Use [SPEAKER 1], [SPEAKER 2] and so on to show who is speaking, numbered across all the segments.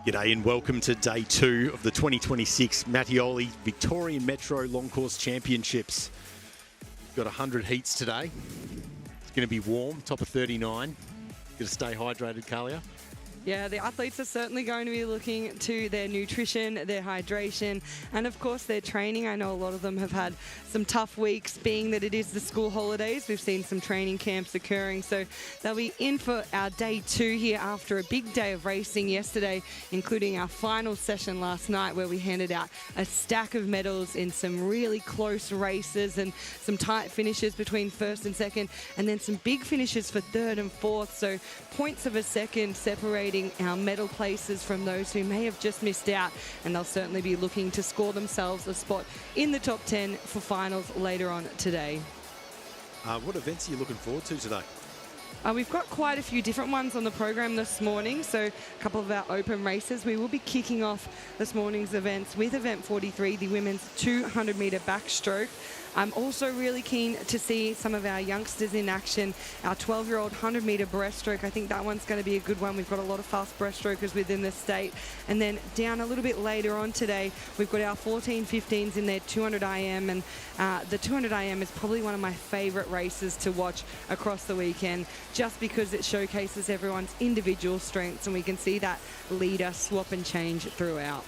[SPEAKER 1] G'day and welcome to day 2 of the 2026 Mattioli Victorian Metro Long Course Championships. We've got 100 heats today. It's going to be warm, top of 39. Got to stay hydrated, Kalia.
[SPEAKER 2] Yeah, the athletes are certainly going to be looking to their nutrition, their hydration, and of course their training. I know a lot of them have had some tough weeks, being that it is the school holidays. We've seen some training camps occurring, so they'll be in for our day 2 here after a big day of racing yesterday, including our final session last night where we handed out a stack of medals in some really close races and some tight finishes between first and second, and then some big finishes for third and fourth, so points of a second separating our medal places from those who may have just missed out, and they'll certainly be looking to score themselves a spot in the top 10 for finals later on today.
[SPEAKER 1] What events are you looking forward to today?
[SPEAKER 2] We've got quite a few different ones on the program this morning, so a couple of our open races. We will be kicking off this morning's events with event 43, the women's 200 metre backstroke. I'm also really keen to see some of our youngsters in action. Our 12-year-old 100 metre breaststroke, I think that one's going to be a good one. We've got a lot of fast breaststrokers within the state. And then down a little bit later on today, we've got our 14-15s in their 200 IM, and the 200 IM is probably one of my favourite races to watch across the weekend, just because it showcases everyone's individual strengths and we can see that leader swap and change throughout.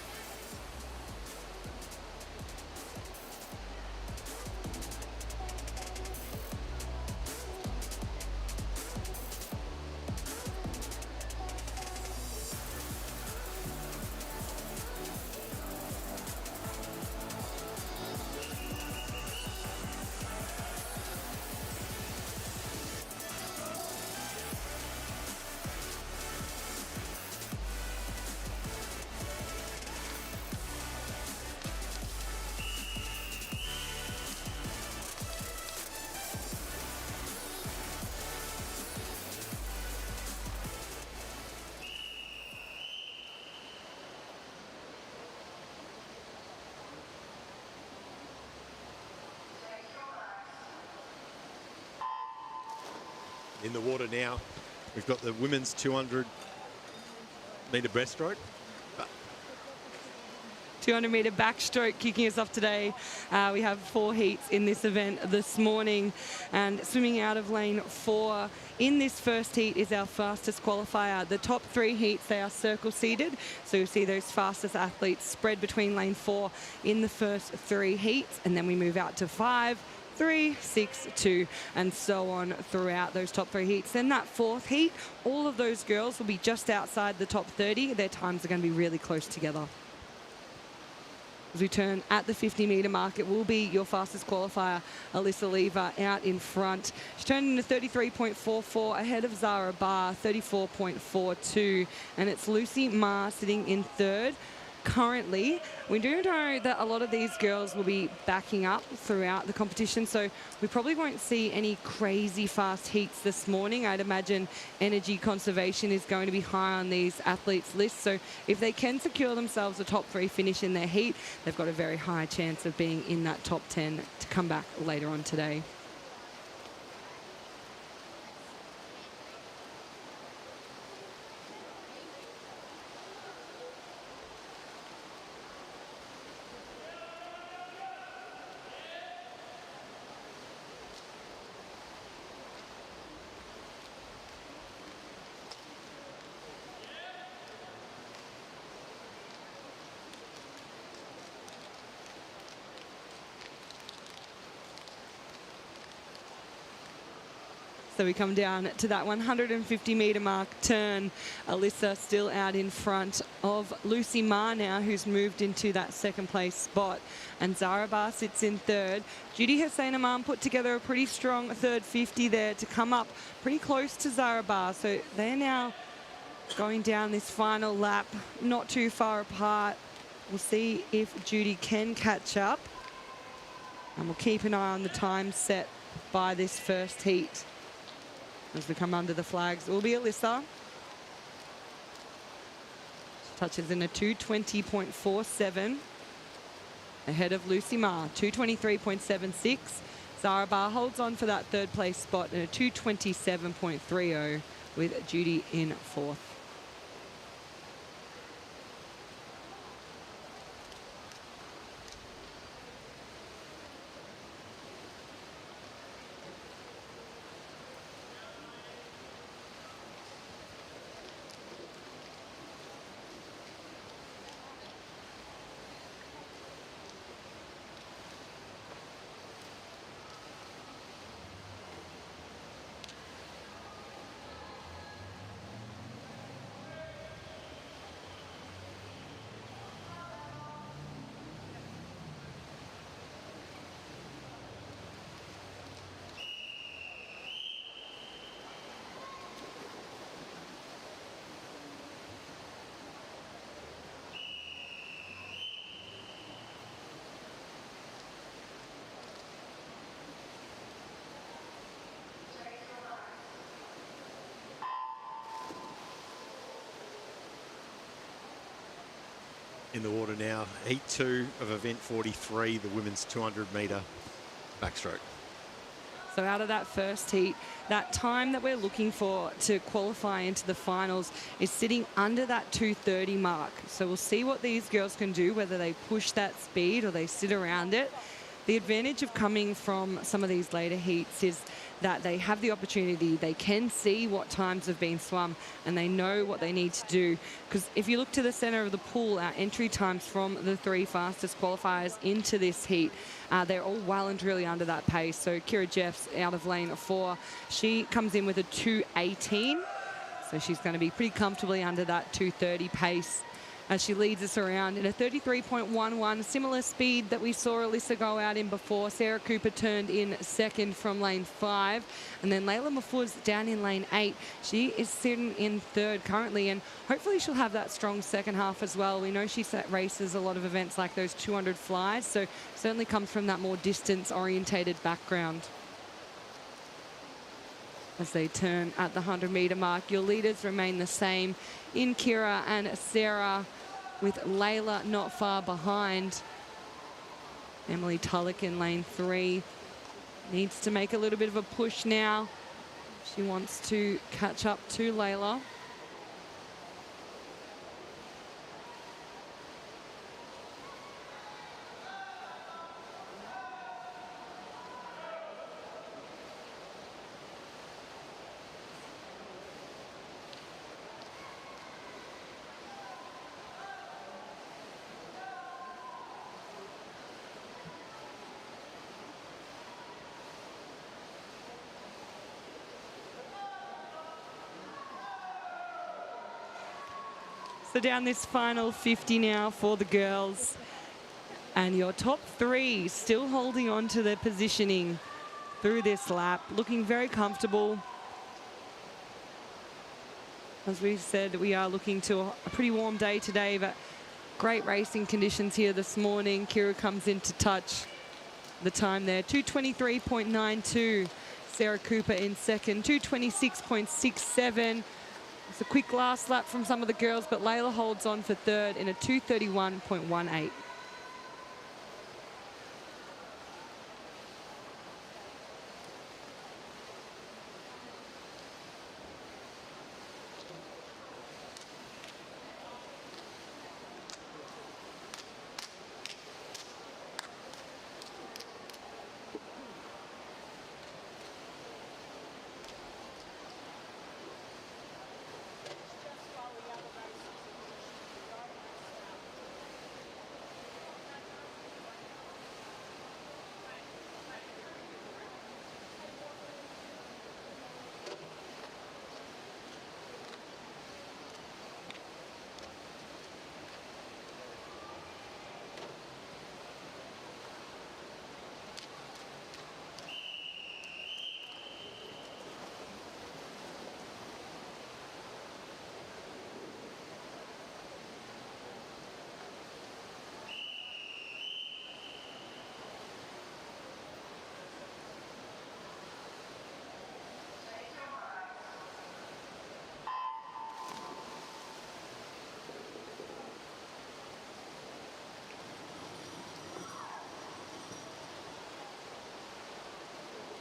[SPEAKER 1] In the water now, we've got the women's 200 metre breaststroke.
[SPEAKER 2] 200 metre backstroke kicking us off today. We have 4 heats in this event this morning, and swimming out of lane 4 in this first heat is our fastest qualifier. The top 3 heats, they are circle seated, so you'll see those fastest athletes spread between lane 4 in the first 3 heats, and then we move out to 5, 3, 6, 2, and so on throughout those top 3 heats. Then that 4th heat, all of those girls will be just outside the top 30. Their times are going to be really close together. As we turn at the 50 metre mark, it will be your fastest qualifier, Alyssa Lever, out in front. She's turning to 33.44 ahead of Zara Barr, 34.42, and it's Lucy Ma sitting in 3rd. Currently, we do know that a lot of these girls will be backing up throughout the competition, so we probably won't see any crazy fast heats this morning. I'd imagine energy conservation is going to be high on these athletes' lists, so if they can secure themselves a top 3 finish in their heat, they've got a very high chance of being in that top 10 to come back later on today. So we come down to that 150 metre mark turn. Alyssa still out in front of Lucy Ma now, who's moved into that 2nd place spot. And Zara Barr sits in 3rd. Judy Hussein Imam put together a pretty strong 3rd 50 there to come up pretty close to Zara Barr. So they're now going down this final lap, not too far apart. We'll see if Judy can catch up. And we'll keep an eye on the time set by this first heat. As we come under the flags, it will be Alyssa. She touches in a 2:20.47. Ahead of Lucy Ma, 2:23.76. Zara Barr holds on for that 3rd place spot in a 2:27.30 with Judy in 4th.
[SPEAKER 1] In the water now, heat 2 of event 43, the women's 200-metre backstroke.
[SPEAKER 2] So out of that first heat, that time that we're looking for to qualify into the finals is sitting under that 2:30 mark. So we'll see what these girls can do, whether they push that speed or they sit around it. The advantage of coming from some of these later heats is that they have the opportunity, they can see what times have been swum and they know what they need to do. Because if you look to the center of the pool, our entry times from the 3 fastest qualifiers into this heat, they're all well and truly under that pace. So Kira Jeffs out of lane 4, she comes in with a 2:18. So she's going to be pretty comfortably under that 2:30 pace as she leads us around in a 33.11, similar speed that we saw Alyssa go out in before. Sarah Cooper turned in second from lane 5, and then Layla Mahfouz down in lane 8. She is sitting in third currently, and hopefully she'll have that strong second half as well. We know she races a lot of events like those 200 flies, so certainly comes from that more distance-orientated background. As they turn at the 100-metre mark, your leaders remain the same in Kira and Sarah, with Layla not far behind. Emily Tulloch in lane 3 needs to make a little bit of a push now. She wants to catch up to Layla. So down this final 50 now for the girls. And your top 3 still holding on to their positioning through this lap, looking very comfortable. As we said, we are looking to a pretty warm day today, but great racing conditions here this morning. Kira comes into touch. The time there, 2:23.92. Sarah Cooper in second, 2:26.67. It's a quick last lap from some of the girls, but Layla holds on for third in a 2:31.18.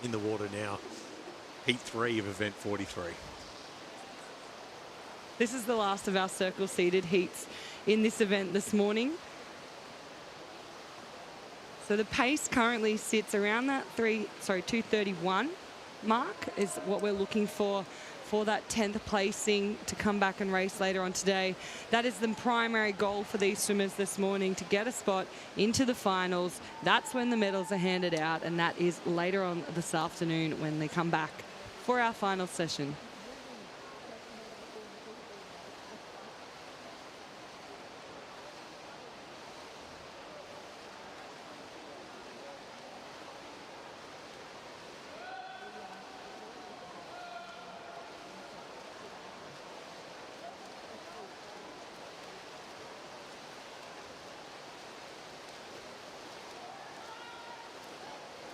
[SPEAKER 1] In the water now, heat 3 of event 43.
[SPEAKER 2] This is the last of our circle-seated heats in this event this morning. So the pace currently sits around that 2:31 mark is what we're looking for that 10th placing to come back and race later on today. That is the primary goal for these swimmers this morning, to get a spot into the finals. That's when the medals are handed out, and that is later on this afternoon when they come back for our final session.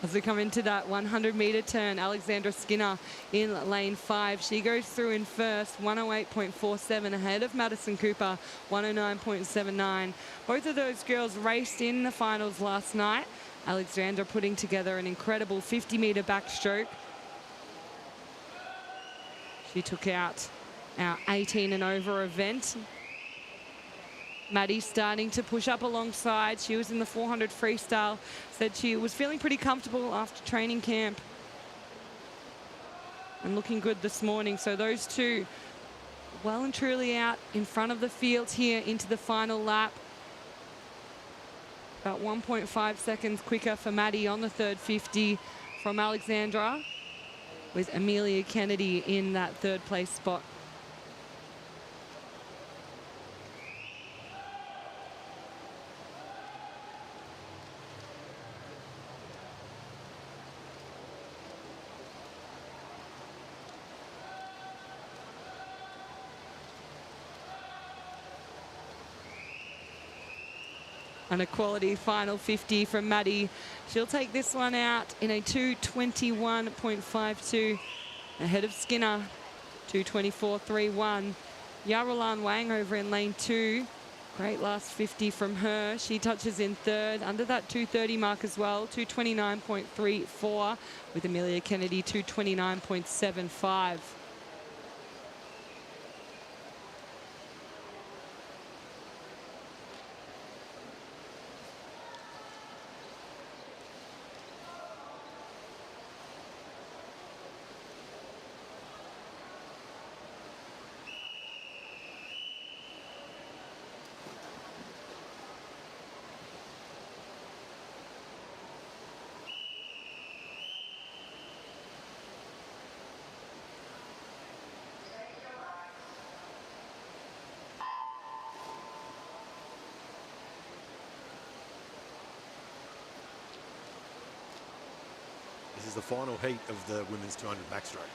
[SPEAKER 2] As we come into that 100-metre turn, Alexandra Skinner in lane 5. She goes through in first, 108.47 ahead of Madison Cooper, 109.79. Both of those girls raced in the finals last night. Alexandra putting together an incredible 50-metre backstroke. She took out our 18 and over event. Maddie starting to push up alongside. She was in the 400 freestyle. Said she was feeling pretty comfortable after training camp. And looking good this morning. So those two well and truly out in front of the field here into the final lap. About 1.5 seconds quicker for Maddie on the third 50 from Alexandra, with Amelia Kennedy in that third place spot. And a quality final 50 from Maddie. She'll take this one out in a 2:21.52 ahead of Skinner, 2:24.31. Yarolan Wang over in lane 2. Great last 50 from her. She touches in third under that 2:30 mark as well, 2:29.34 with Amelia Kennedy, 2:29.75.
[SPEAKER 1] This is the final heat of the women's 200 backstroke.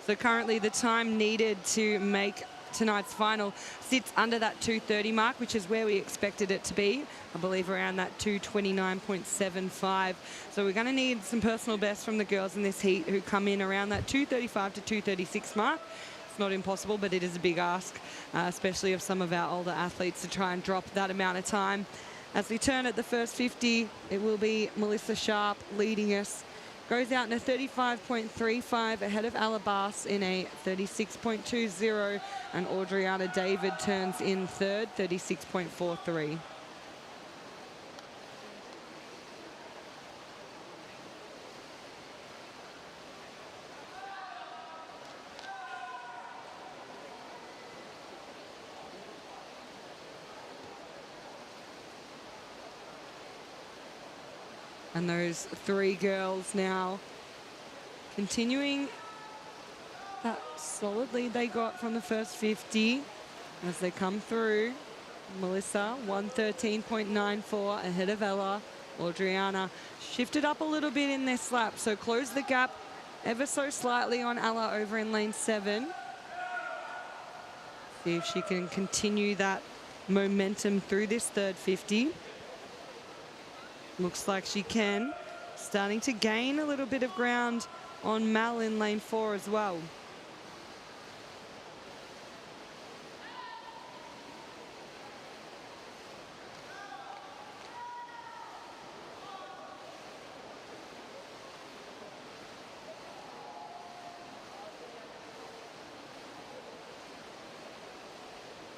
[SPEAKER 2] So currently the time needed to make tonight's final sits under that 2:30 mark, which is where we expected it to be. I believe around that 2:29.75. So we're going to need some personal bests from the girls in this heat who come in around that 2:35 to 2:36 mark. It's not impossible, but it is a big ask, especially of some of our older athletes, to try and drop that amount of time. As we turn at the first 50, it will be Melissa Sharp leading us. Goes out in a 35.35 ahead of Alabas in a 36.20, and Adriana David turns in third, 36.43. And those three girls now continuing that solid lead they got from the first 50 as they come through. Melissa, 113.94 ahead of Ella. Adriana shifted up a little bit in this lap, so closed the gap ever so slightly on Ella over in lane 7. See if she can continue that momentum through this third 50. Looks like she can. Starting to gain a little bit of ground on Mal in lane 4 as well.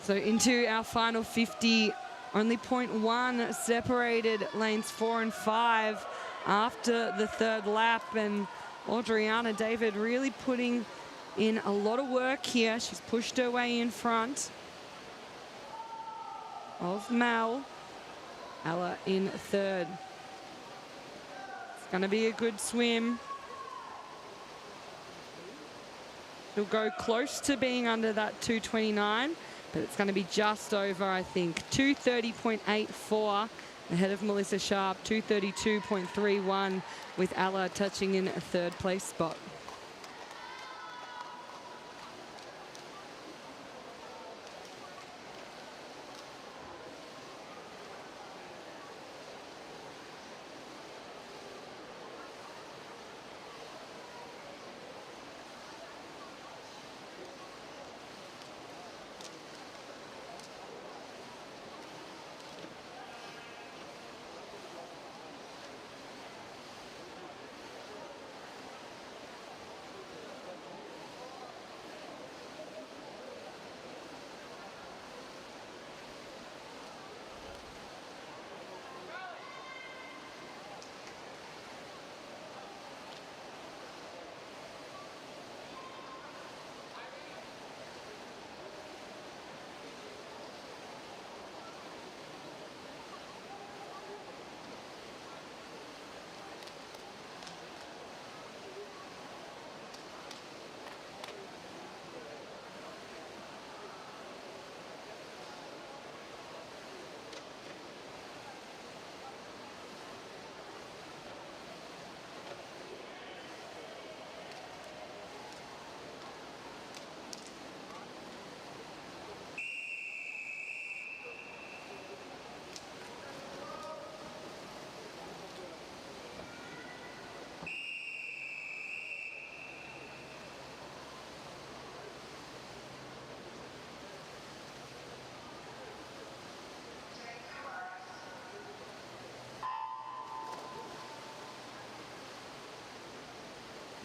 [SPEAKER 2] So into our final 50. Only 0.1 separated lanes 4 and 5 after the third lap, and Adriana David really putting in a lot of work here. She's pushed her way in front of Mal. Ella in third. It's going to be a good swim. She'll go close to being under that 2:29. But it's going to be just over, I think. 2:30.84 ahead of Melissa Sharp. 2:32.31 with Ella touching in a third place spot.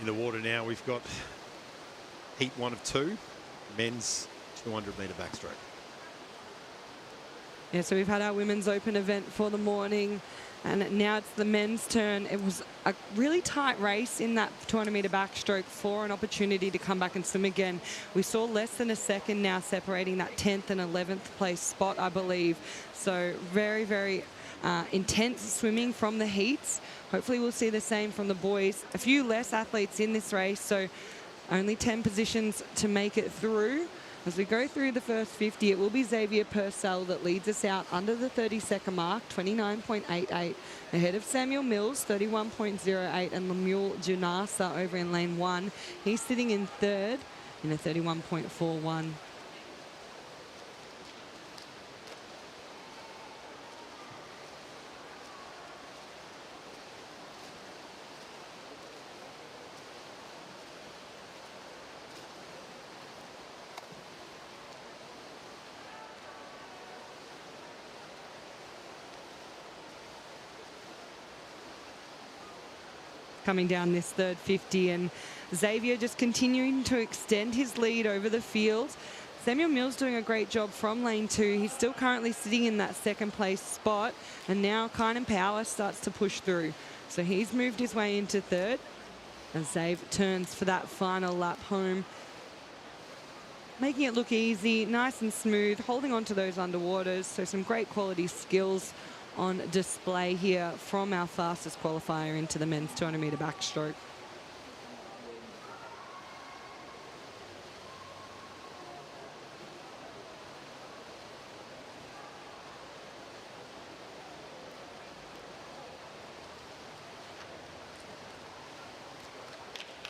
[SPEAKER 1] the water now. We've got heat 1 of 2, men's 200-metre backstroke.
[SPEAKER 2] Yeah, so we've had our women's open event for the morning, and now it's the men's turn. It was a really tight race in that 200-metre backstroke for an opportunity to come back and swim again. We saw less than a second now separating that 10th and 11th place spot, I believe. So very, very intense swimming from the heats. Hopefully we'll see the same from the boys. A few less athletes in this race, so only 10 positions to make it through. As we go through the first 50, it will be Xavier Purcell that leads us out under the 30-second mark, 29.88, ahead of Samuel Mills, 31.08, and Lemuel Junasa over in lane 1. He's sitting in third in a 31.41. Coming down this third 50, and Xavier just continuing to extend his lead over the field. Samuel Mills doing a great job from lane 2. He's still currently sitting in that second place spot, and now Kynan Power starts to push through. So he's moved his way into third, and Xav turns for that final lap home, making it look easy, nice and smooth, holding on to those underwaters. So some great quality skills on display here from our fastest qualifier into the men's 200-metre backstroke.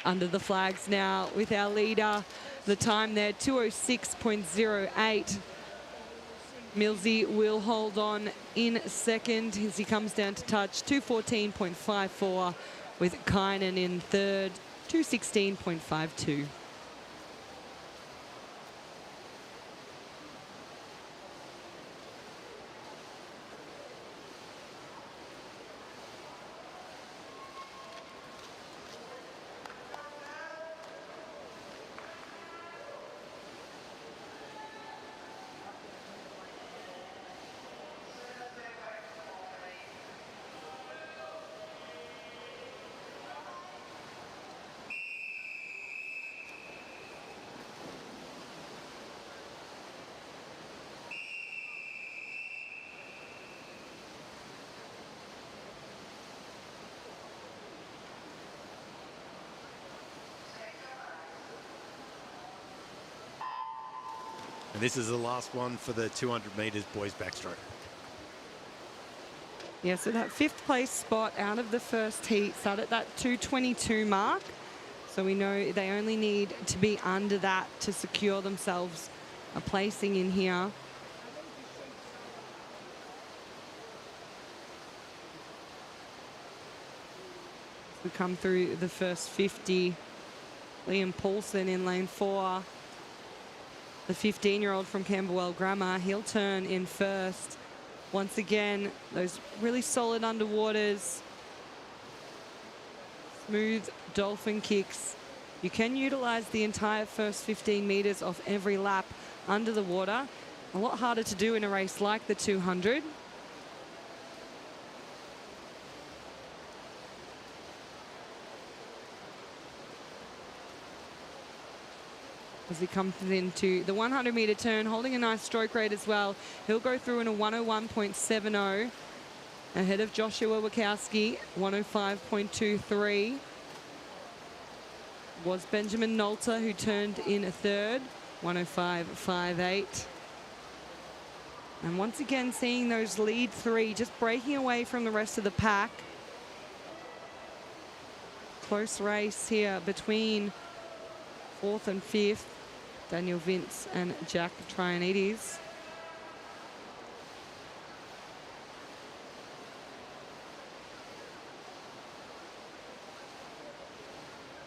[SPEAKER 2] Under the flags now with our leader, the time there, 2:06.08. Millsy will hold on in second as he comes down to touch, 2:14.54, with Kynan in third, 2:16.52.
[SPEAKER 1] And this is the last one for the 200 metres boys backstroke.
[SPEAKER 2] Yeah, so that 5th place spot out of the first heat started at that 2:22 mark. So we know they only need to be under that to secure themselves a placing in here. We come through the first 50. Liam Paulson in lane 4. The 15-year-old from Camberwell Grammar, he'll turn in first. Once again, those really solid underwaters. Smooth dolphin kicks. You can utilize the entire first 15 meters of every lap under the water. A lot harder to do in a race like the 200. As he comes into the 100-meter turn, holding a nice stroke rate as well. He'll go through in a 1:01.70, ahead of Joshua Wachowski, 1:05.23. Was Benjamin Nolter, who turned in a third, 1:05.58. And once again, seeing those lead 3 just breaking away from the rest of the pack. Close race here between 4th and 5th. Daniel Vince and Jack Trianides.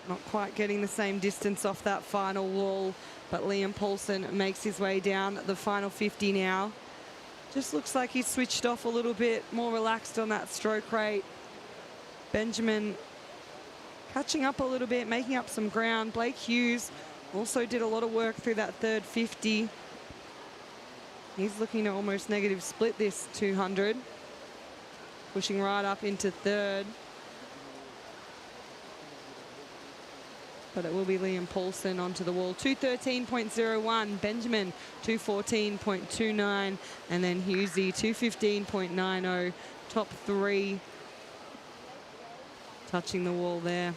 [SPEAKER 2] Not quite getting the same distance off that final wall, but Liam Paulson makes his way down the final 50 now. Just looks like he's switched off a little bit, more relaxed on that stroke rate. Benjamin catching up a little bit, making up some ground. Blake Hughes also did a lot of work through that third 50. He's looking to almost negative split this 200. Pushing right up into third. But it will be Liam Paulson onto the wall. 213.01. Benjamin 214.29. And then Hughesy 215.90. Top three touching the wall there.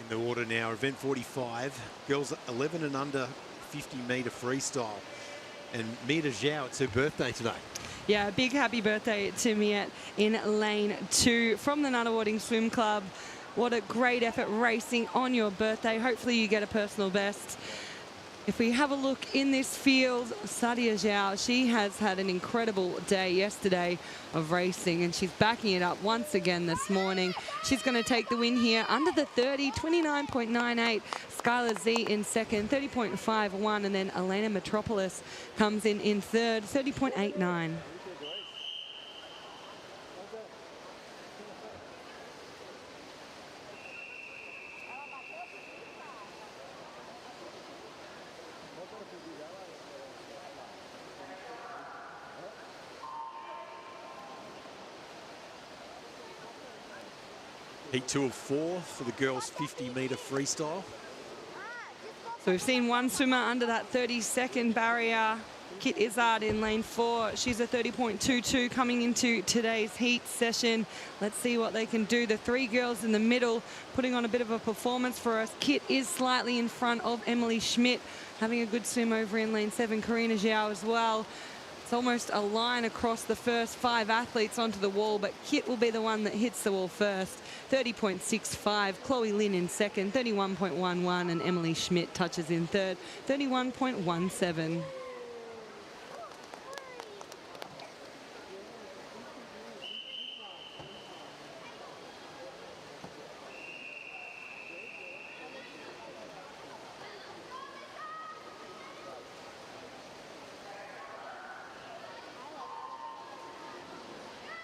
[SPEAKER 1] In the order now, event 45, girls 11 and under 50-metre freestyle. And Mia Zhao, it's her birthday today.
[SPEAKER 2] Yeah, a big happy birthday to Mia in lane 2 from the Nunawading Swim Club. What a great effort racing on your birthday. Hopefully you get a personal best. If we have a look in this field, Sadia Zhao, she has had an incredible day yesterday of racing, and she's backing it up once again this morning. She's going to take the win here under the 30, 29.98. Skylar Z in second, 30.51, and then Elena Metropolis comes in third, 30.89.
[SPEAKER 1] Heat 2 of 4 for the girls' 50-metre freestyle.
[SPEAKER 2] So we've seen one swimmer under that 30-second barrier. Kit Izzard in lane 4. She's a 30.22 coming into today's heat session. Let's see what they can do. The three girls in the middle putting on a bit of a performance for us. Kit is slightly in front of Emily Schmidt, having a good swim over in lane 7. Karina Zhao as well. It's almost a line across the first 5 athletes onto the wall, but Kit will be the one that hits the wall first. 30.65. Chloe Lynn in second, 31.11, and Emily Schmidt touches in third, 31.17.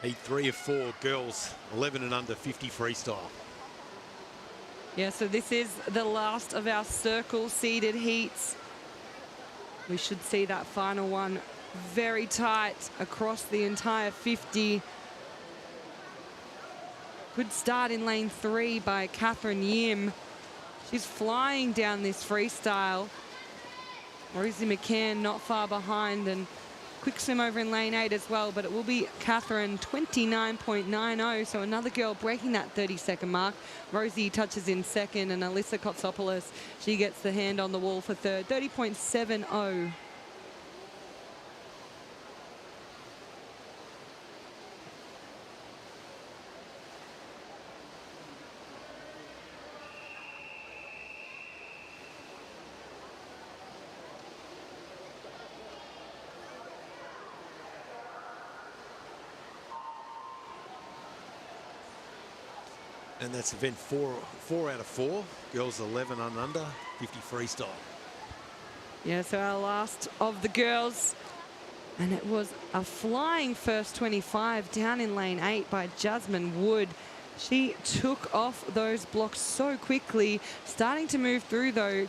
[SPEAKER 1] Heat 3 of 4, girls 11 and under 50 freestyle.
[SPEAKER 2] Yeah, so this is the last of our circle seeded heats. We should see that final one very tight across the entire 50. Good start in lane 3 by Catherine Yim. She's flying down this freestyle. Rosie McCann not far behind, and quick swim over in lane 8 as well, but it will be Catherine 29.90. So another girl breaking that 30-second mark. Rosie touches in second, and Alyssa Kotsopoulos, she gets the hand on the wall for third, 30.70.
[SPEAKER 1] And that's event 4 out of 4. Girls 11 and under 50 freestyle.
[SPEAKER 2] Yeah, so our last of the girls. And it was a flying first 25 down in lane 8 by Jasmine Wood. She took off those blocks so quickly. Starting to move through, though.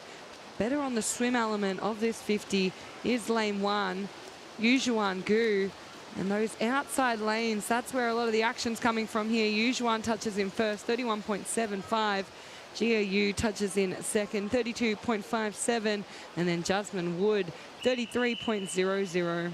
[SPEAKER 2] Better on the swim element of this 50 is lane 1, Yujuan Gu. And those outside lanes, that's where a lot of the action's coming from here. Yujuan touches in first, 31.75. Gia Yu touches in second, 32.57. And then Jasmine Wood, 33.00.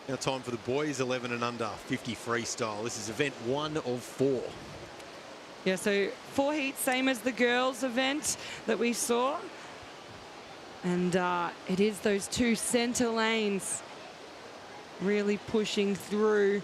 [SPEAKER 1] Now time for the boys 11 and under 50 freestyle. This is event 1 of 4.
[SPEAKER 2] Yeah, so 4 heats, same as the girls event that we saw. And it is those 2 center lanes really pushing through.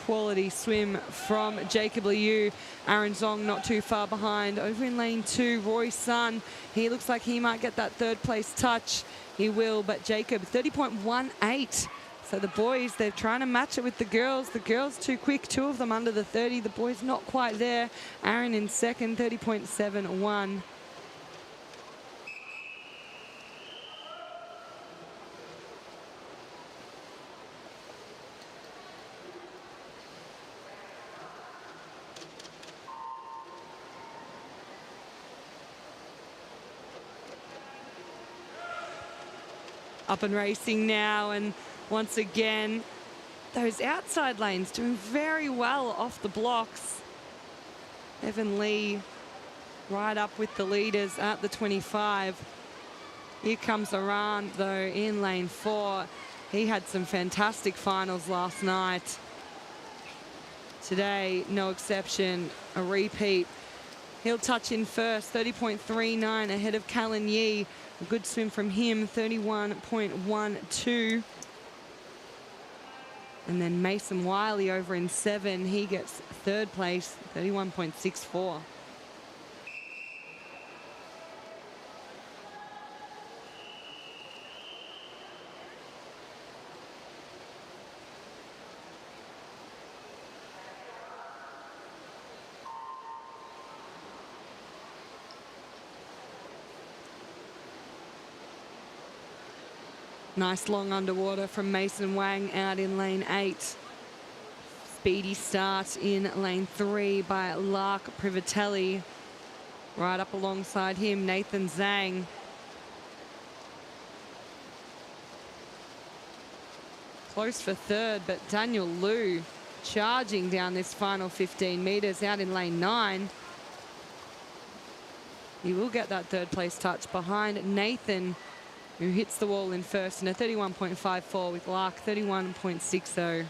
[SPEAKER 2] Quality swim from Jacob Liu. Aaron Zong not too far behind. Over in lane 2, Roy Sun. He looks like he might get that 3rd place touch. He will, but Jacob, 30.18. So the boys, they're trying to match it with the girls. The girls too quick, 2 of them under the 30. The boys not quite there. Aaron in second, 30.71. Up and racing now, and once again, those outside lanes doing very well off the blocks. Evan Lee right up with the leaders at the 25. Here comes Iran, though, in lane 4. He had some fantastic finals last night. Today, no exception, a repeat. He'll touch in first, 30.39 ahead of Callan Yee. A good swim from him, 31.12. And then Mason Wiley over in 7. He gets 3rd place, 31.64. Nice long underwater from Mason Wang out in lane 8. Speedy start in lane 3 by Lark Privatelli. Right up alongside him, Nathan Zhang. Close for 3rd, but Daniel Liu charging down this final 15 metres out in lane 9. He will get that 3rd place touch behind Nathan, who hits the wall in first in a 31.54 with Lark 31.60.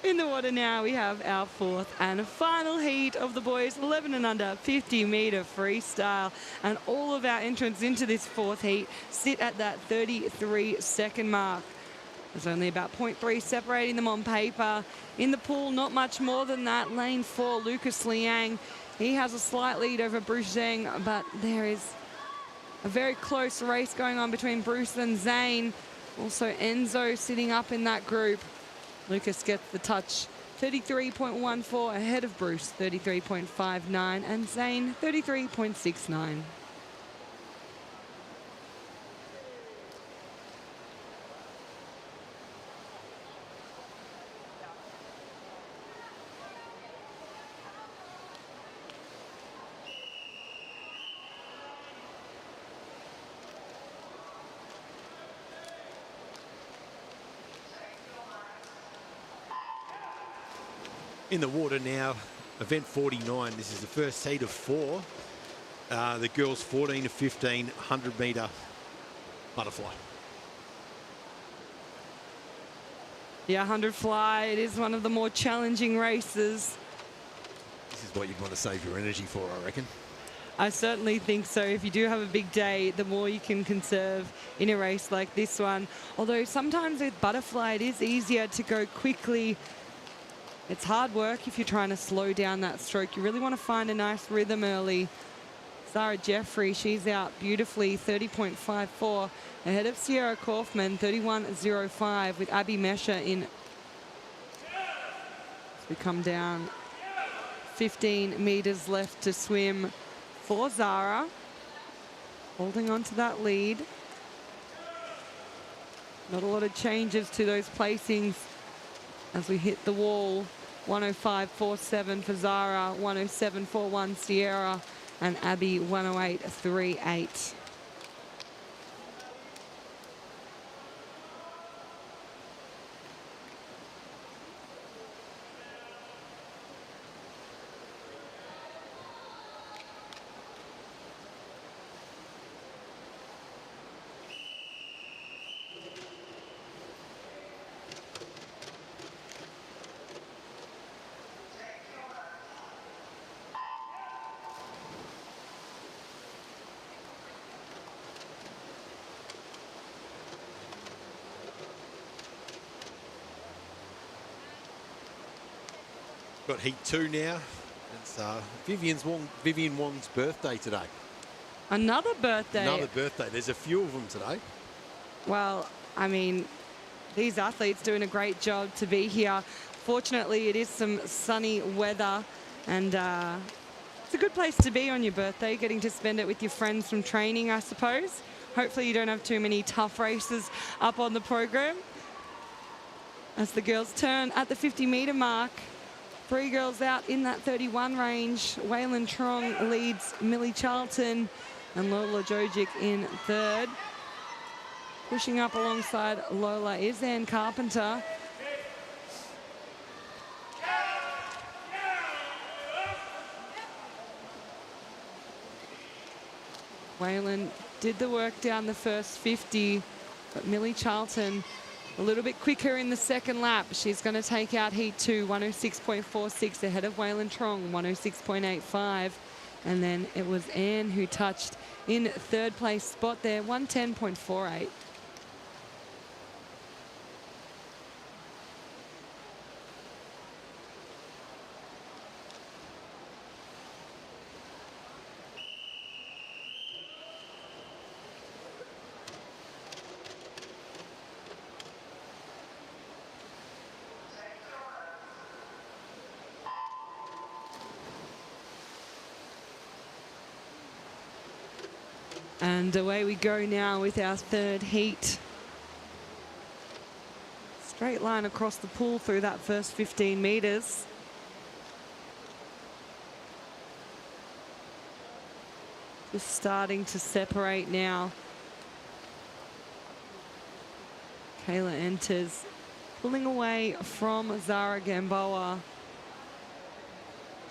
[SPEAKER 2] In the water now, we have our 4th and final heat of the boys 11 and under 50 metre freestyle. And all of our entrants into this 4th heat sit at that 33-second mark. There's only about 0.3 separating them on paper. In the pool, not much more than that. Lane 4, Lucas Liang. He has a slight lead over Bruce Zhang, but there is a very close race going on between Bruce and Zane. Also Enzo sitting up in that group. Lucas gets the touch, 33.14 ahead of Bruce, 33.59, and Zane, 33.69.
[SPEAKER 1] In the water now, event 49. This is the first heat of 4. The girls 14 to 15, 100-metre butterfly.
[SPEAKER 2] Yeah, 100 fly. It is one of the more challenging races.
[SPEAKER 1] This is what you'd want to save your energy for, I reckon.
[SPEAKER 2] I certainly think so. If you do have a big day, the more you can conserve in a race like this one. Although sometimes with butterfly, it is easier to go quickly. It's hard work if you're trying to slow down that stroke. You really want to find a nice rhythm early. Zara Jeffrey, she's out beautifully, 30.54, ahead of Sierra Kaufman, 31.05, with Abby Mesha in. As we come down, 15 meters left to swim for Zara, holding on to that lead. Not a lot of changes to those placings as we hit the wall. 105.47 for Zara, 107.41 Sierra, and Abby 108.38.
[SPEAKER 1] Got heat 2 now. It's Vivian Wong's birthday today.
[SPEAKER 2] Another birthday.
[SPEAKER 1] Another birthday. There's a few of them today.
[SPEAKER 2] Well, I mean, these athletes doing a great job to be here. Fortunately, it is some sunny weather, and it's a good place to be on your birthday, getting to spend it with your friends from training, I suppose. Hopefully you don't have too many tough races up on the program. As the girls turn at the 50-metre mark, 3 girls out in that 31 range. Waylon Trong leads Millie Charlton, and Lola Jojic in 3rd. Pushing up alongside Lola is Ann Carpenter. Waylon did the work down the first 50, but Millie Charlton a little bit quicker in the second lap. She's going to take out heat 2, 106.46 ahead of Waylon Trong, 106.85. And then it was Anne who touched in 3rd place spot there, 110.48. And away we go now with our 3rd heat. Straight line across the pool through that first 15 metres. Just starting to separate now. Kayla enters, pulling away from Zara Gamboa.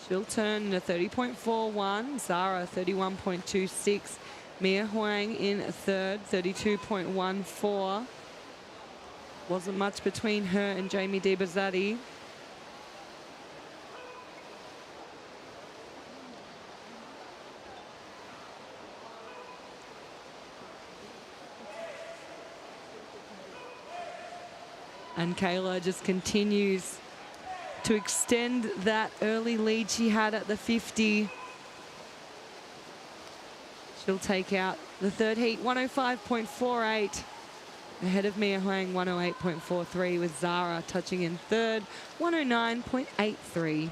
[SPEAKER 2] She'll turn to 30.41, Zara 31.26. Mia Huang in 3rd, 32.14. Wasn't much between her and Jamie DeBazzati. And Kayla just continues to extend that early lead she had at the 50. She'll take out the 3rd heat, 105.48. Ahead of Mia Huang, 108.43, with Zara touching in 3rd, 109.83.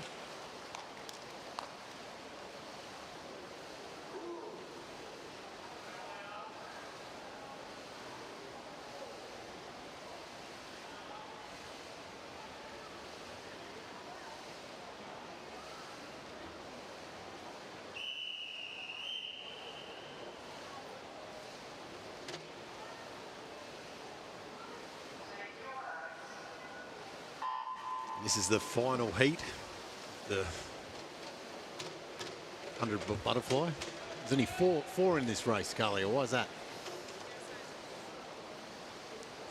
[SPEAKER 1] This is the final heat. the 100 butterfly. There's only four in this race, Carly. Why is that?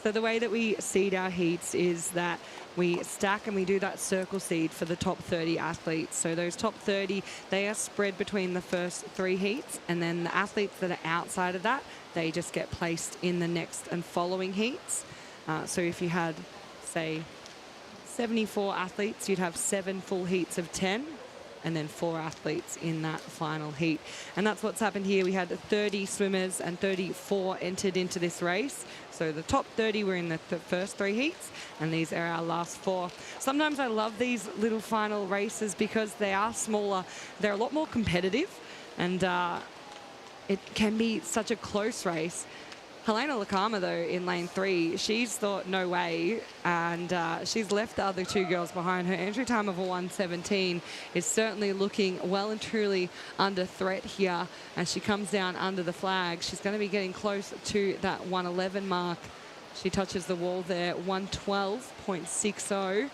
[SPEAKER 2] So the way that we seed our heats is that we stack and we do that circle seed for the top 30 athletes. So those top 30, they are spread between the first 3 heats, and then the athletes that are outside of that, they just get placed in the next and following heats. So if you had, say, 74 athletes, you'd have 7 full heats of 10, and then 4 athletes in that final heat. And that's what's happened here. We had 30 swimmers and 34 entered into this race. So the top 30 were in the first 3 heats, and these are our last 4. Sometimes I love these little final races because they are smaller. They're a lot more competitive, and it can be such a close race. Helena Lakama, though, in lane 3, she's thought no way, and she's left the other 2 girls behind. Her entry time of a 1:17 is certainly looking well and truly under threat here as she comes down under the flag. She's going to be getting close to that 1:11 mark. She touches the wall there, 1:12.60.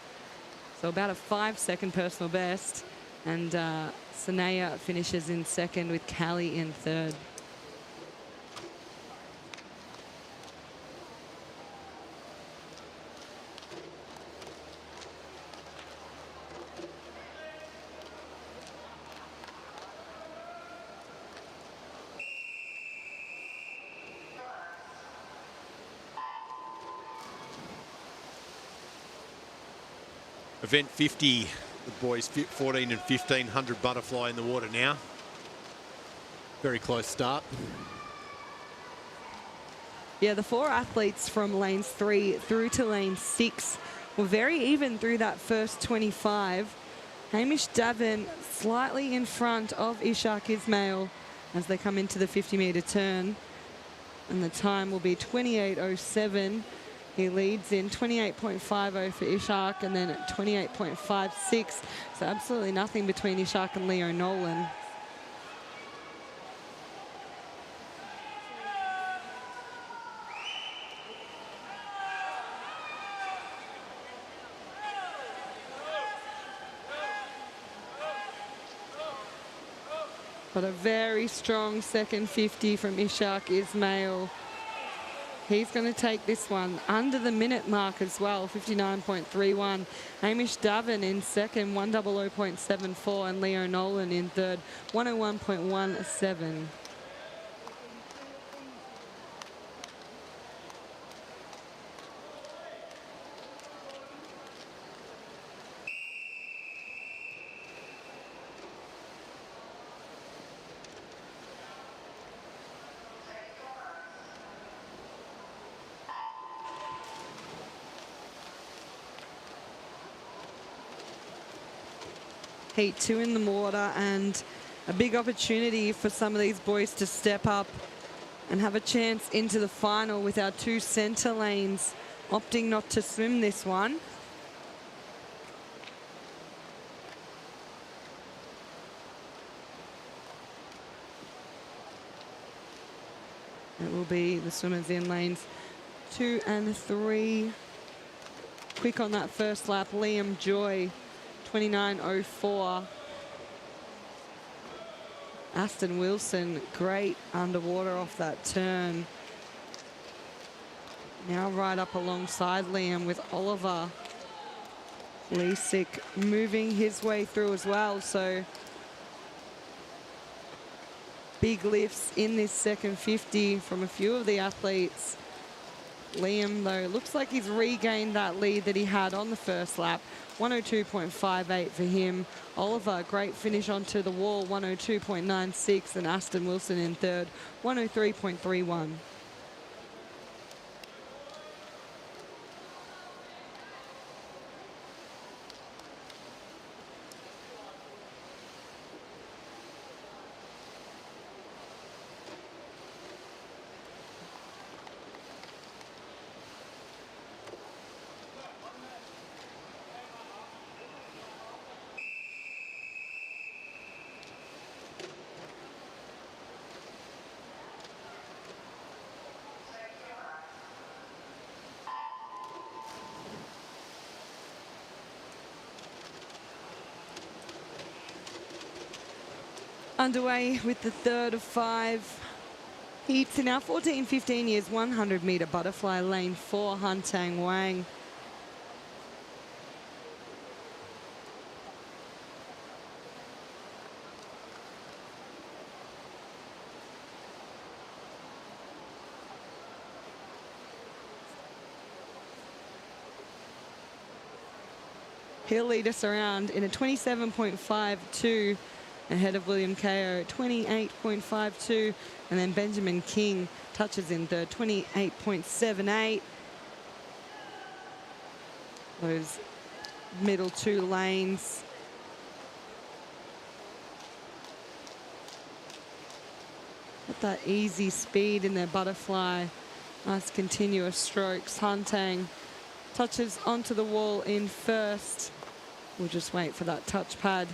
[SPEAKER 2] So about a 5-second personal best. And Sanaya finishes in second with Callie in third.
[SPEAKER 1] Event 50, the boys 14 and 1500 butterfly in the water now. Very close start.
[SPEAKER 2] Yeah, the 4 athletes from lanes 3 through to lane 6 were very even through that first 25. Hamish Davin slightly in front of Ishaq Ismail as they come into the 50-metre turn. And the time will be 28:07. He leads in 28.50 for Ishaq, and then at 28.56. So absolutely nothing between Ishaq and Leo Nolan. But a very strong second 50 from Ishaq Ismail. He's going to take this one under the minute mark as well, 59.31. Hamish Davin in second, 1:00.74, and Leo Nolan in third, 1:01.17. Heat 2 in the water, and a big opportunity for some of these boys to step up and have a chance into the final with our 2 centre lanes opting not to swim this one. It will be the swimmers in lanes 2 and 3. Quick on that first lap, Liam Joy, 29.04. Aston Wilson, great underwater off that turn. Now right up alongside Liam with Oliver Lisick moving his way through as well. So big lifts in this second 50 from a few of the athletes. Liam, though, looks like he's regained that lead that he had on the first lap. 1:02.58 for him. Oliver, great finish onto the wall, 1:02.96, and Aston Wilson in third, 1:03.31. underway with the third of 5 heats in our 14-15 years 100-meter butterfly lane 4, Hantang Wang. He'll lead us around in a 27.52 ahead of William Ko, 28.52, and then Benjamin King touches in third, 28.78. Those middle 2 lanes. Got that easy speed in their butterfly. Nice continuous strokes. Hantang touches onto the wall in first. We'll just wait for that touchpad.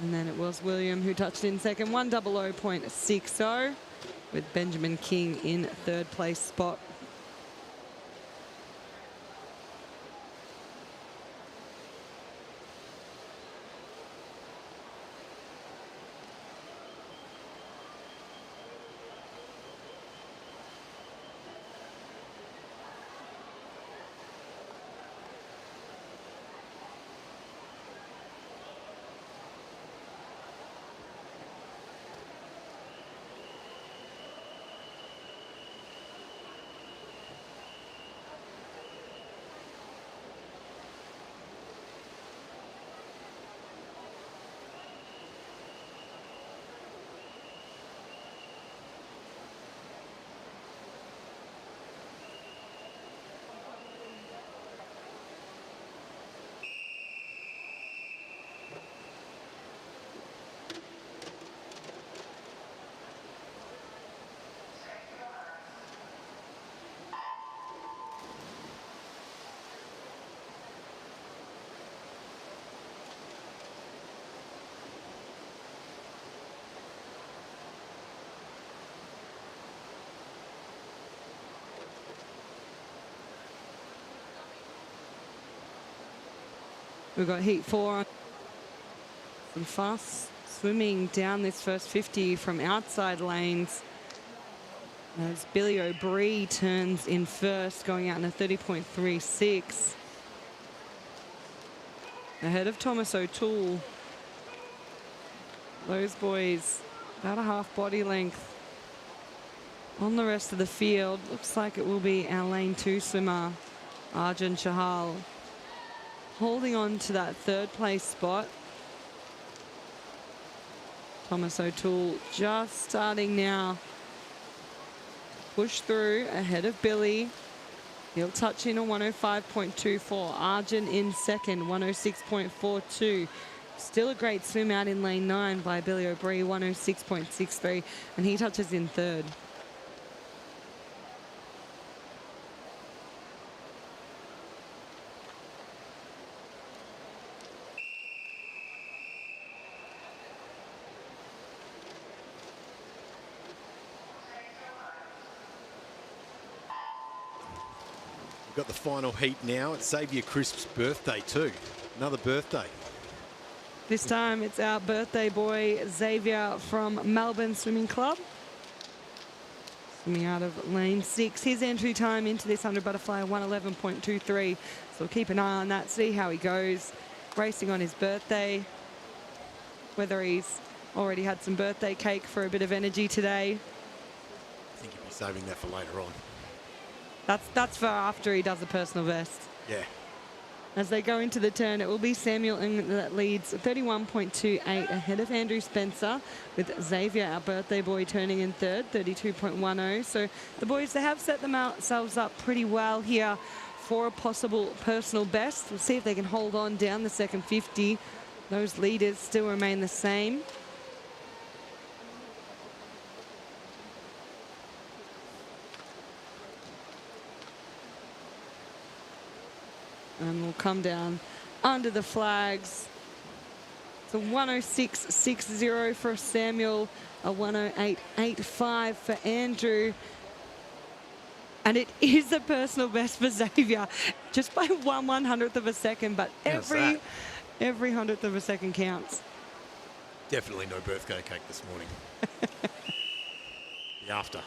[SPEAKER 2] And then it was William who touched in second, 100.60, with Benjamin King in third place spot. We've got heat 4. Some fast swimming down this first 50 from outside lanes. As Billy O'Brien turns in first, going out in a 30.36. Ahead of Thomas O'Toole. Those boys about a half body length on the rest of the field. Looks like it will be our lane 2 swimmer, Arjun Chahal, holding on to that third place spot. Thomas O'Toole just starting now. Push through ahead of Billy. He'll touch in a 105.24. Arjun in second, 106.42. Still a great swim out in lane 9 by Billy O'Brien, 106.63. And he touches in third.
[SPEAKER 1] We've got the final heat now. It's Xavier Crisp's birthday too. Another birthday.
[SPEAKER 2] This time it's our birthday boy, Xavier from Melbourne Swimming Club. Swimming out of lane 6. His entry time into this 100 butterfly, 111.23. So we'll keep an eye on that, see how he goes. Racing on his birthday. Whether he's already had some birthday cake for a bit of energy today.
[SPEAKER 1] I think he'll be saving that for later on.
[SPEAKER 2] That's for after he does a personal best.
[SPEAKER 1] Yeah.
[SPEAKER 2] As they go into the turn, it will be Samuel that leads 31.28 ahead of Andrew Spencer, with Xavier, our birthday boy, turning in third, 32.10. So the boys, they have set themselves up pretty well here for a possible personal best. We'll see if they can hold on down the second 50. Those leaders still remain the same. And we'll come down under the flags. It's a 106.60 for Samuel, a 108.85 for Andrew. And it is a personal best for Xavier, just by 1/100th of a second. But Every hundredth of a second counts.
[SPEAKER 1] Definitely no birthday cake this morning. The after.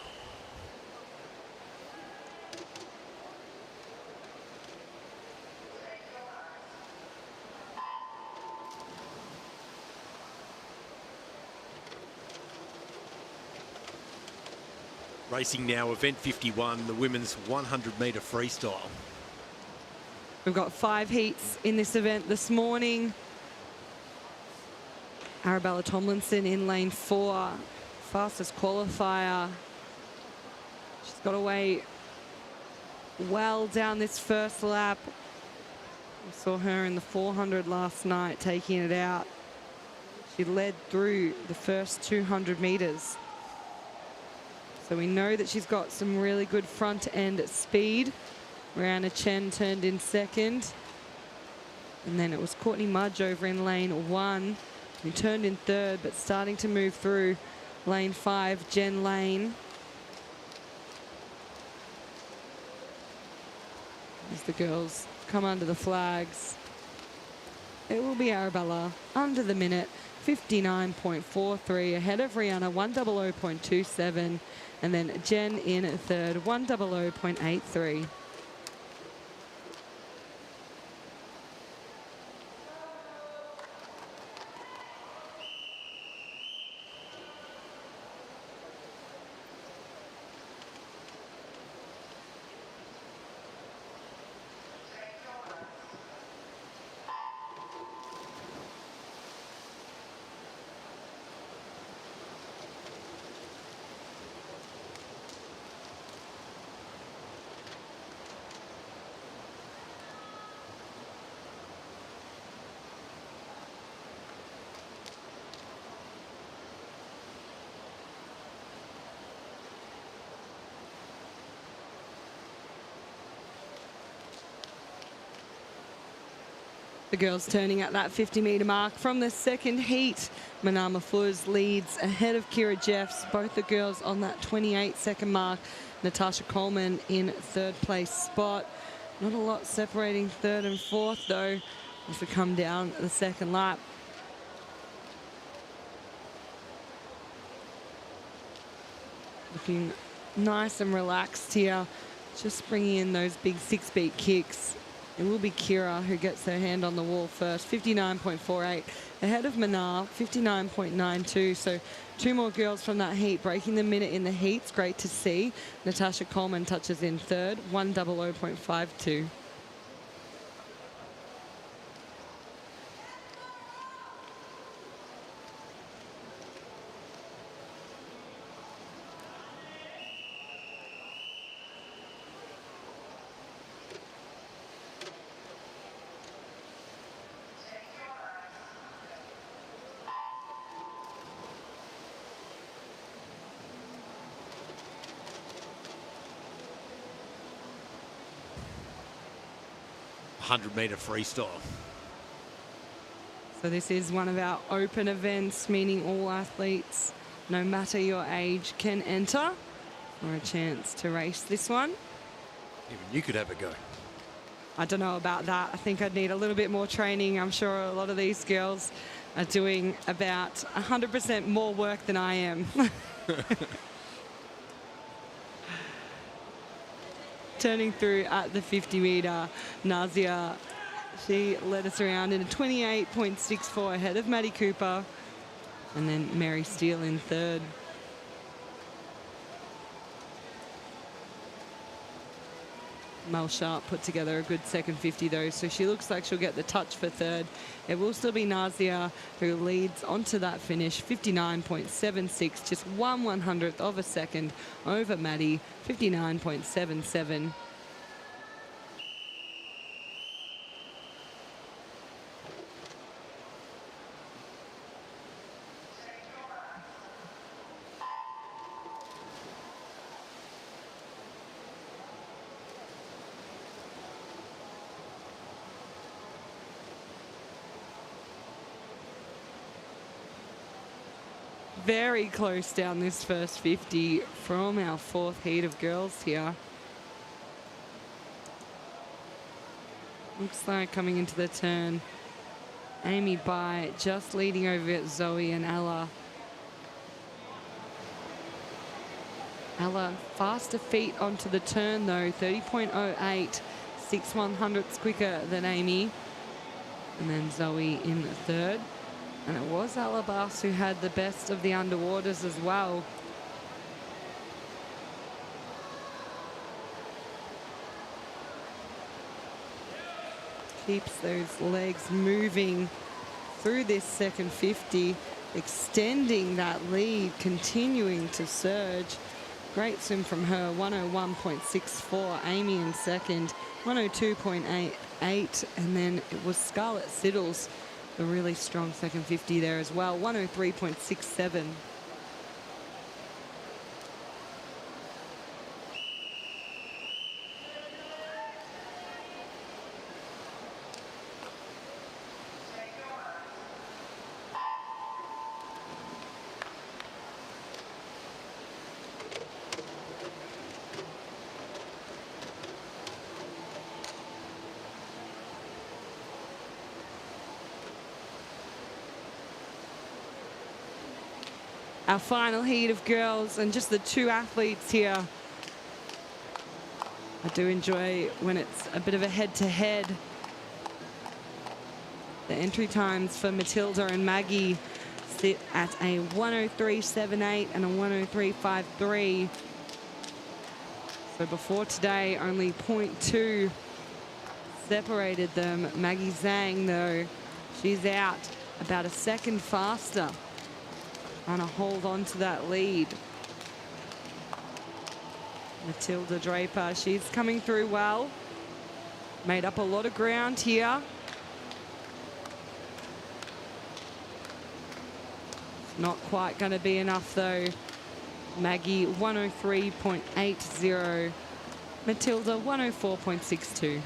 [SPEAKER 1] Racing now, event 51, the women's 100-metre freestyle.
[SPEAKER 2] We've got 5 heats in this event this morning. Arabella Tomlinson in lane 4, fastest qualifier. She's got away well down this first lap. We saw her in the 400 last night taking it out. She led through the first 200 metres. So we know that she's got some really good front end speed. Rihanna Chen turned in second. And then it was Courtney Mudge over in lane 1, who turned in third, but starting to move through lane 5, Jen Lane. As the girls come under the flags. It will be Arabella under the minute, 59.43, ahead of Rihanna, 100.27, and then Jen in third, 100.83. The girls turning at that 50-metre mark from the second heat. Manama Fuz leads ahead of Kira Jeffs. Both the girls on that 28-second mark. Natasha Coleman in third place spot. Not a lot separating third and fourth though as we come down the second lap. Looking nice and relaxed here. Just bringing in those big 6-beat kicks. It will be Kira who gets her hand on the wall first, 59.48. Ahead of Manar, 59.92. So 2 more girls from that heat breaking the minute in the heats. Great to see. Natasha Coleman touches in third, 100.52.
[SPEAKER 1] Metre freestyle.
[SPEAKER 2] So this is one of our open events, meaning all athletes, no matter your age, can enter for a chance to race this one.
[SPEAKER 1] Even you could have a go.
[SPEAKER 2] I don't know about that. I think I'd need a little bit more training. I'm sure a lot of these girls are doing about 100% more work than I am. Turning through at the 50-metre, Nazia, she led us around in a 28.64 ahead of Maddie Cooper. And then Mary Steele in third. Mel Sharp put together a good second 50 though, so she looks like she'll get the touch for third. It will still be Nazia who leads onto that finish, 59.76, just 1/100th of a second over Maddie, 59.77. Very close down this first 50 from our fourth heat of girls here. Looks like coming into the turn, Amy by just leading over Zoe and Ella. Ella, faster feet onto the turn though, 30.08, 6/100ths quicker than Amy. And then Zoe in third. And it was Ella Bass who had the best of the underwaters as well. Keeps those legs moving through this second 50, extending that lead, continuing to surge. Great swim from her, 101.64. Amy in second, 102.88. And then it was Scarlett Siddles, a really strong second 50 there as well, 103.67. Our final heat of girls, and just the two athletes here. I do enjoy when it's a bit of a head-to-head. The entry times for Matilda and Maggie sit at a 103.78 and a 103.53. So before today, only 0.2 separated them. Maggie Zhang, though, she's out about a second faster. Trying to hold on to that lead. Matilda Draper, she's coming through well. Made up a lot of ground here. Not quite going to be enough though. Maggie 103.80. Matilda 104.62.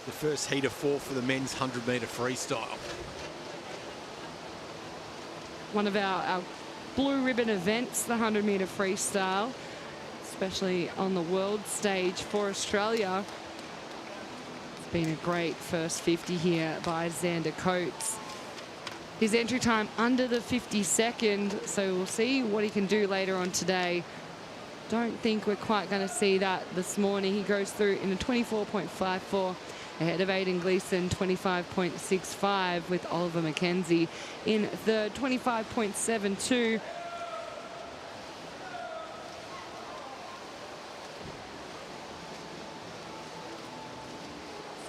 [SPEAKER 1] The first heat of 4 for the men's 100-metre freestyle.
[SPEAKER 2] One of our blue ribbon events, the 100-metre freestyle, especially on the world stage for Australia. It's been a great first 50 here by Xander Coates. His entry time under the 52nd, so we'll see what he can do later on today. Don't think we're quite going to see that this morning. He goes through in a 24.54. Ahead of Aidan Gleeson, 25.65, with Oliver McKenzie in third, 25.72.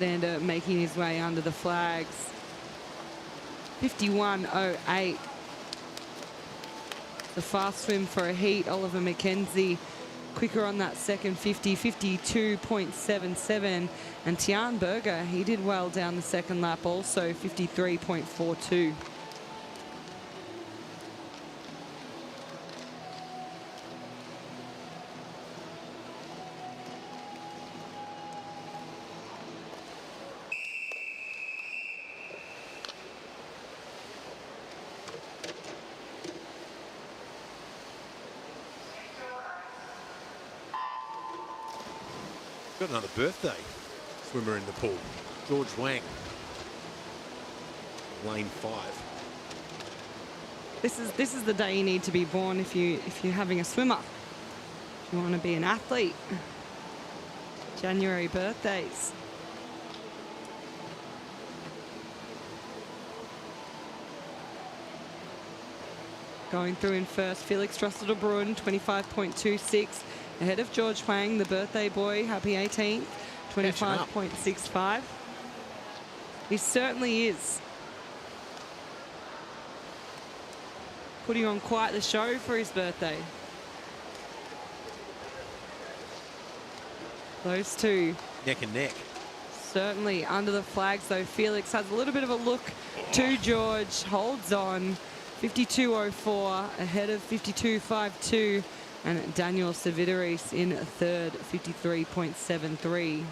[SPEAKER 2] Xander making his way under the flags. 51.08. The fast swim for a heat. Oliver McKenzie quicker on that second 50, 52.77. And Tian Berger, he did well down the second lap also, 53.42.
[SPEAKER 1] Got another birthday swimmer in the pool, George Wang, lane 5.
[SPEAKER 2] This is the day you need to be born if you're having a swimmer. If you want to be an athlete. January birthdays. Going through in first, Felix Drossel-de-Bruin, 25.26. Ahead of George Huang, the birthday boy, happy 18th, 25.65. He certainly is. Putting on quite the show for his birthday. Those two.
[SPEAKER 1] Neck and neck.
[SPEAKER 2] Certainly under the flags, though. Felix has a little bit of a look to George, holds on. 52.04 ahead of 52.52. And Daniel Savidaris in third, 53.73.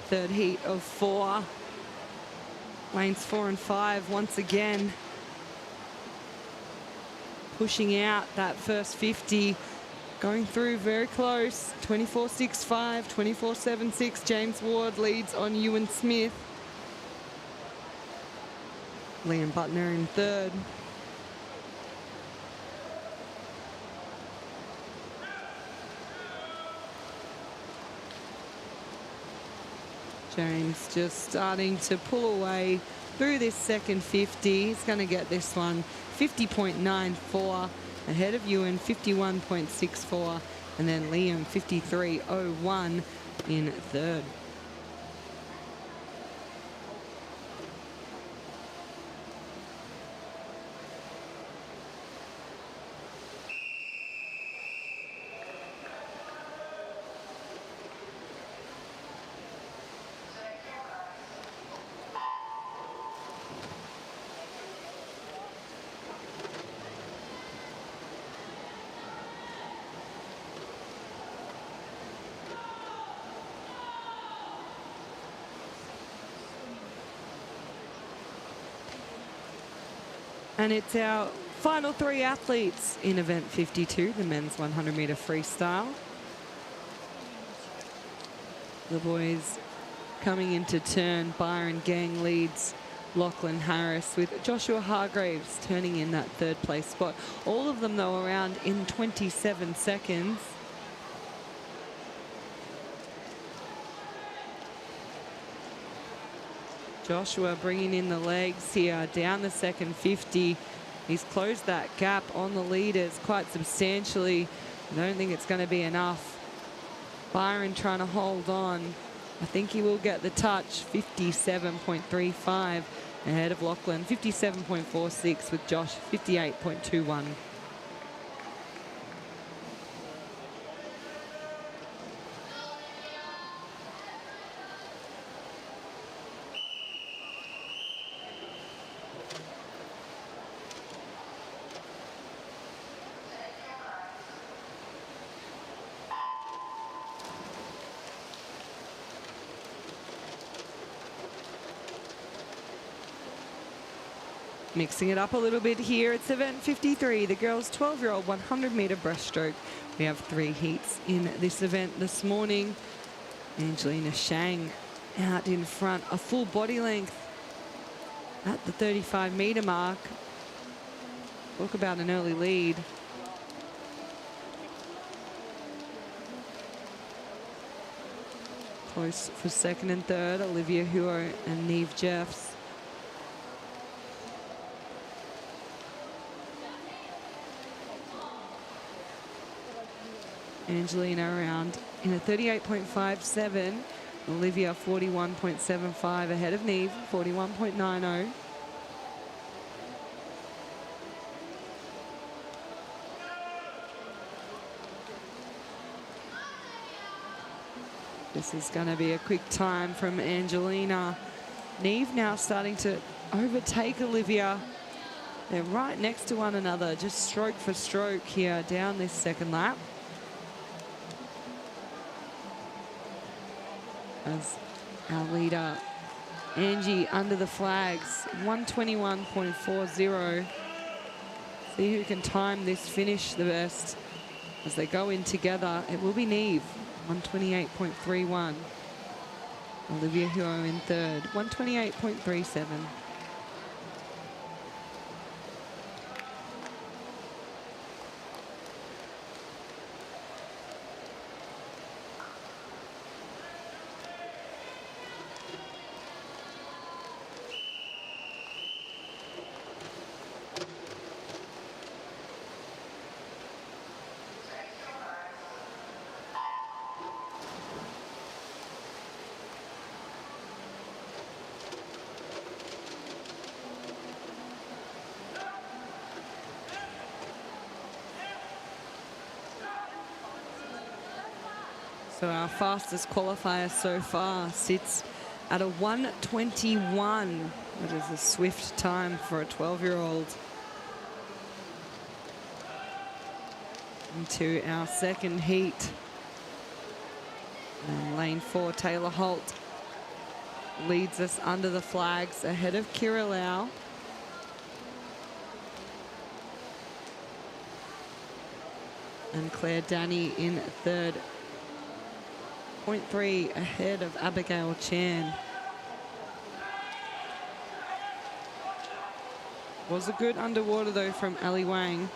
[SPEAKER 2] Third heat of 4. Lanes 4 and 5 once again pushing out that first 50. Going through very close. 24.65, 24.76. James Ward leads on Ewan Smith. Liam Butner in third. James just starting to pull away through this second 50. He's going to get this one 50.94 ahead of Ewan, 51.64, and then Liam 53.01 in third. And it's our final 3 athletes in event 52, the men's 100-meter freestyle. The boys coming into turn. Byron Gang leads Lachlan Harris, with Joshua Hargraves turning in that third place spot. All of them, though, around in 27 seconds. Joshua bringing in the legs here down the second 50. He's closed that gap on the leaders quite substantially. I don't think it's going to be enough. Byron trying to hold on. I think he will get the touch. 57.35 ahead of Lachlan. 57.46 with Josh. 58.21. Mixing it up a little bit here. It's event 53, the girls' 12-year-old 100-meter breaststroke. We have 3 heats in this event this morning. Angelina Shang out in front, a full body length at the 35-meter mark. Talk about an early lead. Close for second and third, Olivia Huo and Neve Jeffs. Angelina around in a 38.57. Olivia 41.75 ahead of Neve, 41.90. This is going to be a quick time from Angelina. Neve now starting to overtake Olivia. They're right next to one another, just stroke for stroke here down this second lap. As our leader, Angie, under the flags, 121.40. See who can time this finish the best. As they go in together, it will be Neve, 128.31. Olivia Huo in third, 128.37. So our fastest qualifier so far sits at a 1:21. That is a swift time for a 12-year-old. Into our second heat. And lane 4, Taylor Holt leads us under the flags ahead of Kira Lau. And Claire Danny in third. 0.3 ahead of Abigail Chan. Was a good underwater though from Ali Wang.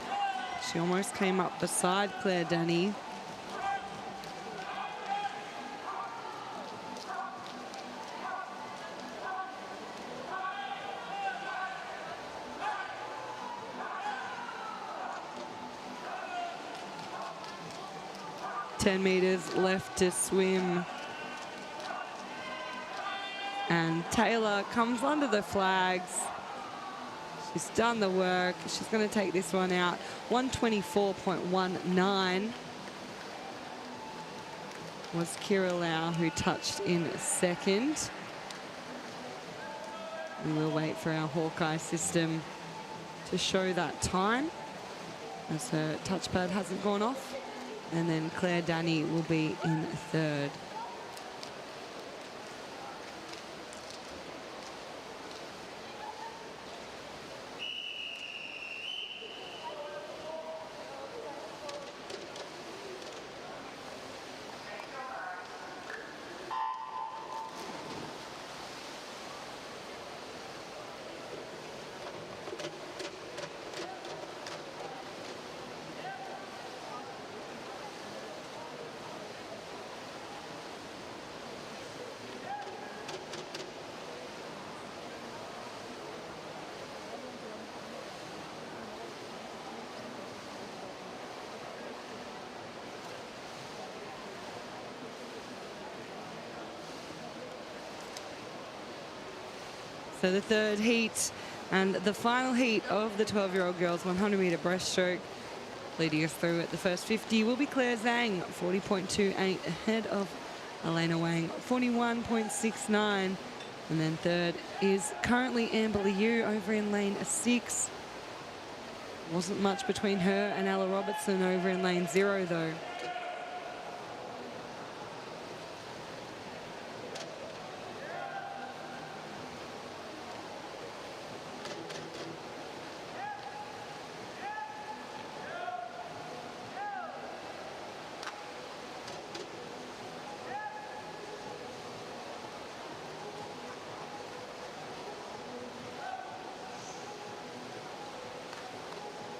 [SPEAKER 2] She almost came up beside Claire Danny. $10 meters left to swim. And Taylor comes under the flags. She's done the work. She's going to take this one out. 1:24.19 was Kira Lau who touched in second. And we'll wait for our Hawkeye system to show that time as her touchpad hasn't gone off. And then Claire Danny will be in third. So the third heat and the final heat of the 12-year-old girls 100-meter breaststroke. Leading us through at the first 50 will be Claire Zhang, 40.28 ahead of Elena Wang, 41.69. And then third is currently Amber Liu over in lane 6. Wasn't much between her and Ella Robertson over in lane 0 though.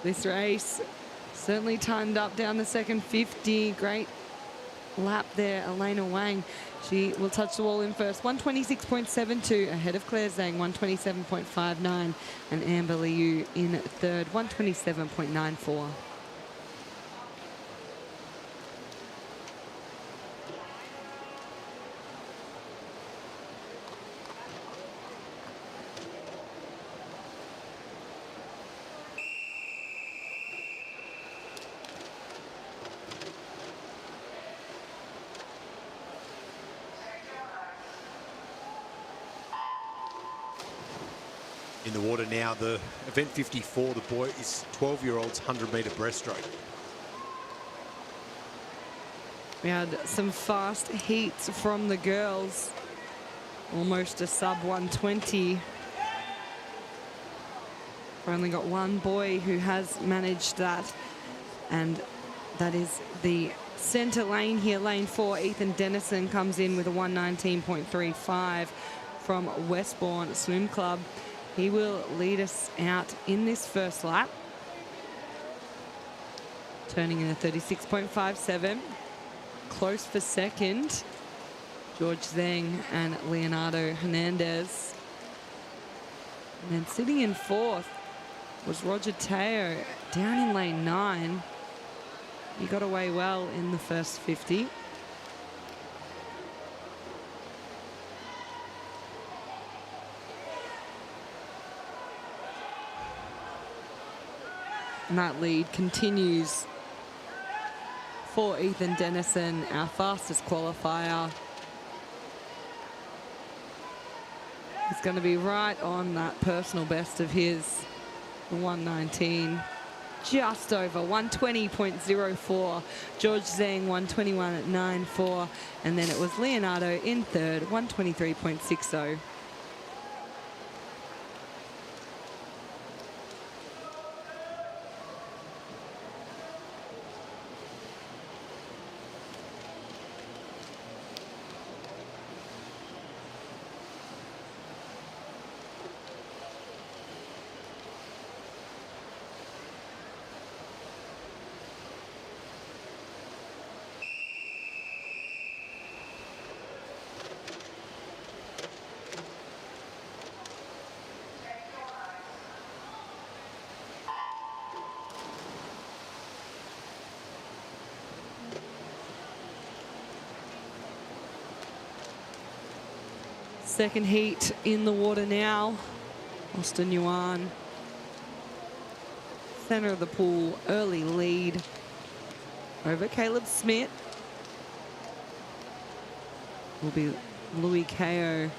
[SPEAKER 2] This race certainly timed up down the second 50. Great lap there, Elena Wang. She will touch the wall in first. 1:26.72 ahead of Claire Zhang, 1:27.59. And Amber Liu in third, 1:27.94.
[SPEAKER 1] In the water now, the event 54, the boy is 12-year-olds 100-meter breaststroke.
[SPEAKER 2] We had some fast heats from the girls. Almost a sub 120. We've only got one boy who has managed that, and that is the center lane here, lane 4. Ethan Dennison comes in with a 1:19.35 from Westbourne Swim Club. He will lead us out in this first lap. Turning in a 36.57. Close for second. George Zheng and Leonardo Hernandez. And then sitting in fourth was Roger Teo down in lane 9. He got away well in the first 50. And that lead continues for Ethan Dennison, our fastest qualifier. He's going to be right on that personal best of his, 119. Just over 120.04. George Zhang 121.94, and then it was Leonardo in third, 123.60. Second heat in the water now. Austin Yuan, center of the pool, early lead over Caleb Smith. Will be Louis Kao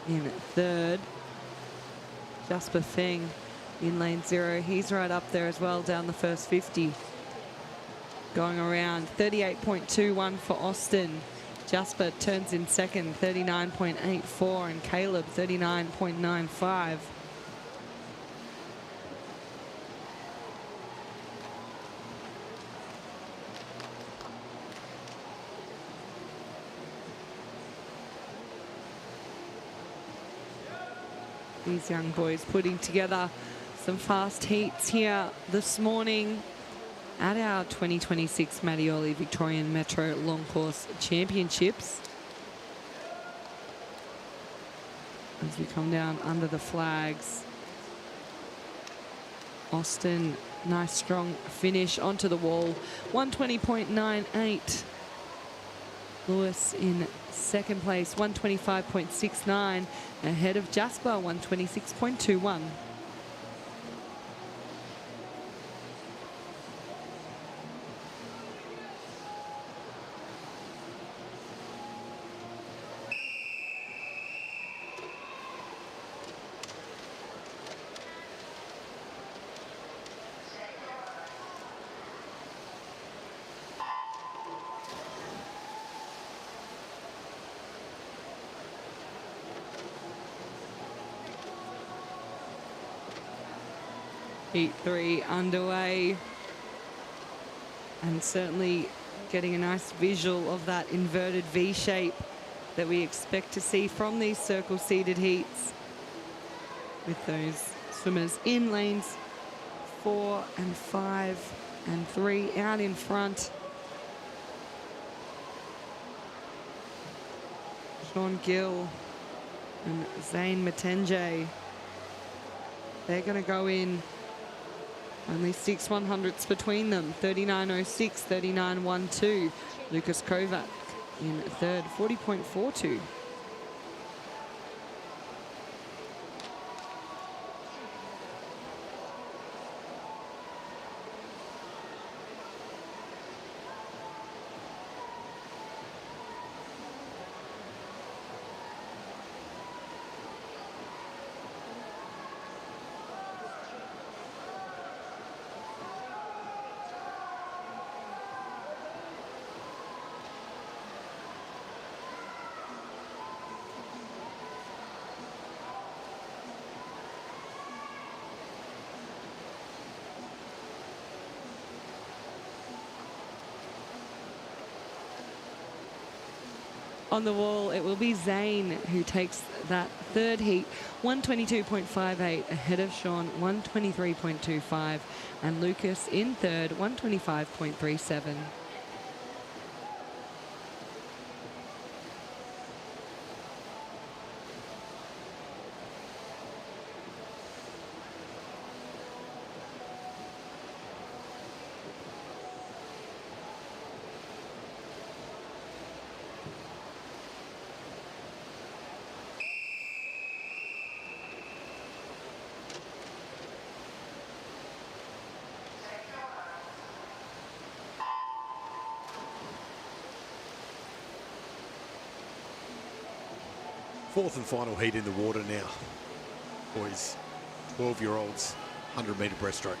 [SPEAKER 2] in third. Jasper Feng in lane 0. He's right up there as well, down the first 50. Going around 38.21 for Austin. Jasper turns in second, 39.84, and Caleb 39.95. These young boys putting together some fast heats here this morning at our 2026 Mattioli Victorian Metro Long Course Championships. As we come down under the flags. Austin, nice strong finish onto the wall, 120.98. Lewis in second place, 125.69, ahead of Jasper, 126.21. Heat 3 underway, and certainly getting a nice visual of that inverted V shape that we expect to see from these circle seated heats, with those swimmers in lanes 4 and 5 and 3 out in front. Sean Gill and Zane Matenje, they're going to go in. Only 6 100ths between them, 39.06, 39.12. Lucas Kovac in third, 40.42. On the wall, it will be Zane who takes that third heat, 122.58, ahead of Sean, 123.25, and Lucas in third, 125.37.
[SPEAKER 1] Fourth and final heat in the water now. Boys, 12-year-olds, 100-metre breaststroke.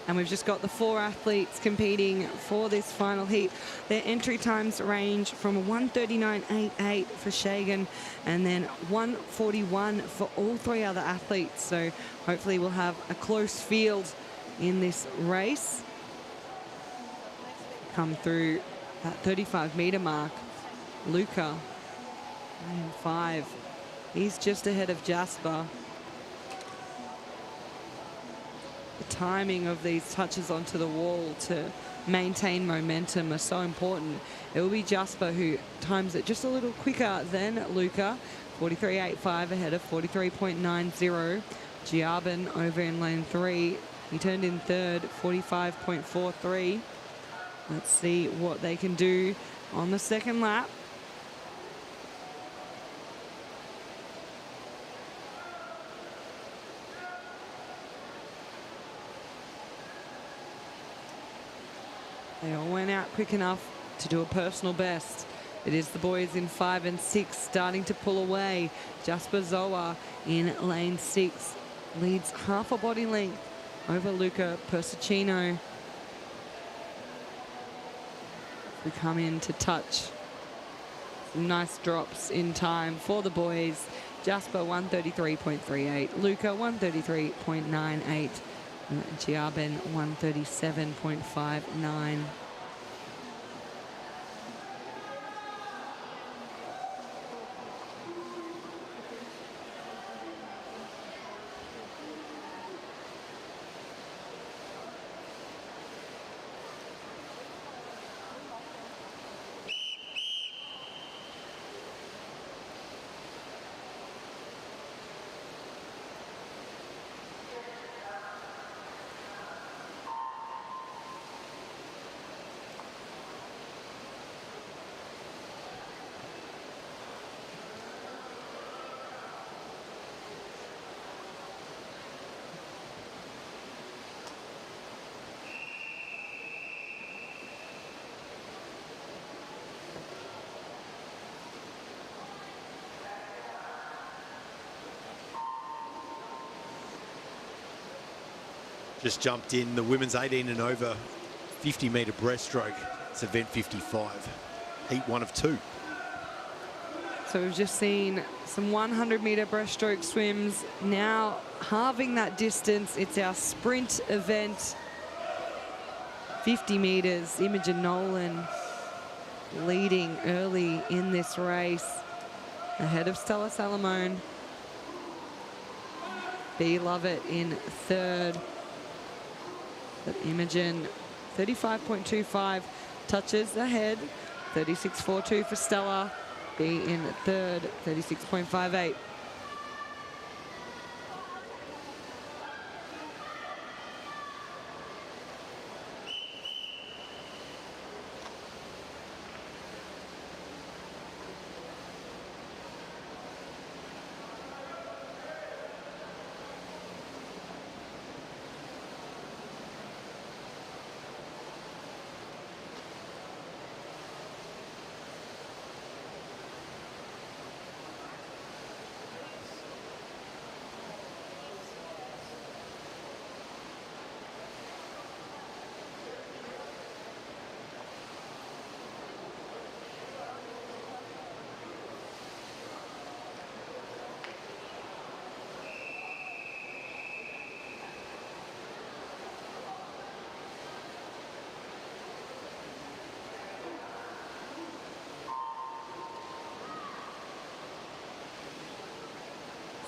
[SPEAKER 2] And we've just got the 4 athletes competing for this final heat. Their entry times range from 1:39.88 for Shagan and then 1:41 for all 3 other athletes. So hopefully we'll have a close field in this race. Come through that 35-metre mark. Luca, 9.5. He's just ahead of Jasper. The timing of these touches onto the wall to maintain momentum are so important. It will be Jasper who times it just a little quicker than Luca. 43.85 ahead of 43.90. Giabin over in lane 3. He turned in third, 45.43. Let's see what they can do on the second lap. They all went out quick enough to do a personal best. It is the boys in 5 and 6 starting to pull away. Jasper Zoa in lane 6 leads half a body length over Luca Persicino. We come in to touch. Some nice drops in time for the boys. Jasper 1:33.38, Luca 1:33.98. Giabin 1:37.59.
[SPEAKER 1] Just jumped in the women's 18 and over 50-metre breaststroke. It's event 55, heat 1 of 2.
[SPEAKER 2] So we've just seen some 100-metre breaststroke swims. Now halving that distance, it's our sprint event. 50 metres, Imogen Nolan leading early in this race, ahead of Stella Salamone. B. Lovett in third. But Imogen, 35.25 touches ahead. 36.42 for Stella. B in third, 36.58.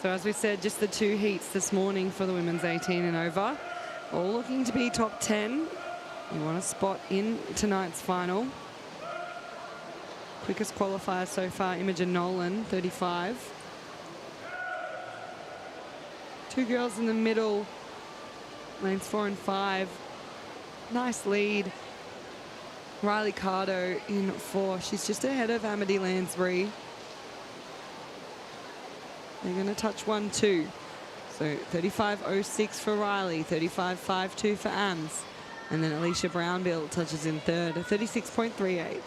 [SPEAKER 2] So as we said, just the 2 heats this morning for the women's 18 and over. All looking to be top 10. You want a spot in tonight's final. Quickest qualifier so far, Imogen Nolan, 35. 2 girls in the middle, lanes 4 and 5. Nice lead. Riley Cardo in 4. She's just ahead of Amity Lansbury. They're going to touch 1-2. So 35.06 for Riley, 35.52 for Ams. And then Alicia Brownbill touches in third, 36.38.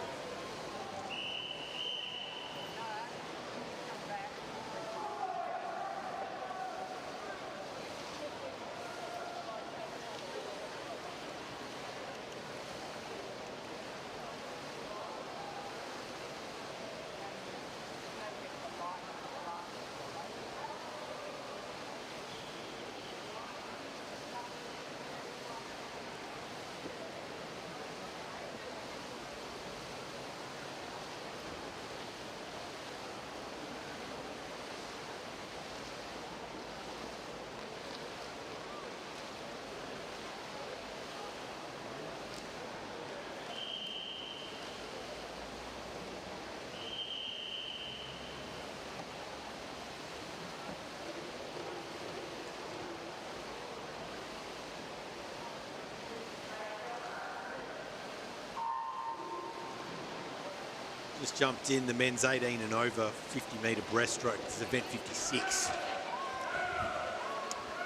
[SPEAKER 1] Just jumped in the men's 18 and over 50-metre breaststroke. This is event 56.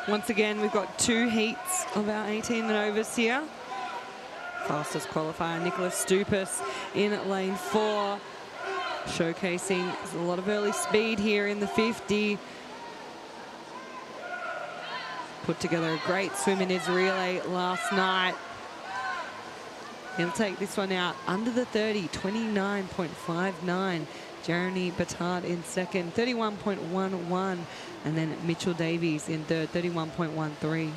[SPEAKER 2] Once again, we've got 2 heats of our 18 and overs here. Fastest qualifier, Nicholas Stupas in lane 4, showcasing a lot of early speed here in the 50. Put together a great swim in his relay last night. He'll take this one out under the 30, 29.59. Jeremy Batard in second, 31.11. And then Mitchell Davies in third, 31.13.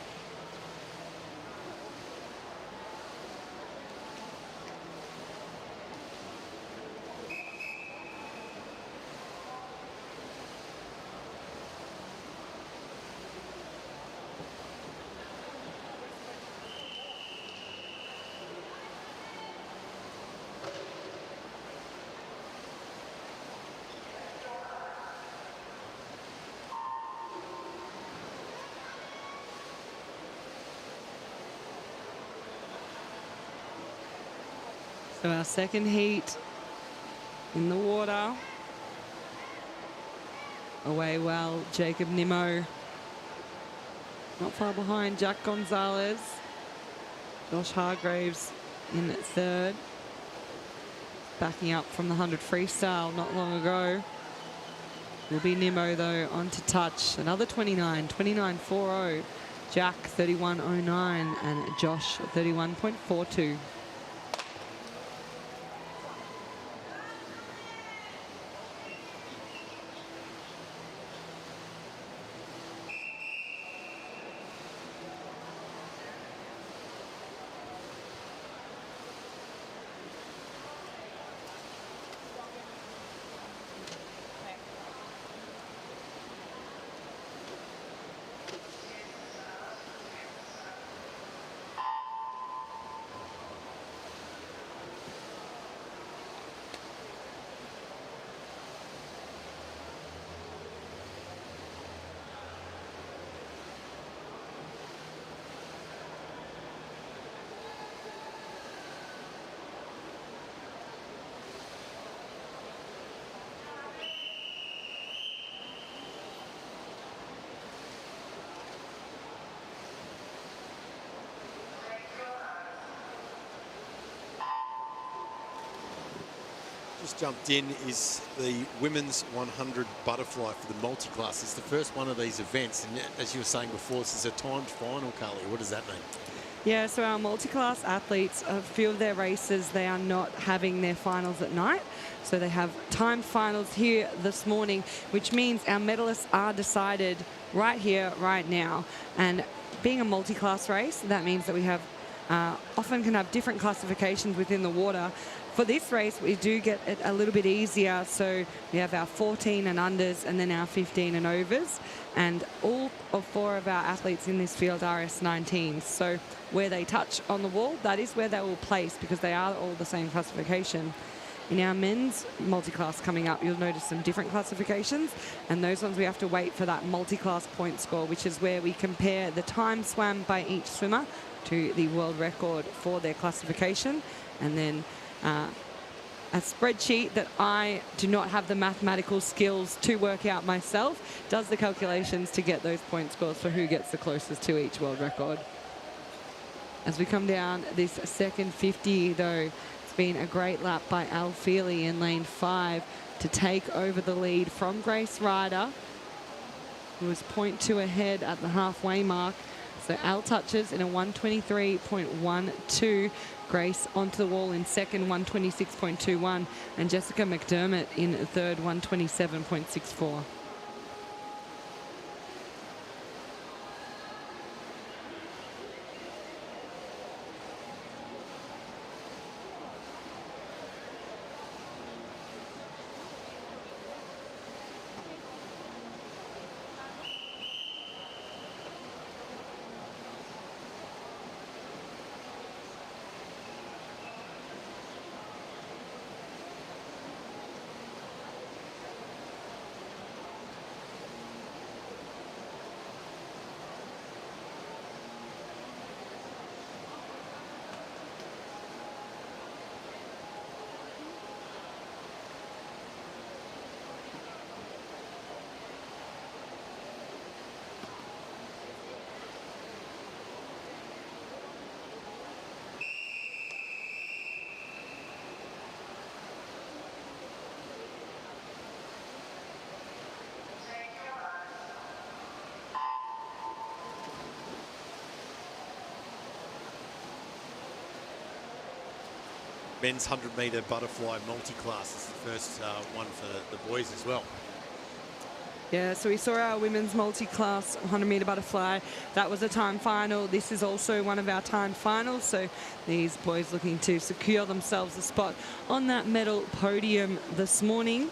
[SPEAKER 2] So our second heat in the water. Away well, Jacob Nimmo. Not far behind, Jack Gonzalez. Josh Hargraves in third. Backing up from the 100 freestyle not long ago. Will be Nimmo though, on to touch. Another 29, 29.40. Jack 31.09 and Josh 31.42.
[SPEAKER 1] Just jumped in is the women's 100 butterfly for the multi-class. It's the first one of these events, and as you were saying before, this is a timed final, Carly. What does that mean?
[SPEAKER 2] Yeah, so our multi-class athletes, a few of their races, they are not having their finals at night. So they have timed finals here this morning, which means our medalists are decided right here, right now. And being a multi-class race, that means that we have often can have different classifications within the water. For this race, we do get it a little bit easier. So we have our 14 and unders and then our 15 and overs. And all of 4 of our athletes in this field are S19s. So where they touch on the wall, that is where they will place because they are all the same classification. In our men's multi-class coming up, you'll notice some different classifications, and those ones we have to wait for that multi-class point score, which is where we compare the time swam by each swimmer to the world record for their classification, and then a spreadsheet that I do not have the mathematical skills to work out myself does the calculations to get those point scores for who gets the closest to each world record. As we come down this second 50 though, it's been a great lap by Al Feely in lane 5 to take over the lead from Grace Ryder, who was 0.2 ahead at the halfway mark. So Al touches in a 123.12. Grace onto the wall in second, 126.21. And Jessica McDermott in third, 127.64.
[SPEAKER 1] men's 100-metre butterfly multi-class is the first one for the boys as well.
[SPEAKER 2] Yeah, so we saw our women's multi-class 100-metre butterfly. That was a time final. This is also one of our time finals. So these boys looking to secure themselves a spot on that medal podium this morning.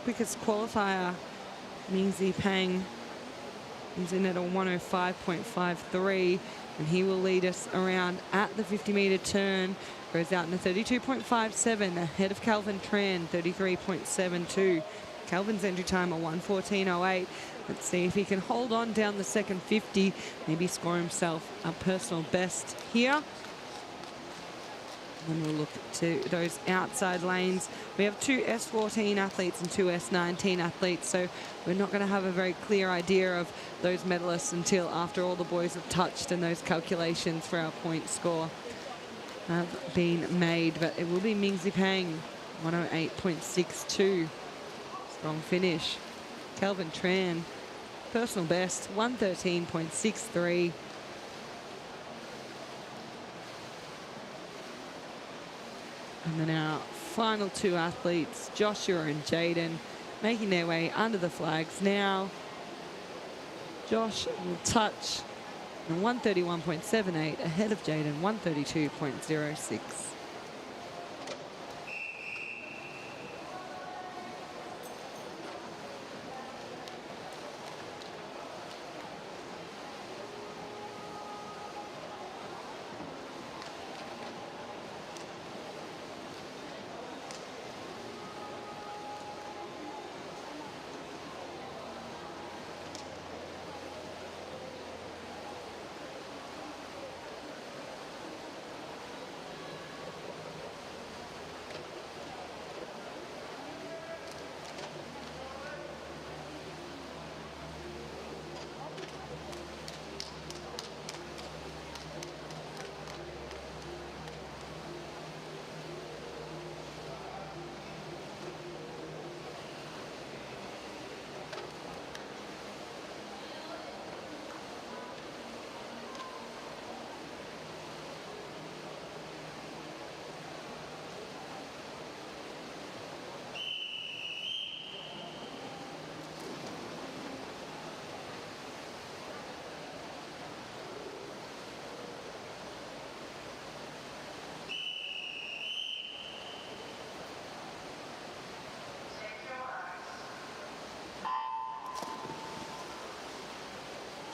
[SPEAKER 2] Quickest qualifier, Mingzi Pang, is in at a 105.53, and he will lead us around at the 50-metre turn. Goes out in a 32.57, ahead of Calvin Tran, 33.72. Calvin's entry time a 1:14.08. Let's see if he can hold on down the second 50, maybe score himself a personal best here. And we'll look to those outside lanes. We have two S14 athletes and two S19 athletes, so we're not going to have a very clear idea of those medalists until after all the boys have touched and those calculations for our point score have been made. But it will be Mingzi Pang, 108.62. Strong finish. Calvin Tran, personal best, 113.63. And then our final two athletes, Joshua and Jaden, making their way under the flags now. Josh will touch 131.78, ahead of Jaden, 132.06.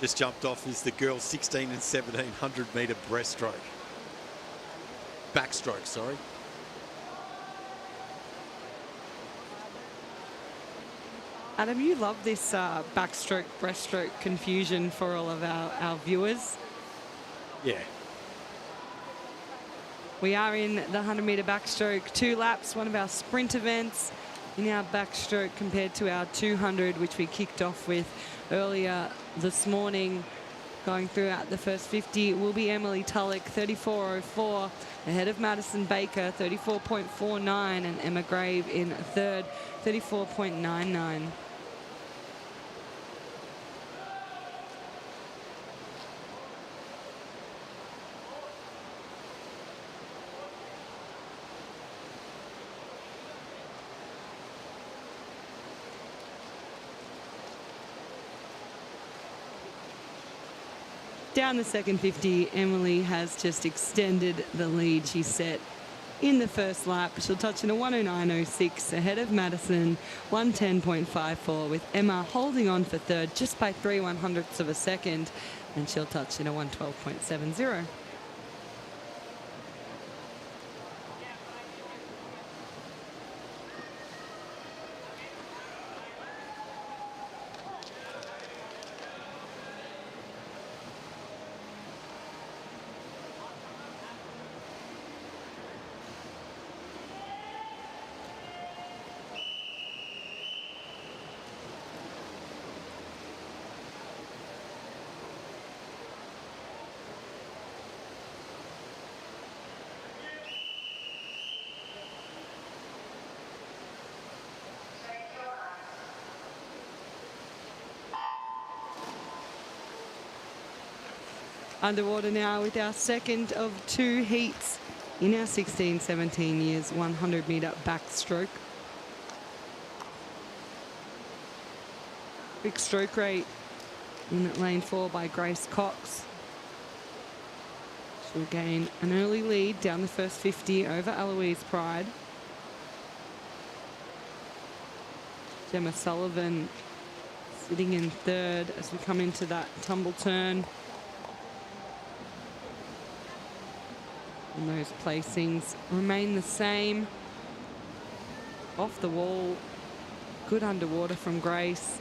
[SPEAKER 1] Just jumped off is the girls 16 and 1700 metre breaststroke. Backstroke, sorry.
[SPEAKER 2] Adam, you love this backstroke, breaststroke confusion for all of our viewers.
[SPEAKER 1] Yeah.
[SPEAKER 2] We are in the 100-metre backstroke, 2 laps, one of our sprint events in our backstroke compared to our 200, which we kicked off with earlier this morning. Going throughout the first 50 will be Emily Tulloch, 34.04, ahead of Madison Baker, 34.49, and Emma Grave in third, 34.99. Down the second 50, Emily has just extended the lead she set in the first lap. She'll touch in a 109.06, ahead of Madison, 110.54, with Emma holding on for third just by 3/100ths of a second, and she'll touch in a 112.70. Underwater now with our second of 2 heats in our 16-17 years 100-meter backstroke. Big stroke rate in lane 4 by Grace Cox. She'll gain an early lead down the first 50 over Eloise Pride. Gemma Sullivan sitting in third as we come into that tumble turn. And those placings remain the same. Off the wall, good underwater from Grace.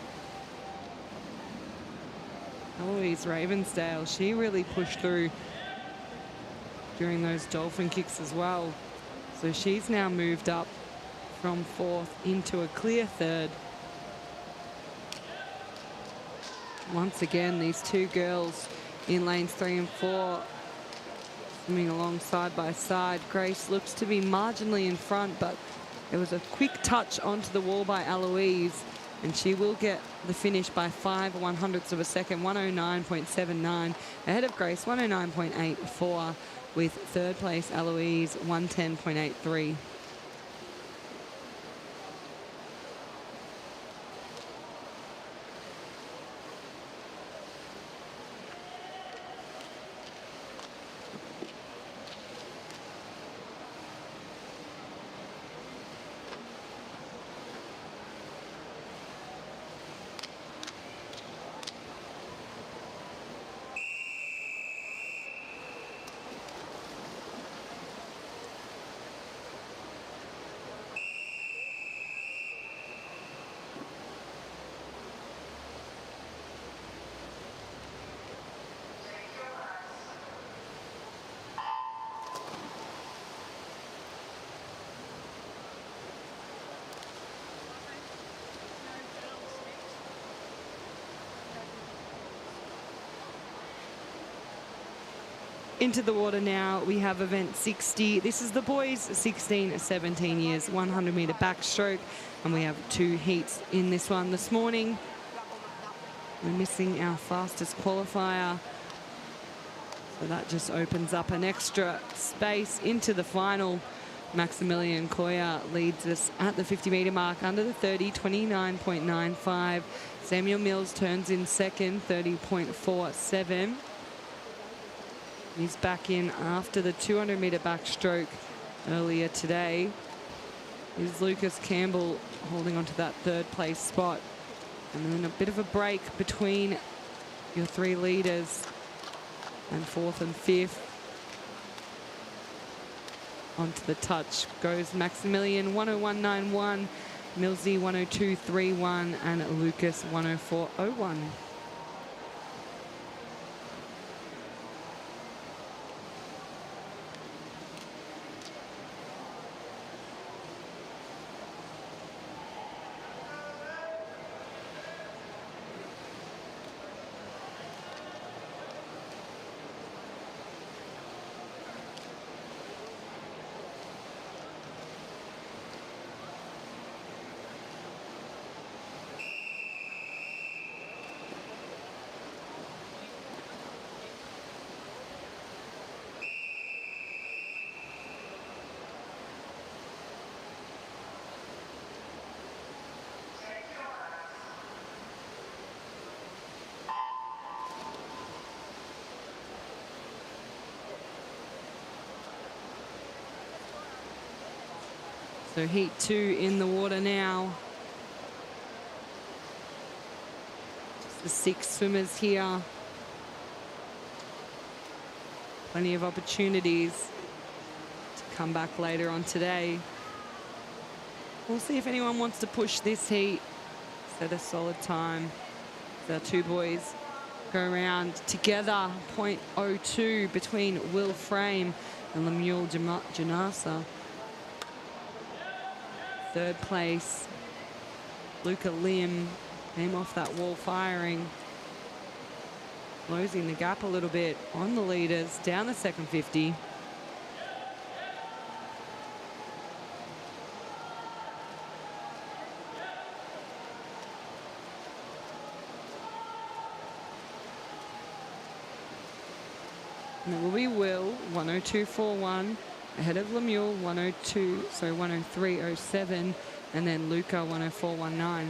[SPEAKER 2] Eloise Ravensdale, she really pushed through during those dolphin kicks as well. So she's now moved up from fourth into a clear third. Once again, these two girls in lanes 3 and 4 swimming along side by side. Grace looks to be marginally in front, but there was a quick touch onto the wall by Eloise, and she will get the finish by 5/100ths of a second, 109.79, ahead of Grace, 109.84, with third place Eloise, 110.83. Into the water now, we have event 60. This is the boys 16-17 years, 100-meter backstroke, and we have 2 heats in this one this morning. We're missing our fastest qualifier, so that just opens up an extra space into the final. Maximilian Koya leads us at the 50-meter mark under the 30, 29.95. Samuel Mills turns in second, 30.47. He's back in after the 200-meter backstroke earlier today. Is Lucas Campbell holding on to that third place spot. And then a bit of a break between your 3 leaders and 4th and 5th. Onto the touch goes Maximilian, 101.91, Millsy 102.31, and Lucas 104.01. So heat 2 in the water now. Just the 6 swimmers here. Plenty of opportunities to come back later on today. We'll see if anyone wants to push this heat, set a solid time. The 2 boys go around together, 0.02 between Will Frame and Lemuel Janasa. Third place, Luca Lim came off that wall firing, closing the gap a little bit on the leaders down the second 50. And it will be Will, 102.41, ahead of Lemieux, 103.07, and then Luca, 104.19.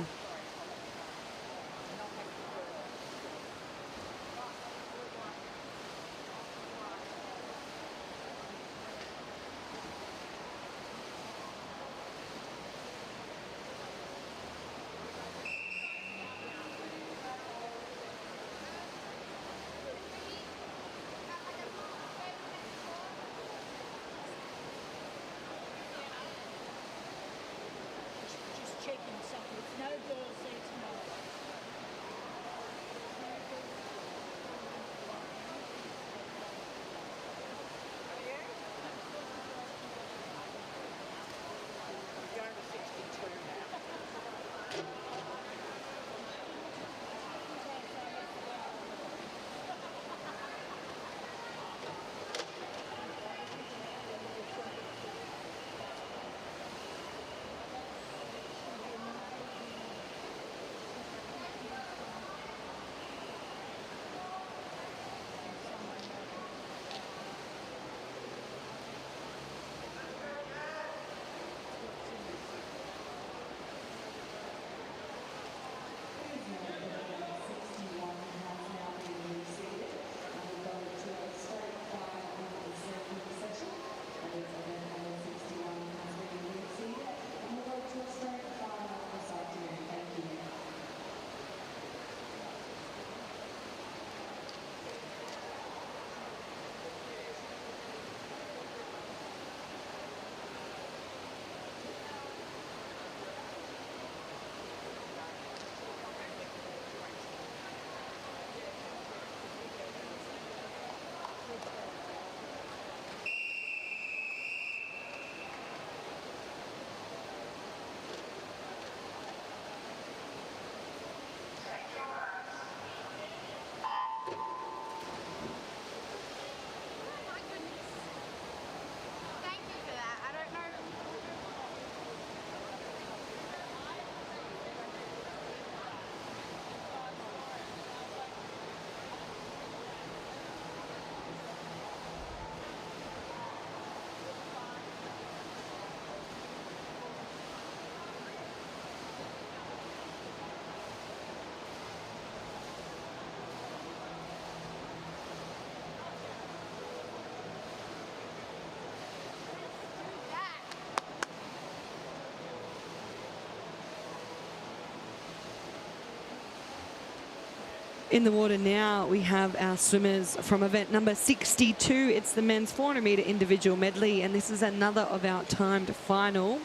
[SPEAKER 2] In the water now, we have our swimmers from event number 62. It's the men's 400 metre individual medley, and this is another of our timed final.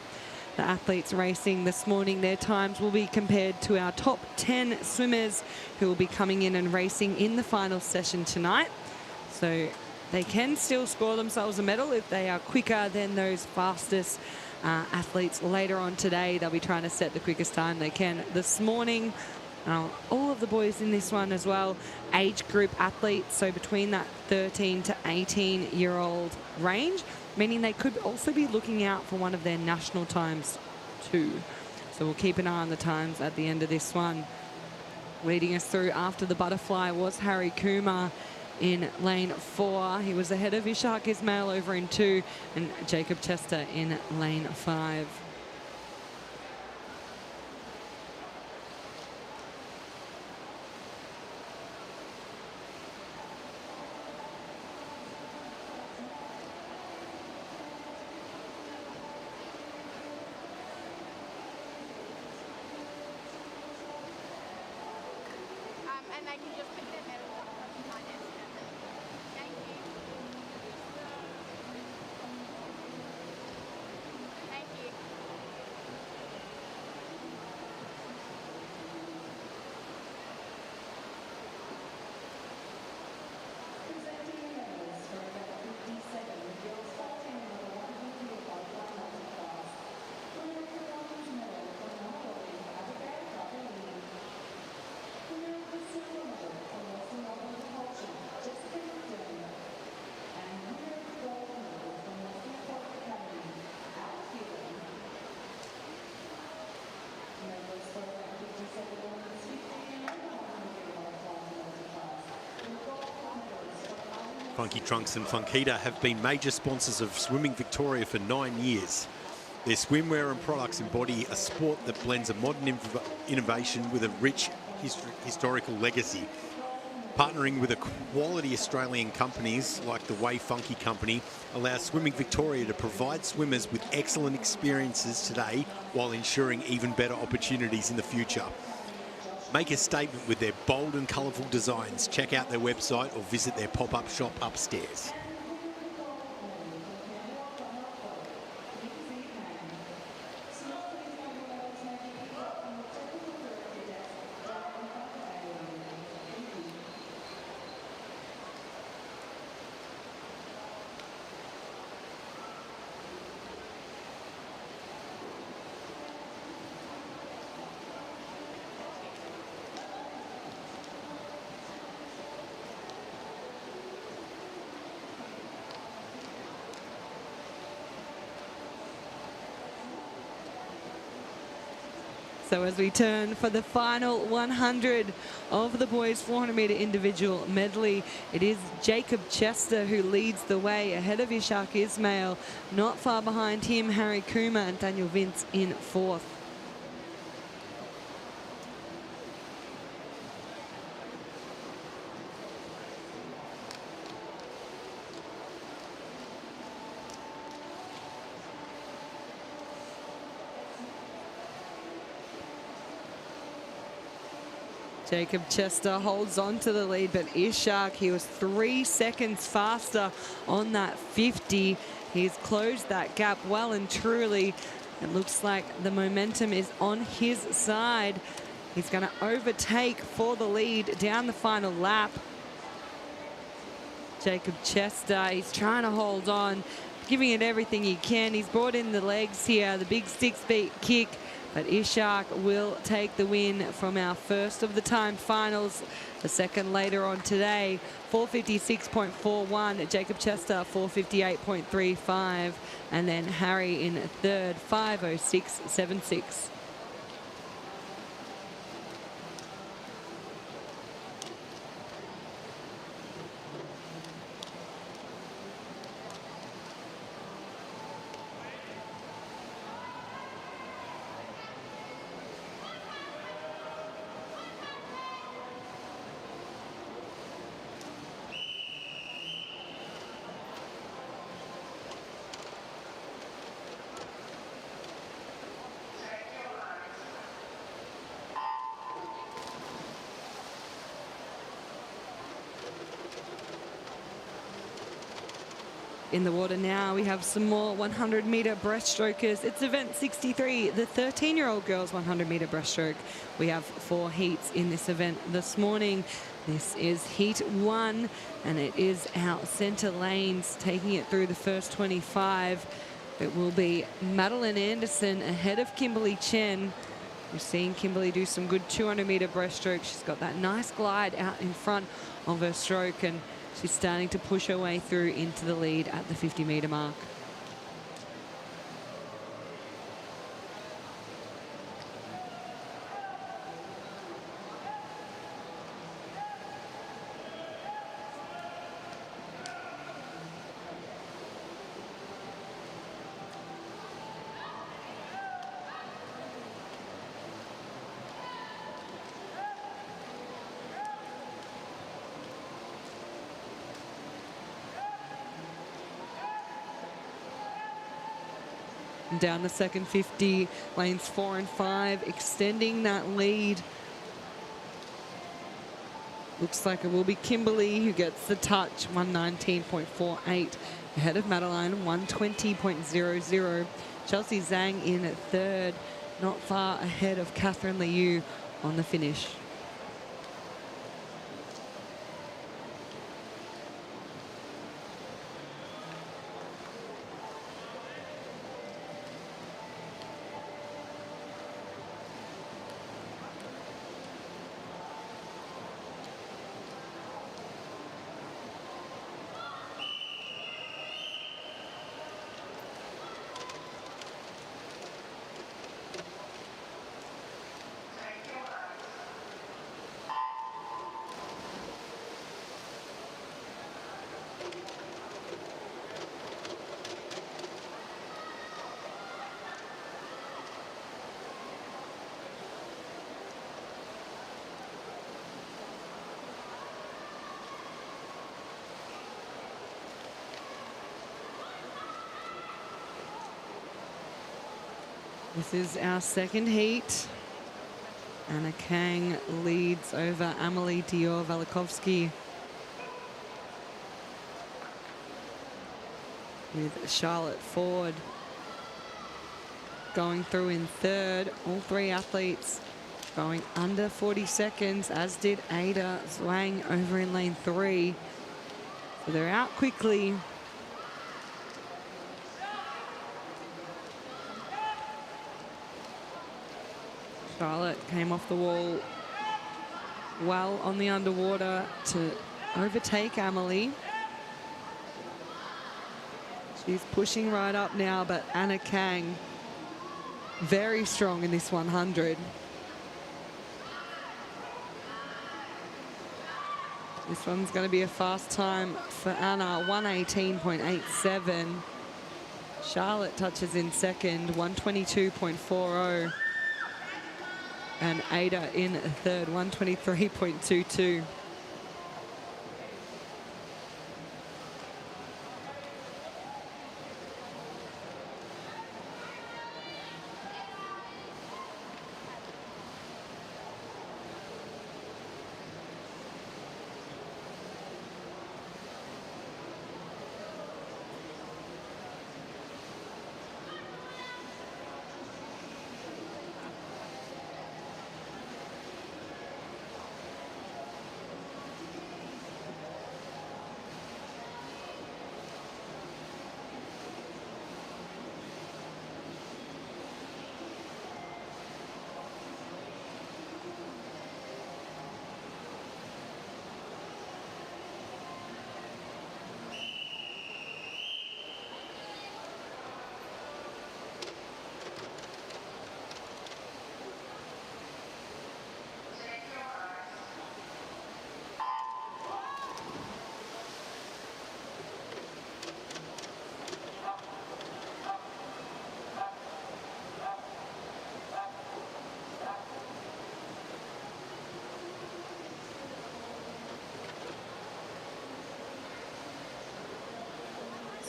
[SPEAKER 2] The athletes racing this morning, their times will be compared to our top 10 swimmers who will be coming in and racing in the final session tonight. So they can still score themselves a medal if they are quicker than those fastest athletes later on today. They'll be trying to set the quickest time they can this morning. All of the boys in this one as well, age group athletes, so between that 13 to 18-year-old range, meaning they could also be looking out for one of their national times too. So we'll keep an eye on the times at the end of this one. Leading us through after the butterfly was Harry Kumar in lane 4. He was ahead of Ishaq Ismail over in 2 and Jacob Chester in lane 5.
[SPEAKER 3] And they can just put their medals up behind us. Thank you. Thank you.
[SPEAKER 1] Funky Trunks and Funkita have been major sponsors of Swimming Victoria for 9 years. Their swimwear and products embody a sport that blends a modern innovation with a rich historical legacy. Partnering with a quality Australian companies like the Way Funky Company allows Swimming Victoria to provide swimmers with excellent experiences today while ensuring even better opportunities in the future. Make a statement with their bold and colourful designs. Check out their website or visit their pop-up shop upstairs.
[SPEAKER 2] So as we turn for the final 100 of the boys 400 metre individual medley, it is Jacob Chester who leads the way ahead of Ishak Ismail. Not far behind him, Harry Kuma and Daniel Vince in fourth. Jacob Chester holds on to the lead, but Ishak, he was 3 seconds faster on that 50. He's closed that gap well and truly. It looks like the momentum is on his side. He's going to overtake for the lead down the final lap. Jacob Chester, he's trying to hold on, giving it everything he can. He's brought in the legs here, the big 6-feet kick. But Ishak will take the win from our first of the time finals. The second later on today, 456.41. Jacob Chester, 458.35. And then Harry in third, 506.76. In the water now, we have some more 100 metre breaststrokers. It's event 63, the 13-year-old girls 100 metre breaststroke. We have 4 heats in this event this morning. This is heat 1, and it is our centre lanes taking it through the first 25. It will be Madeline Anderson ahead of Kimberly Chen. We're seeing Kimberly do some good 200 metre breaststroke. She's got that nice glide out in front of her stroke, and she's starting to push her way through into the lead at the 50 metre mark. Down the second 50, lanes 4 and 5, extending that lead. Looks like it will be Kimberly who gets the touch, 119.48 ahead of Madeline, 120.00. Chelsea Zhang in at third, not far ahead of Catherine Liu on the finish. This is our second heat. Anna Kang leads over Amelie Dior-Velikovsky, with Charlotte Ford going through in third. All three athletes going under 40 seconds, as did Ada Zhuang over in lane 3. So they're out quickly. Charlotte came off the wall well on the underwater to overtake Amelie. She's pushing right up now, but Anna Kang very strong in this 100. This one's going to be a fast time for Anna, 118.87. Charlotte touches in second, 122.40. And Ada in third, 123.22.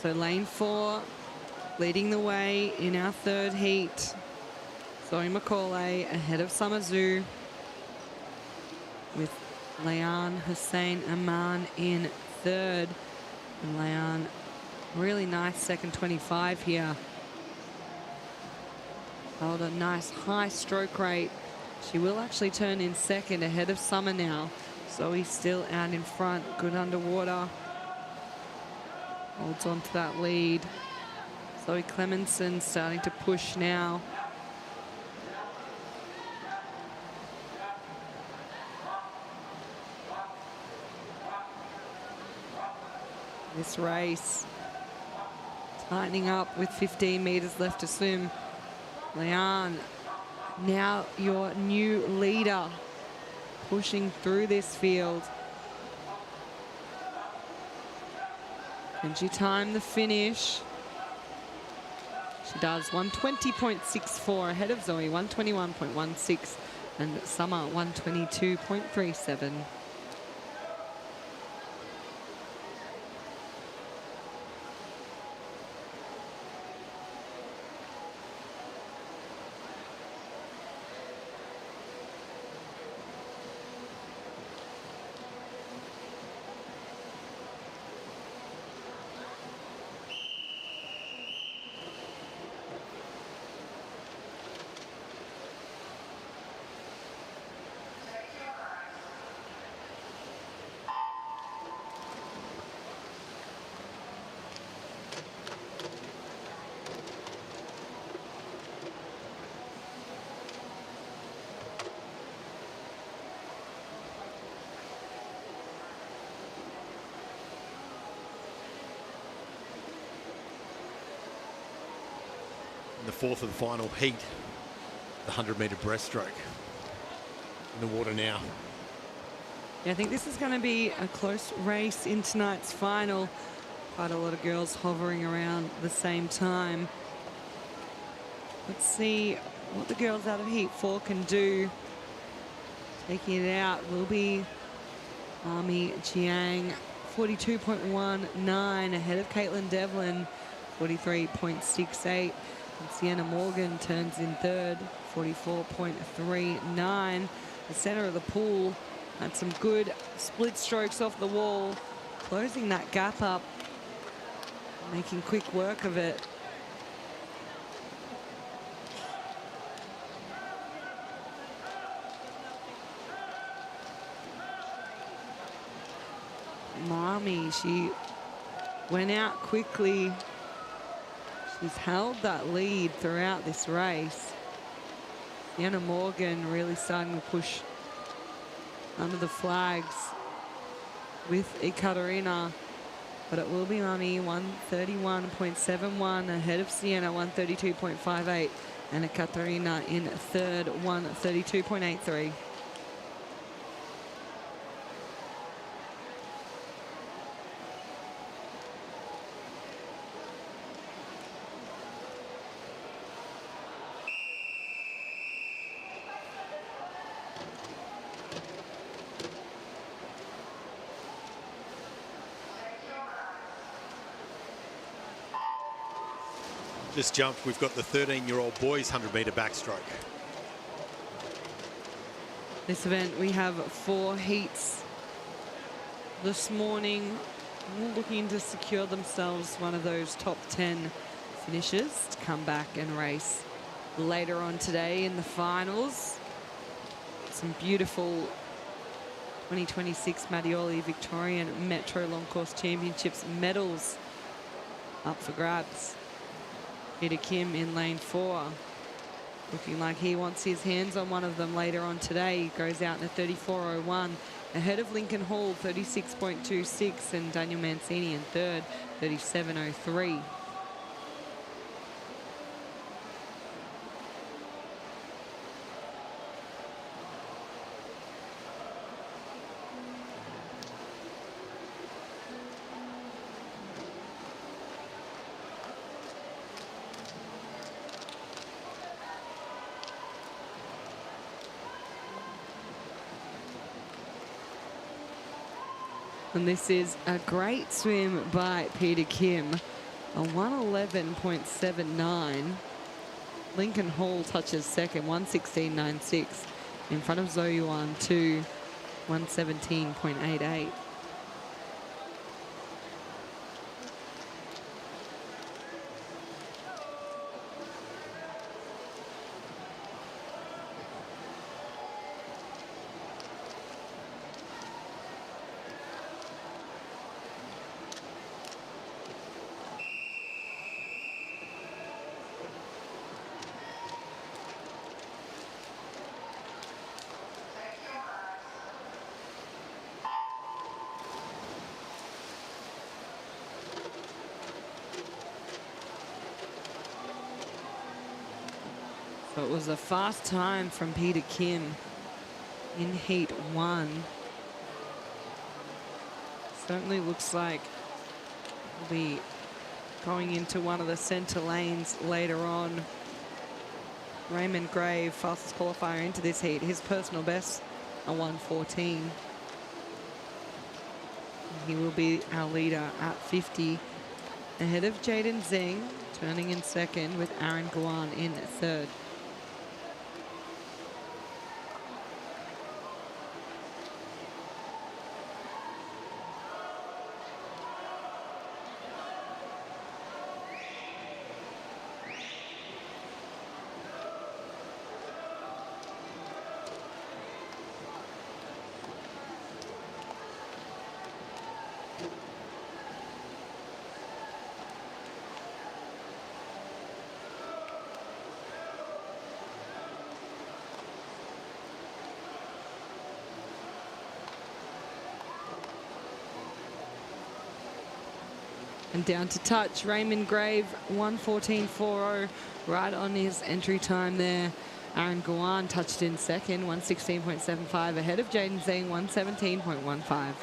[SPEAKER 2] So lane 4 leading the way in our third heat. Zoe Macaulay ahead of Summer Zhu, with Leanne Hussein Aman in third. And Leanne, really nice second 25 here. Held a nice high stroke rate. She will actually turn in second ahead of Summer now. Zoe's still out in front, good underwater. Holds on to that lead. Zoe Clemenson starting to push now. This race tightening up with 15 meters left to swim. Leanne, now your new leader, pushing through this field. Can she time the finish? She does. 120.64 ahead of Zoe, 121.16, and Summer 122.37.
[SPEAKER 1] In the fourth and final heat, the 100-meter breaststroke. In the water now.
[SPEAKER 2] Yeah, I think this is going to be a close race in tonight's final. Quite a lot of girls hovering around the same time. Let's see what the girls out of heat 4 can do. Taking it out will be Ami Jiang, 42.19 ahead of Caitlin Devlin, 43.68. And Sienna Morgan turns in third, 44.39. The center of the pool had some good split strokes off the wall, closing that gap up, making quick work of it. Marmy, she went out quickly. She's held that lead throughout this race. Sienna Morgan really starting to push under the flags with Ekaterina, but it will be Marmy 131.71 ahead of Sienna 132.58, and Ekaterina in third 132.83.
[SPEAKER 1] Just jumped. We've got the 13-year-old boys 100-metre backstroke.
[SPEAKER 2] This event, we have 4 heats this morning, all looking to secure themselves one of those top 10 finishes to come back and race later on today in the finals. Some beautiful 2026 Mattioli Victorian Metro Long Course Championships medals up for grabs. Peter Kim in lane 4, looking like he wants his hands on one of them later on today. He goes out in a 34.01 ahead of Lincoln Hall 36.26, and Daniel Mancini in third 37.03. And this is a great swim by Peter Kim, a 111.79. Lincoln Hall touches second, 116.96. In front of Zoe Yuan, 117.88. So it was a fast time from Peter Kim in heat 1. Certainly looks like we'll be going into one of the center lanes later on. Raymond Gray, fastest qualifier into this heat. His personal best, a 1:14. He will be our leader at 50, ahead of Jaden Zheng, turning in second, with Aaron Guan in third. And down to touch, Raymond Grave, 1:14.40, right on his entry time there. Aaron Guan touched in second, 1:16.75, ahead of Jaden Zheng, 1:17.15.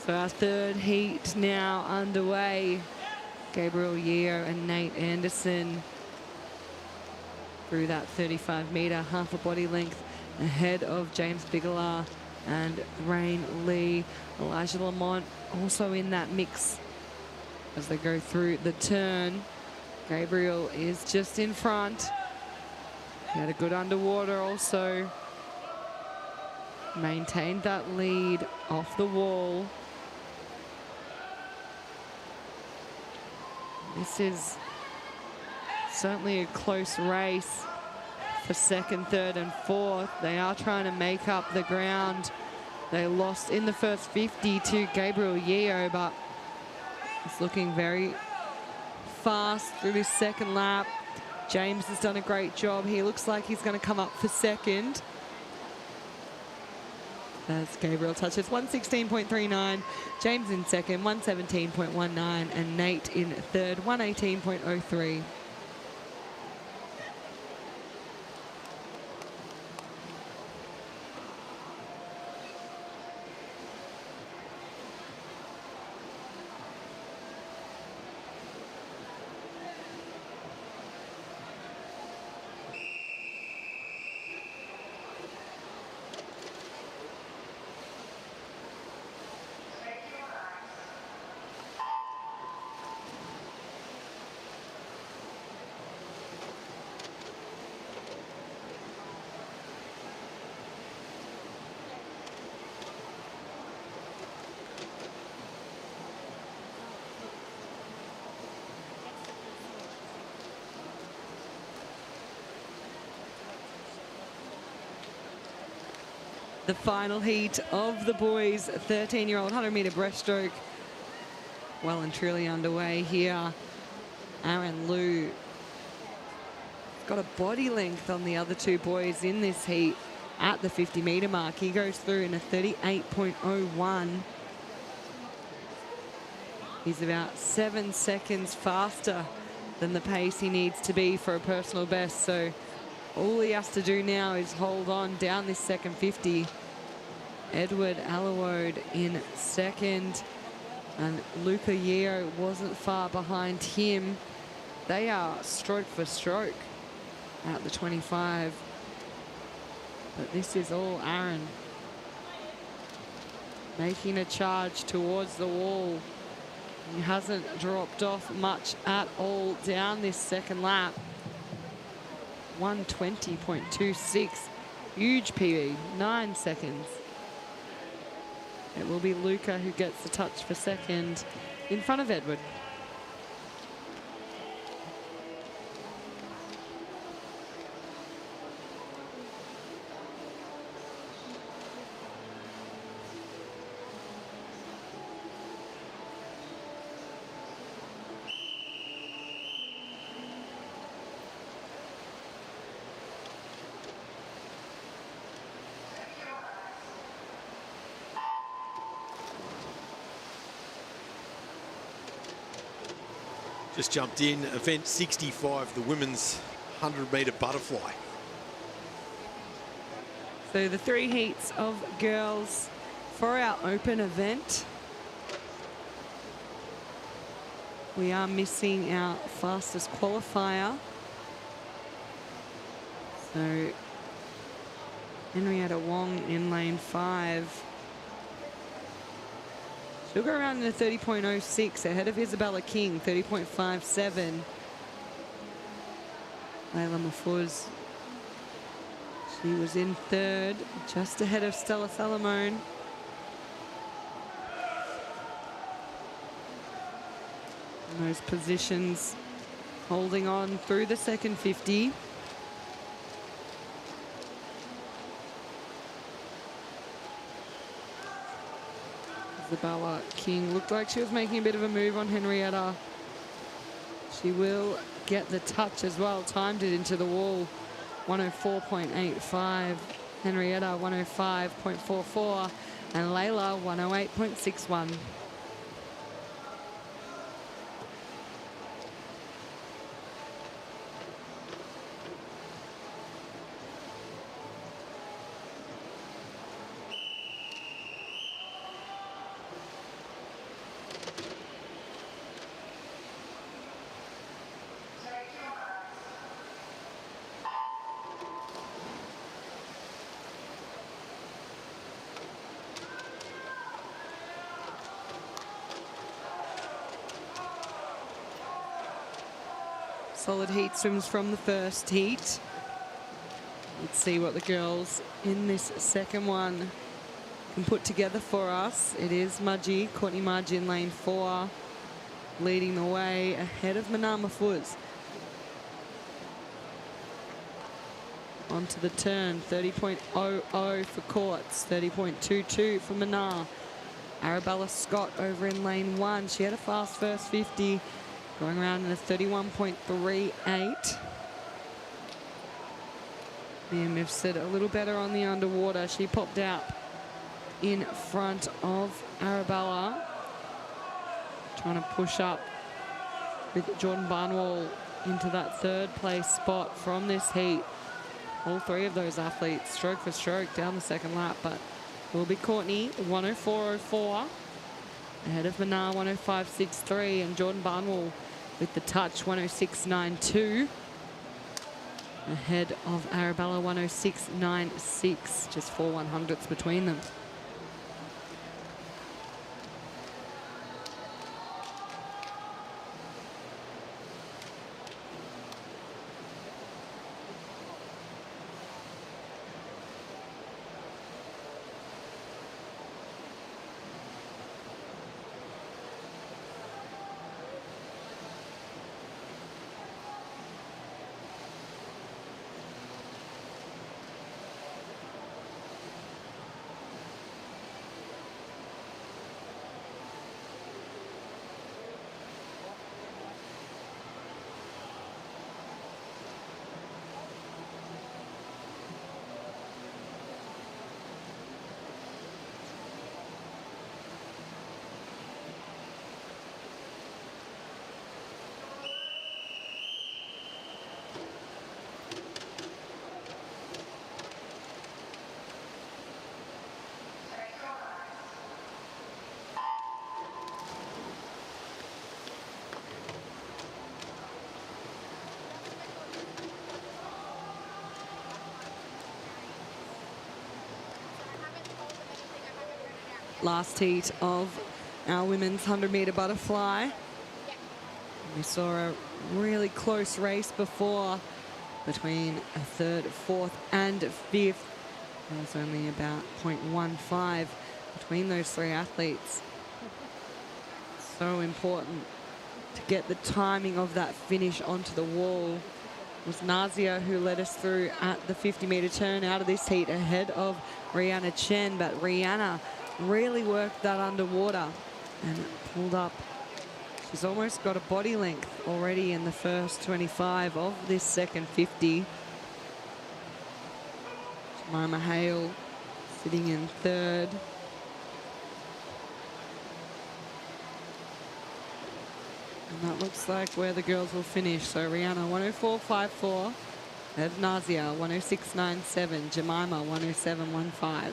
[SPEAKER 2] So our third heat now underway. Gabriel Yeo and Nate Anderson through that 35-metre, half a body length ahead of James Bigelow and Rain Lee. Elijah Lamont also in that mix as they go through the turn. Gabriel is just in front. He had a good underwater also. Maintained that lead off the wall. This is certainly a close race for second, third and fourth. They are trying to make up the ground. They lost in the first 50 to Gabriel Yeo, but it's looking very fast through this second lap. James has done a great job. He looks like he's going to come up for second. As Gabriel touches 116.39, James in second, 117.19, and Nate in third, 118.03. The final heat of the boys' 13-year-old 100-metre breaststroke. Well and truly underway here. Aaron Liu got a body length on the other two boys in this heat at the 50-metre mark. He goes through in a 38.01. He's about 7 seconds faster than the pace he needs to be for a personal best. So all he has to do now is hold on down this second 50. Edward Alawode in second, and Luca Yeo wasn't far behind him. They are stroke for stroke at the 25. But this is all Aaron making a charge towards the wall. He hasn't dropped off much at all down this second lap. 120.26, huge PB, 9 seconds. It will be Luca who gets the touch for second in front of Edward.
[SPEAKER 1] Just jumped in, event 65, the women's 100-metre butterfly.
[SPEAKER 2] So the 3 heats of girls for our open event. We are missing our fastest qualifier. So Henrietta Wong in lane 5. She'll go around in a 30.06 ahead of Isabella King, 30.57. Layla Mahfouz, she was in third, just ahead of Stella Salamone. And those positions holding on through the second 50. Isabella King looked like she was making a bit of a move on Henrietta. She will get the touch as well. Timed it into the wall. 104.85. Henrietta 105.44. And Layla 108.61. solid heat swims from the first heat. Let's see what the girls in this second one can put together for us. It is Mudgee, Courtney Mudge in lane 4, leading the way ahead of Manama Fuz. Onto the turn, 30.00 for Courts, 30.22 for Manar. Arabella Scott over in lane 1. She had a fast first 50, going around in a 31.38. Mia Mifsud a little better on the underwater. She popped out in front of Arabella, trying to push up with Jordan Barnwell into that third place spot from this heat. All three of those athletes stroke for stroke down the second lap, but it will be Courtney 104.04 ahead of Manar 105.63, and Jordan Barnwell with the touch 106.92 ahead of Arabella 106.96, just 4 100ths between them. Last heat of our women's 100-metre butterfly. We saw a really close race before between a third, fourth and fifth. There was only about 0.15 between those three athletes. So important to get the timing of that finish onto the wall. It was Nazia who led us through at the 50-metre turn out of this heat ahead of Rihanna Chen, but Rihanna really worked that underwater and pulled up. She's almost got a body length already in the first 25 of this second 50. Jemima Hale sitting in third. And that looks like where the girls will finish. So Rihanna 104.54, Ev Nazia 106.97, Jemima 107.15.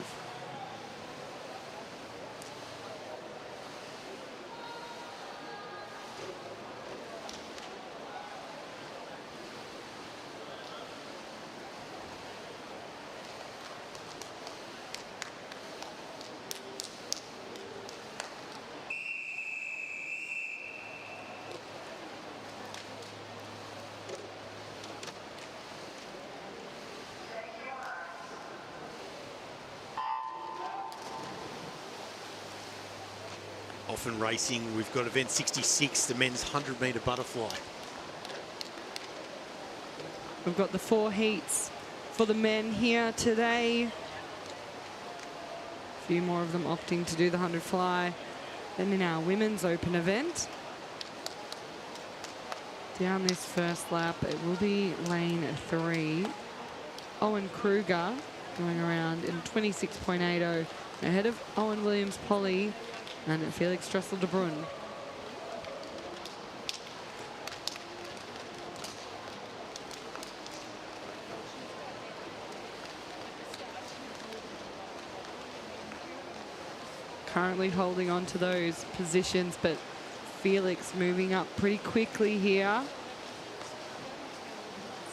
[SPEAKER 1] Often racing, we've got event 66, the men's 100-metre butterfly.
[SPEAKER 2] We've got the 4 heats for the men here today. A few more of them opting to do the 100 fly. Then in our women's open event, down this first lap, it will be lane 3. Owen Kruger going around in 26.80 ahead of Owen Williams Polly and Felix Dressel de Bruyne. Currently holding on to those positions, but Felix moving up pretty quickly here.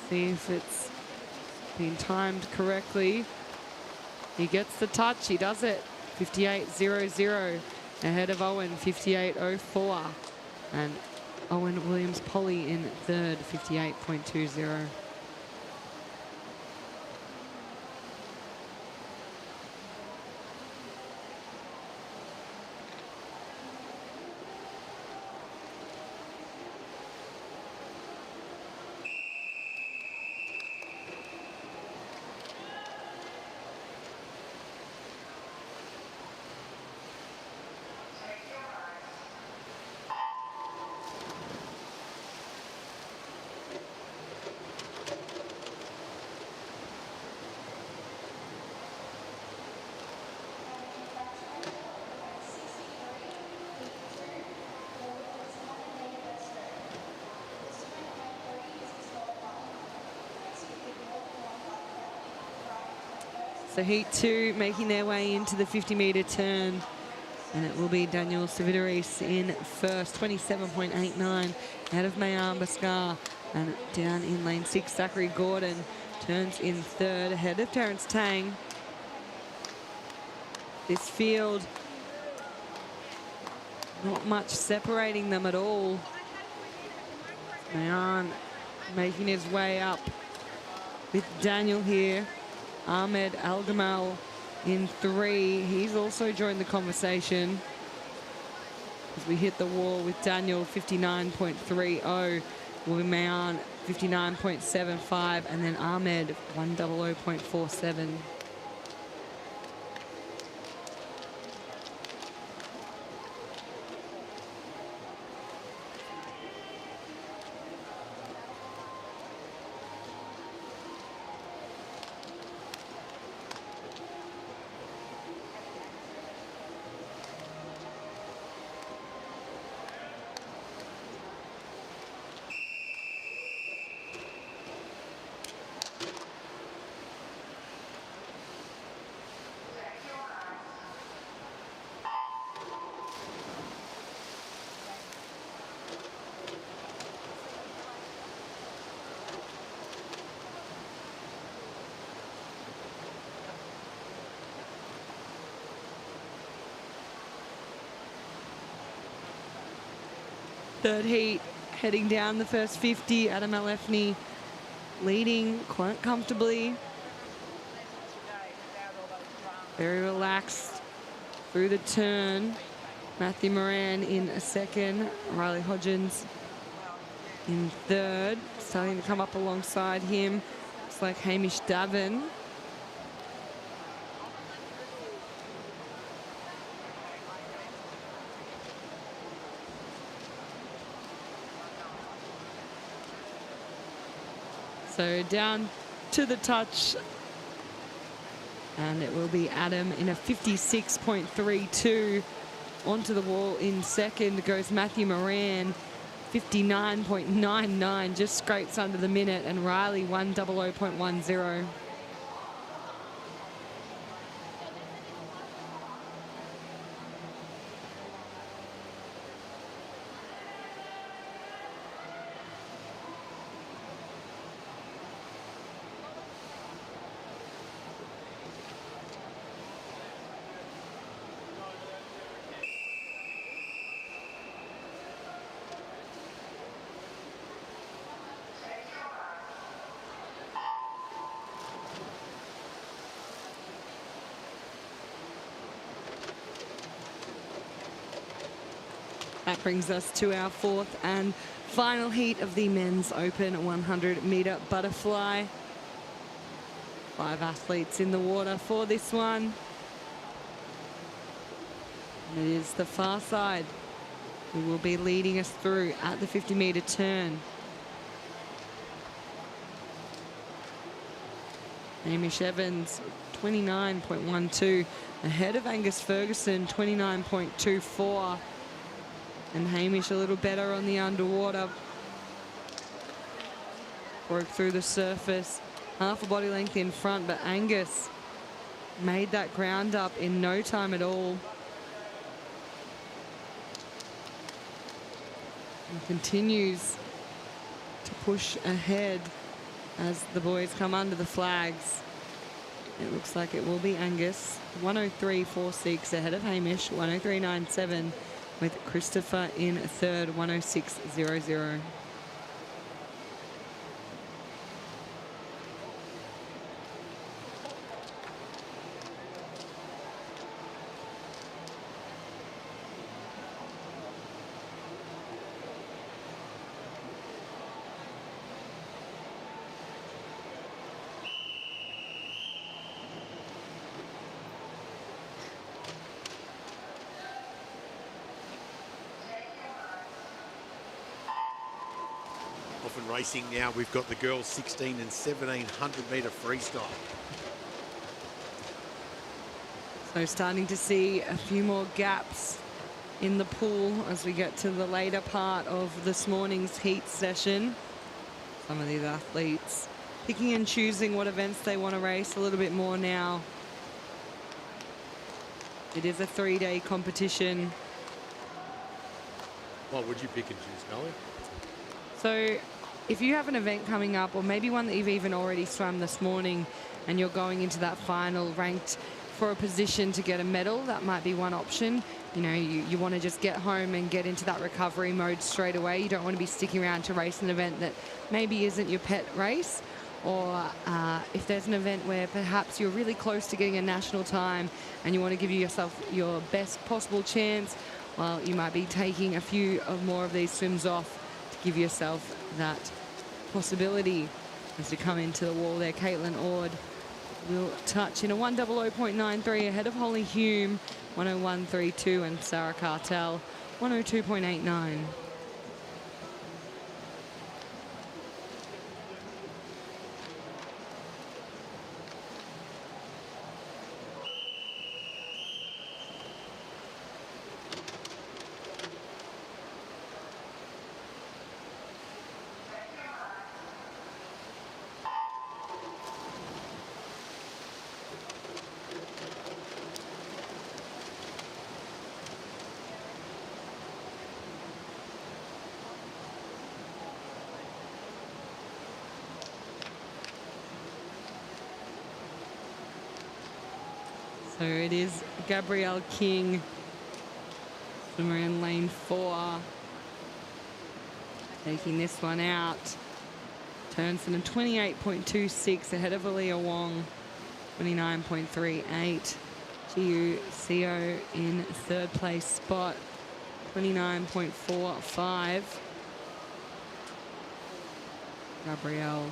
[SPEAKER 2] See if it's been timed correctly. He gets the touch, he does it. 58.00 ahead of Owen, 58.04. And Owen Williams-Polly in third, 58.20. So heat 2 making their way into the 50-metre turn. And it will be Daniel Savidaris in first, 27.89, ahead of Mayan Baskar. And down in lane 6, Zachary Gordon turns in third, ahead of Terence Tang. This field, not much separating them at all. Mayan making his way up with Daniel here. Ahmed Al-Gamal in 3. He's also joined the conversation as we hit the wall with Daniel 59.30. Will be Mayan 59.75, and then Ahmed 100.47. Third heat, heading down the first 50. Adam Alefni leading quite comfortably. Very relaxed through the turn. Matthew Moran in a second. Riley Hodgins in third. Starting to come up alongside him. Looks like Hamish Davin. So down to the touch, and it will be Adam in a 56.32. Onto the wall in second goes Matthew Moran, 59.99, just scrapes under the minute, and Riley 100.10. That brings us to our fourth and final heat of the men's open 100-metre butterfly. 5 athletes in the water for this one. And it is the far side who will be leading us through at the 50-metre turn. Hamish Evans, 29.12, ahead of Angus Ferguson, 29.24. And Hamish a little better on the underwater. Broke through the surface. Half a body length in front, but Angus made that ground up in no time at all. And continues to push ahead as the boys come under the flags. It looks like it will be Angus. 103.46 ahead of Hamish. 103.97 with Christopher in third, 106.00.
[SPEAKER 1] Off and racing now. We've got the girls 16 and 1700 metre freestyle.
[SPEAKER 2] So starting to see a few more gaps in the pool as we get to the later part of this morning's heat session. Some of these athletes picking and choosing what events they want to race a little bit more now. It is a 3-day competition.
[SPEAKER 1] What would you pick and choose, Molly?
[SPEAKER 2] So if you have an event coming up, or maybe one that you've even already swum this morning, and you're going into that final ranked for a position to get a medal, that might be one option. You know, you want to just get home and get into that recovery mode straight away. You don't want to be sticking around to race an event that maybe isn't your pet race. Or if there's an event where perhaps you're really close to getting a national time and you want to give yourself your best possible chance, well, you might be taking a few more of these swims off to give yourself that possibility. As you come into the wall there, Caitlin Ord will touch in a 100.93 ahead of Holly Hume, 101.32, and Sarah Cartel, 102.89. So it is Gabrielle King, swimmer in lane 4, taking this one out. Turns in a 28.26 ahead of Aaliyah Wong, 29.38. Giu Co in third place spot, 29.45. Gabrielle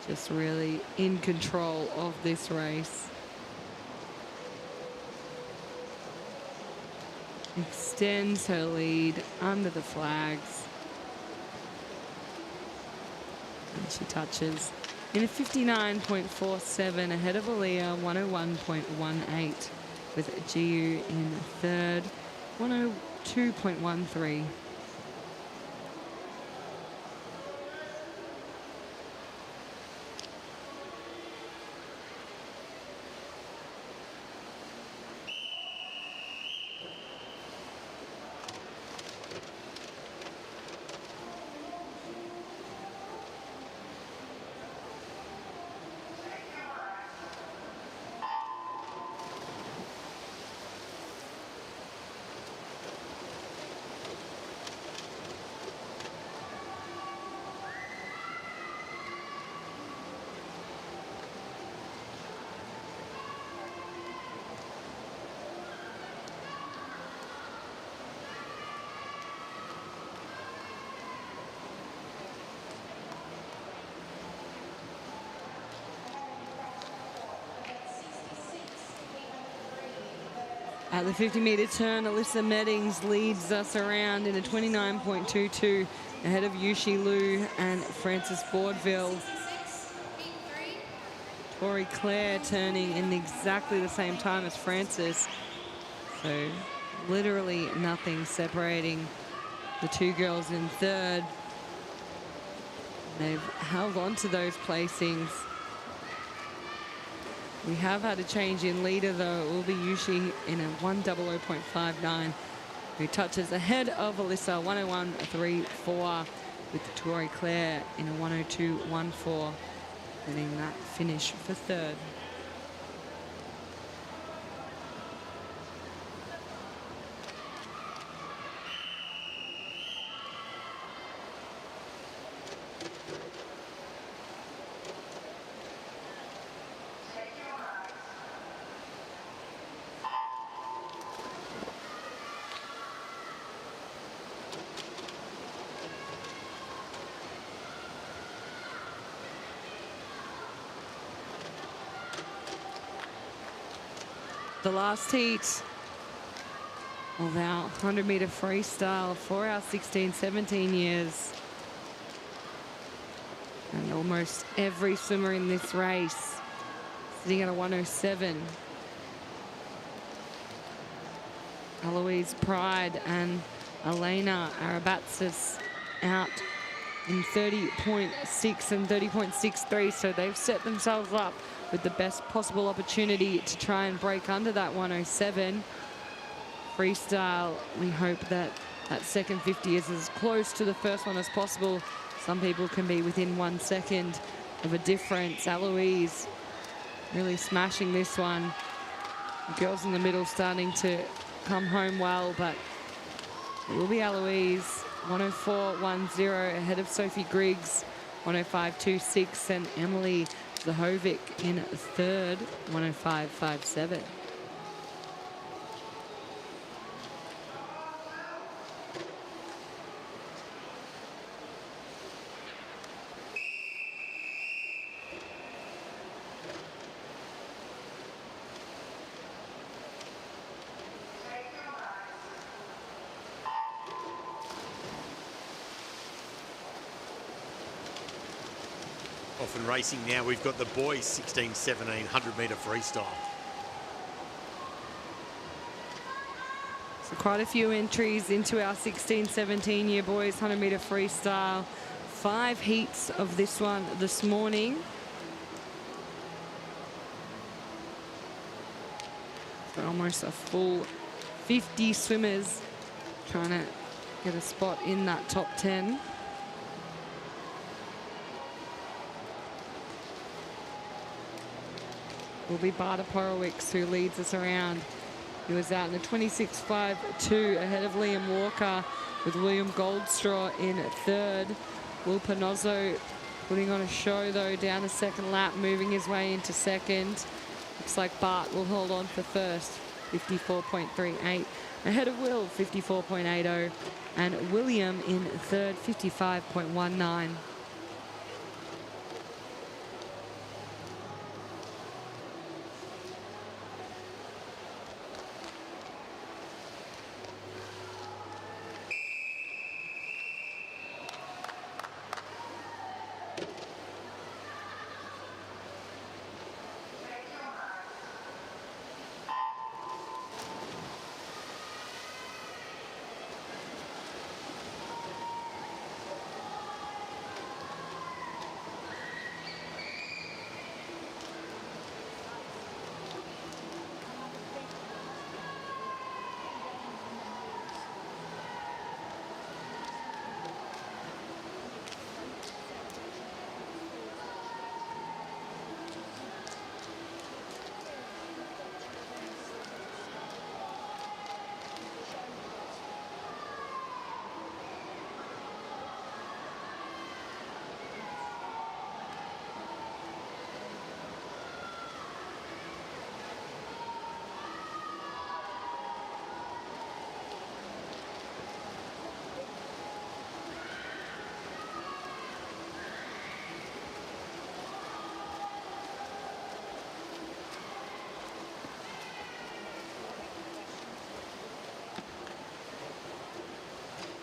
[SPEAKER 2] just really in control of this race. Extends her lead under the flags. And she touches in a 59.47 ahead of Aaliyah, 101.18, with Giu in third, 102.13. At the 50-metre turn, Alyssa Meddings leads us around in a 29.22 ahead of Yushi Liu and Frances Boardville. Tori Claire turning in exactly the same time as Frances. So literally nothing separating the two girls in third. They've held on to those placings. We have had a change in leader, though. It will be Yushi in a 100.59, who touches ahead of Alyssa, 101.34, with Tori Claire in a 102.14, getting that finish for third. the last heat of our 100-meter freestyle for our 16, 17 years. And almost every swimmer in this race sitting at a 107. Eloise Pride and Elena Arabatsis out in 30.6 and 30.63, so they've set themselves up with the best possible opportunity to try and break under that 107. Freestyle, we hope that that second 50 is as close to the first one as possible. Some people can be within 1 second of a difference. Eloise really smashing this one. The girls in the middle starting to come home well, but it will be Eloise. 104.10 ahead of Sophie Griggs, 105.26, and Emily Zahovic in third, 105.57.
[SPEAKER 1] Off and racing now, we've got the boys 16-17 100-meter freestyle.
[SPEAKER 2] So quite a few entries into our 16, 17 year boys 100-meter freestyle. 5 heats of this one this morning. So almost a full 50 swimmers trying to get a spot in that top 10. Will be Barta Porowicz who leads us around. He was out in the 26.52 ahead of Liam Walker, with William Goldstraw in third. Will Panozzo putting on a show though down the second lap, moving his way into second. Looks like Bart will hold on for first, 54.38. Ahead of Will, 54.80. And William in third, 55.19.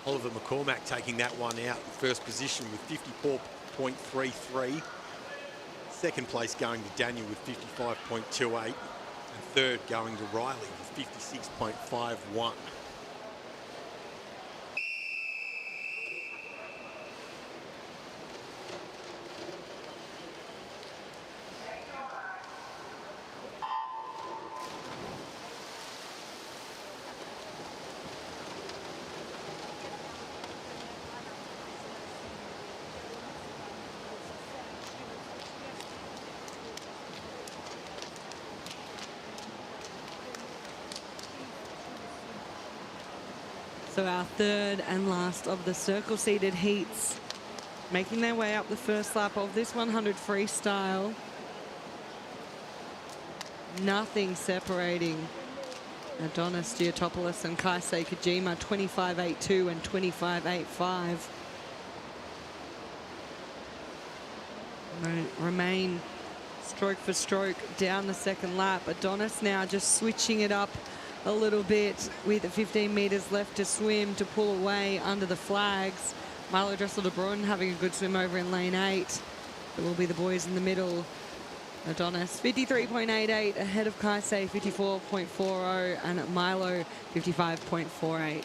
[SPEAKER 1] Oliver McCormack taking that one out in first position with 54.33. Second place going to Daniel with 55.28. And third going to Riley with 56.51.
[SPEAKER 2] So our third and last of the circle-seated heats, making their way up the first lap of this 100 freestyle. Nothing separating Adonis Giotopoulos and Kaisei Kojima, 25.82 and 25.85. Remain stroke for stroke down the second lap. Adonis now just switching it up a little bit with 15 metres left to swim to pull away under the flags. Milo Dressel de Bruyn having a good swim over in lane 8. It will be the boys in the middle. Adonis 53.88 ahead of Kaisei 54.40 and Milo 55.48.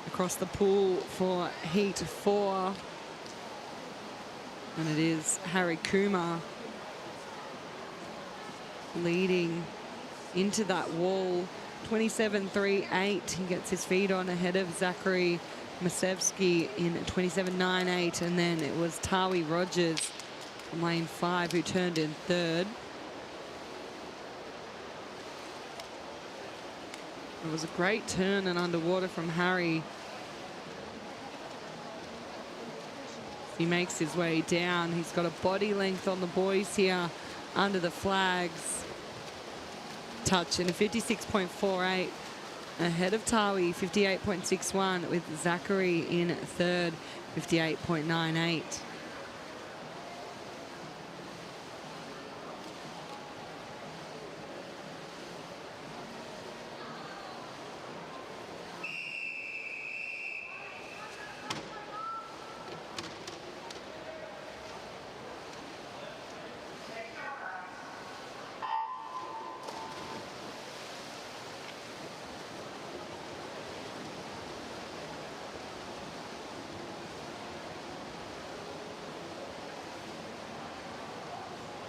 [SPEAKER 2] Across the pool for heat 4. And it is Harry Kumar leading into that wall. 27.38. He gets his feet on ahead of Zachary Masevsky in 27.98. And then it was Tawi Rogers from lane 5 who turned in third. It was a great turn and underwater from Harry. He makes his way down. He's got a body length on the boys here under the flags. Touch in a 56.48 ahead of Tawi, 58.61 with Zachary in third, 58.98.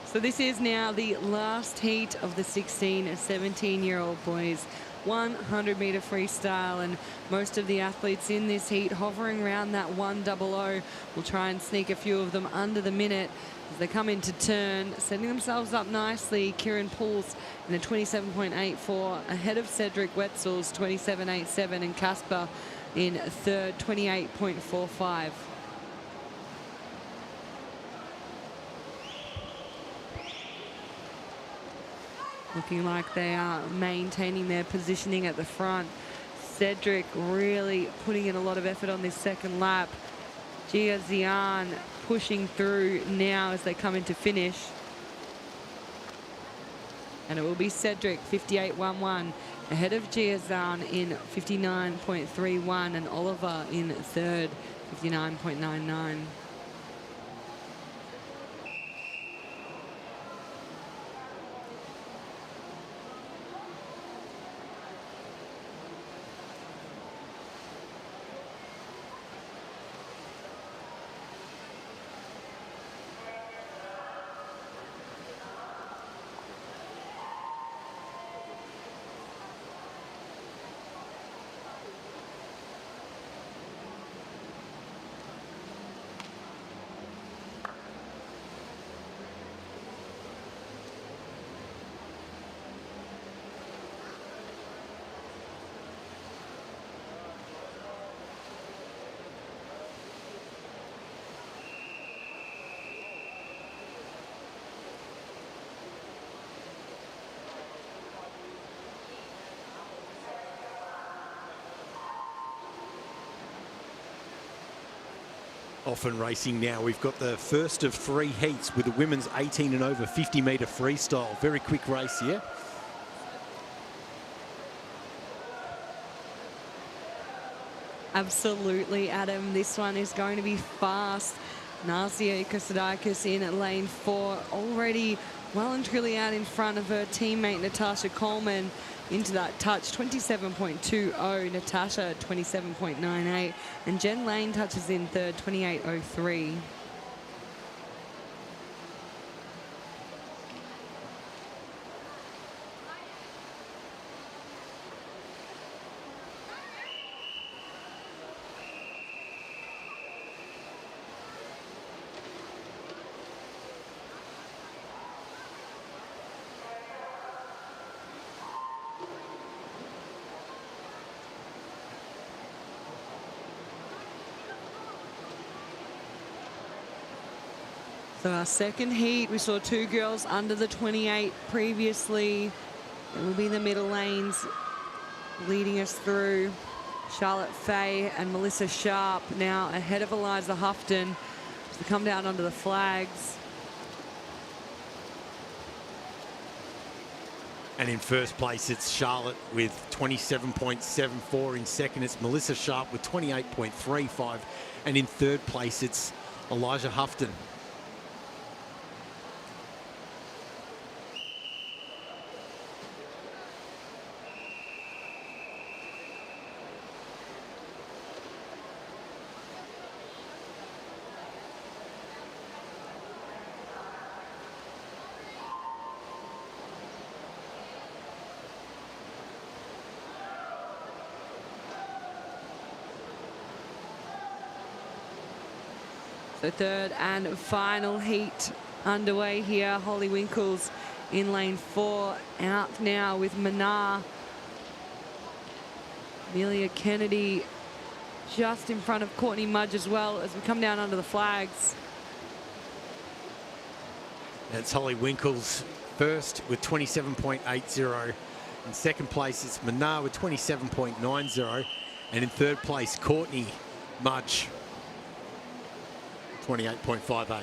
[SPEAKER 2] So this is now the last heat of the 16 and 17-year-old boys. 100-metre freestyle, and most of the athletes in this heat hovering around that 100. We'll try and sneak a few of them under the minute as they come into turn, setting themselves up nicely. Kieran Pools in a 27.84 ahead of Cedric Wetzel's 27.87 and Casper in third, 28.45. Looking like they are maintaining their positioning at the front. Cedric really putting in a lot of effort on this second lap. Gia Zian pushing through now as they come into finish. And it will be Cedric, 58.11, ahead of Gia Zian in 59.31 and Oliver in third, 59.99.
[SPEAKER 1] Often racing now. We've got the first of 3 heats with the women's 18 and over 50-metre freestyle. Very quick race here.
[SPEAKER 2] Absolutely, Adam. This one is going to be fast. Nasia Kosadakis in lane 4, already well and truly out in front of her teammate Natasha Coleman into that touch, 27.20. Natasha 27.98, and Jen Lane touches in third, 28.03. So our second heat, we saw two girls under the 28 previously. It will be the middle lanes leading us through. Charlotte Fay and Melissa Sharp now ahead of Eliza Houghton to come down under the flags.
[SPEAKER 1] And in first place, it's Charlotte with 27.74. In second, it's Melissa Sharp with 28.35. And in third place, it's Elijah Houghton.
[SPEAKER 2] The third and final heat underway here. Holly Winkles in lane 4, out now with Manar. Amelia Kennedy just in front of Courtney Mudge as well as we come down under the flags.
[SPEAKER 1] That's Holly Winkles first with 27.80. In second place, it's Manar with 27.90. And in third place, Courtney Mudge, 28.58.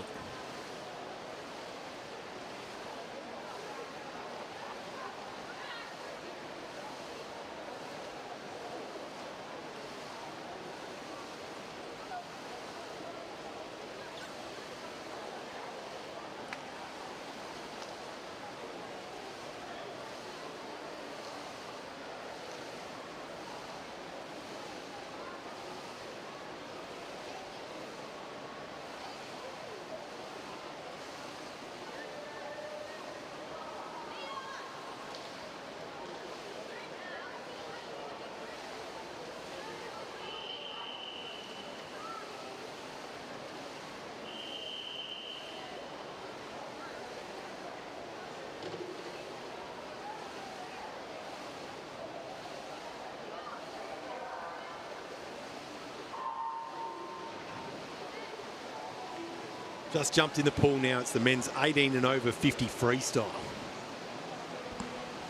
[SPEAKER 1] Just jumped in the pool now. It's the men's 18 and over 50 freestyle.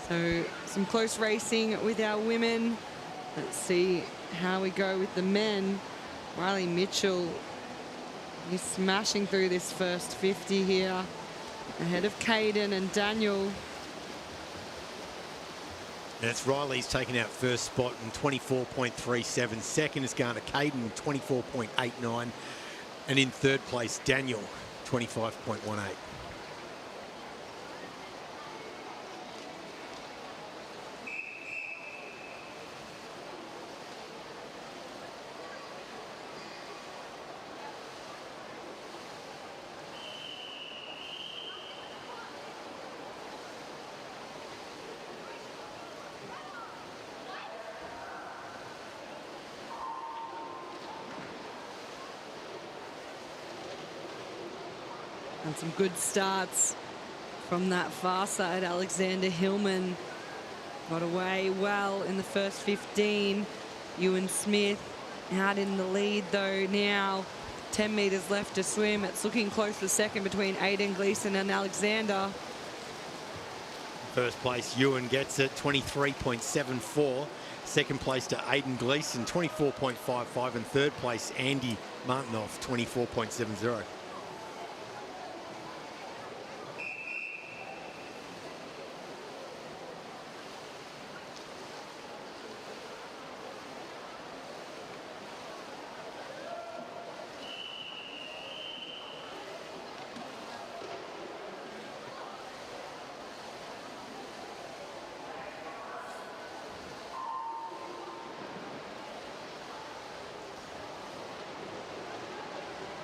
[SPEAKER 2] So some close racing with our women. Let's see how we go with the men. Riley Mitchell is smashing through this first 50 here, ahead of Caden and Daniel.
[SPEAKER 1] And it's Riley's taken out first spot in 24.37. Second is going to Caden, 24.89. And in third place, Daniel, 25.18.
[SPEAKER 2] And some good starts from that far side. Alexander Hillman got away well in the first 15. Ewan Smith out in the lead though now. 10 metres left to swim. It's looking close for second between Aiden Gleeson and Alexander.
[SPEAKER 1] First place, Ewan gets it, 23.74. Second place to Aiden Gleeson, 24.55. And third place, Andy Martinoff, 24.70.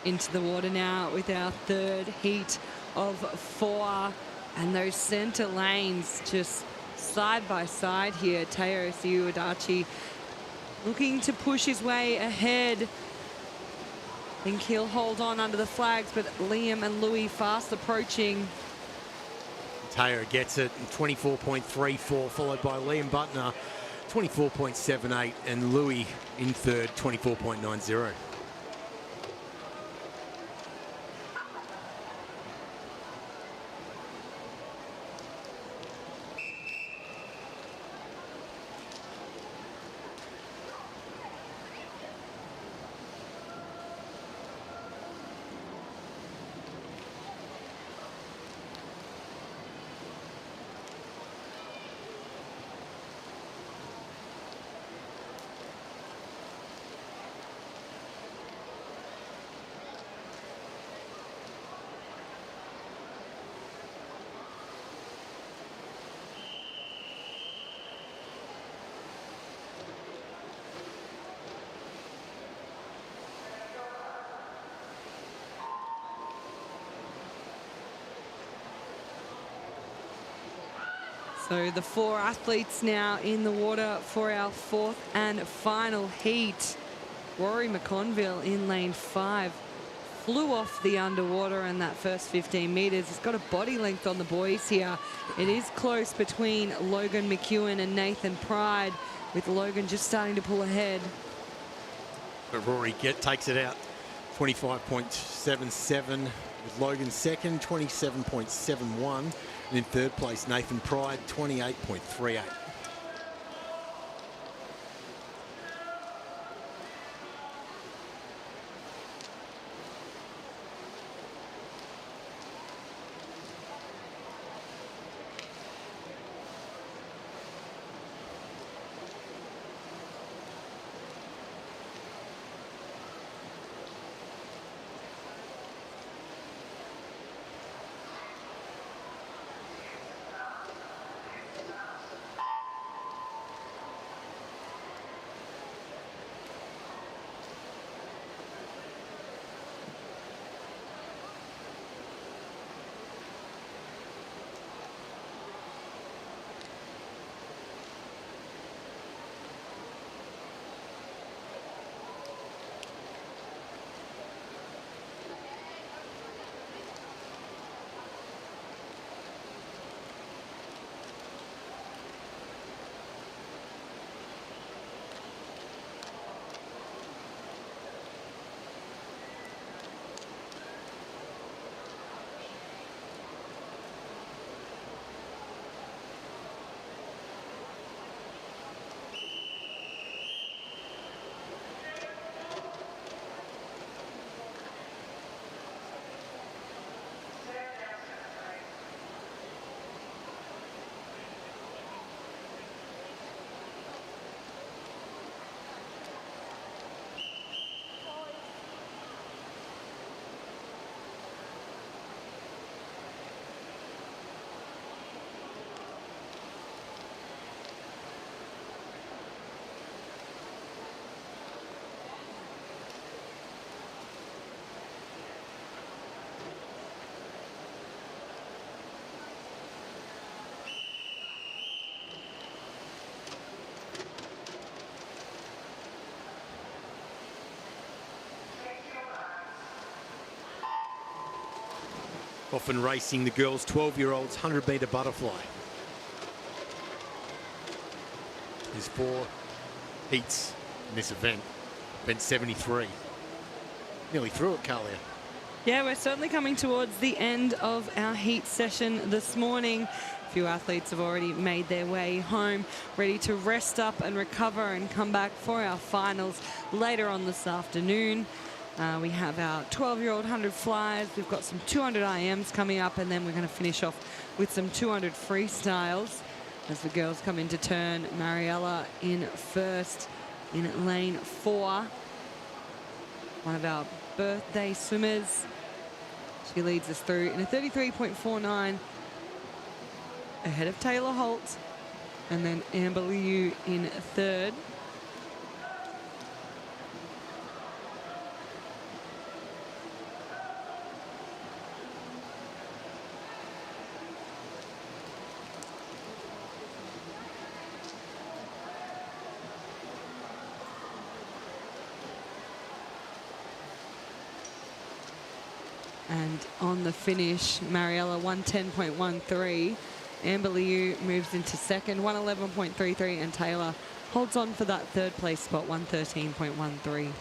[SPEAKER 2] Into the water now with our third heat of 4, and those center lanes just side by side here. Teo Siuadachi looking to push his way ahead. I think he'll hold on under the flags, but Liam and Louis fast approaching.
[SPEAKER 1] Teo gets it, 24.34, followed by Liam Butner, 24.78, and Louis in third, 24.90.
[SPEAKER 2] So the 4 athletes now in the water for our 4th and final heat. Rory McConville in lane 5 flew off the underwater in that first 15 metres. He's got a body length on the boys here. It is close between Logan McEwen and Nathan Pride, with Logan just starting to pull ahead.
[SPEAKER 1] But Rory takes it out 25.77, with Logan second, 27.71. And in third place, Nathan Pride, 28.38. Often racing the girls' 12-year-olds 100-metre butterfly. There's 4 heats in this event. Event 73. Nearly through it, Kalia.
[SPEAKER 2] Yeah, we're certainly coming towards the end of our heat session this morning. A few athletes have already made their way home, ready to rest up and recover and come back for our finals later on this afternoon. We have our 12-year-old 100 flyers. We've got some 200 IMs coming up, and then we're going to finish off with some 200 freestyles as the girls come into turn. Mariella in first in lane 4. One of our birthday swimmers. She leads us through in a 33.49, ahead of Taylor Holt, and then Amber Liu in third. And on the finish, Mariella 110.13. Amber Liu moves into second, 111.33, and Taylor holds on for that third place spot, 113.13.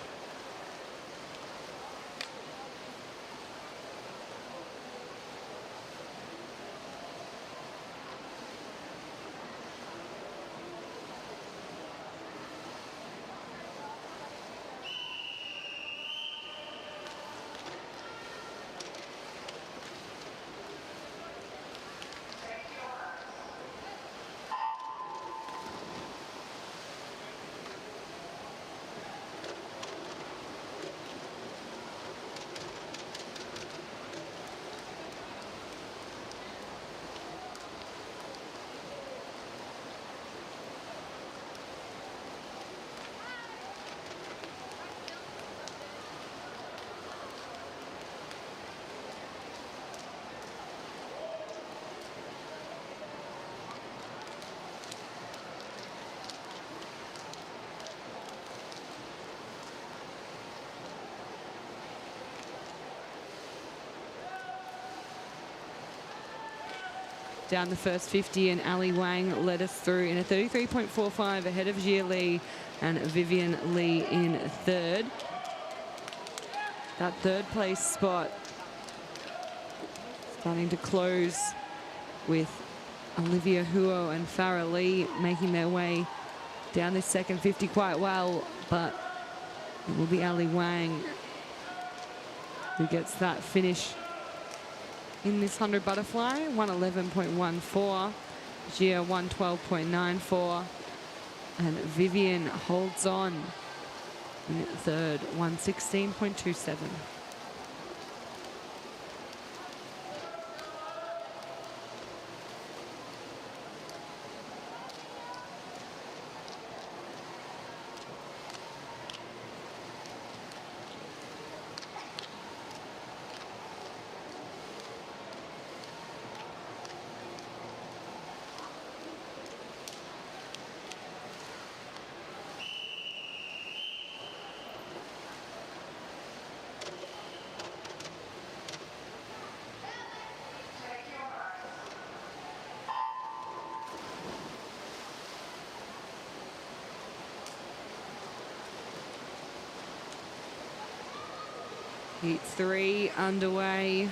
[SPEAKER 2] down the first 50, and Ali Wang led us through in a 33.45 ahead of Jia Lee and Vivian Lee in third. That third place spot starting to close with Olivia Huo and Farah Lee making their way down this second 50 quite well, but it will be Ali Wang who gets that finish in this 100 butterfly. 111.14, Gia 112.94, and Vivian holds on in third, 116.27. Heat 3 underway.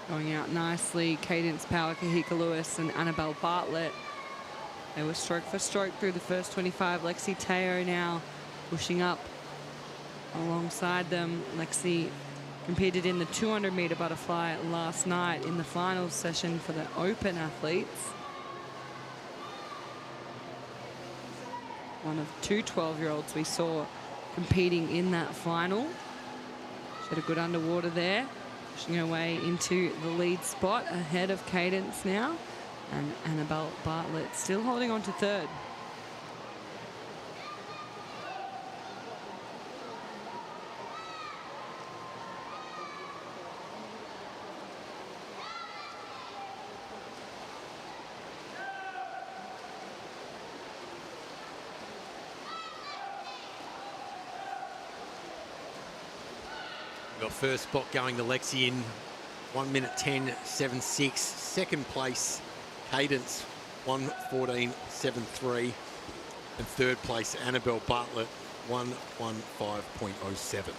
[SPEAKER 2] Going out nicely. Cadence Power, Kahika Lewis and Annabelle Bartlett. They were stroke for stroke through the first 25. Lexi Teo now pushing up alongside them. Lexi competed in the 200-meter butterfly last night in the finals session for the Open athletes. One of two 12-year-olds we saw competing in that final. She had a good underwater there, pushing her way into the lead spot ahead of Cadence now, and Annabelle Bartlett still holding on to third.
[SPEAKER 1] Got first spot going to Lexi in 1 minute 10.76. Second place, Cadence 1:14.73. And third place, Annabelle Bartlett 1:15.07.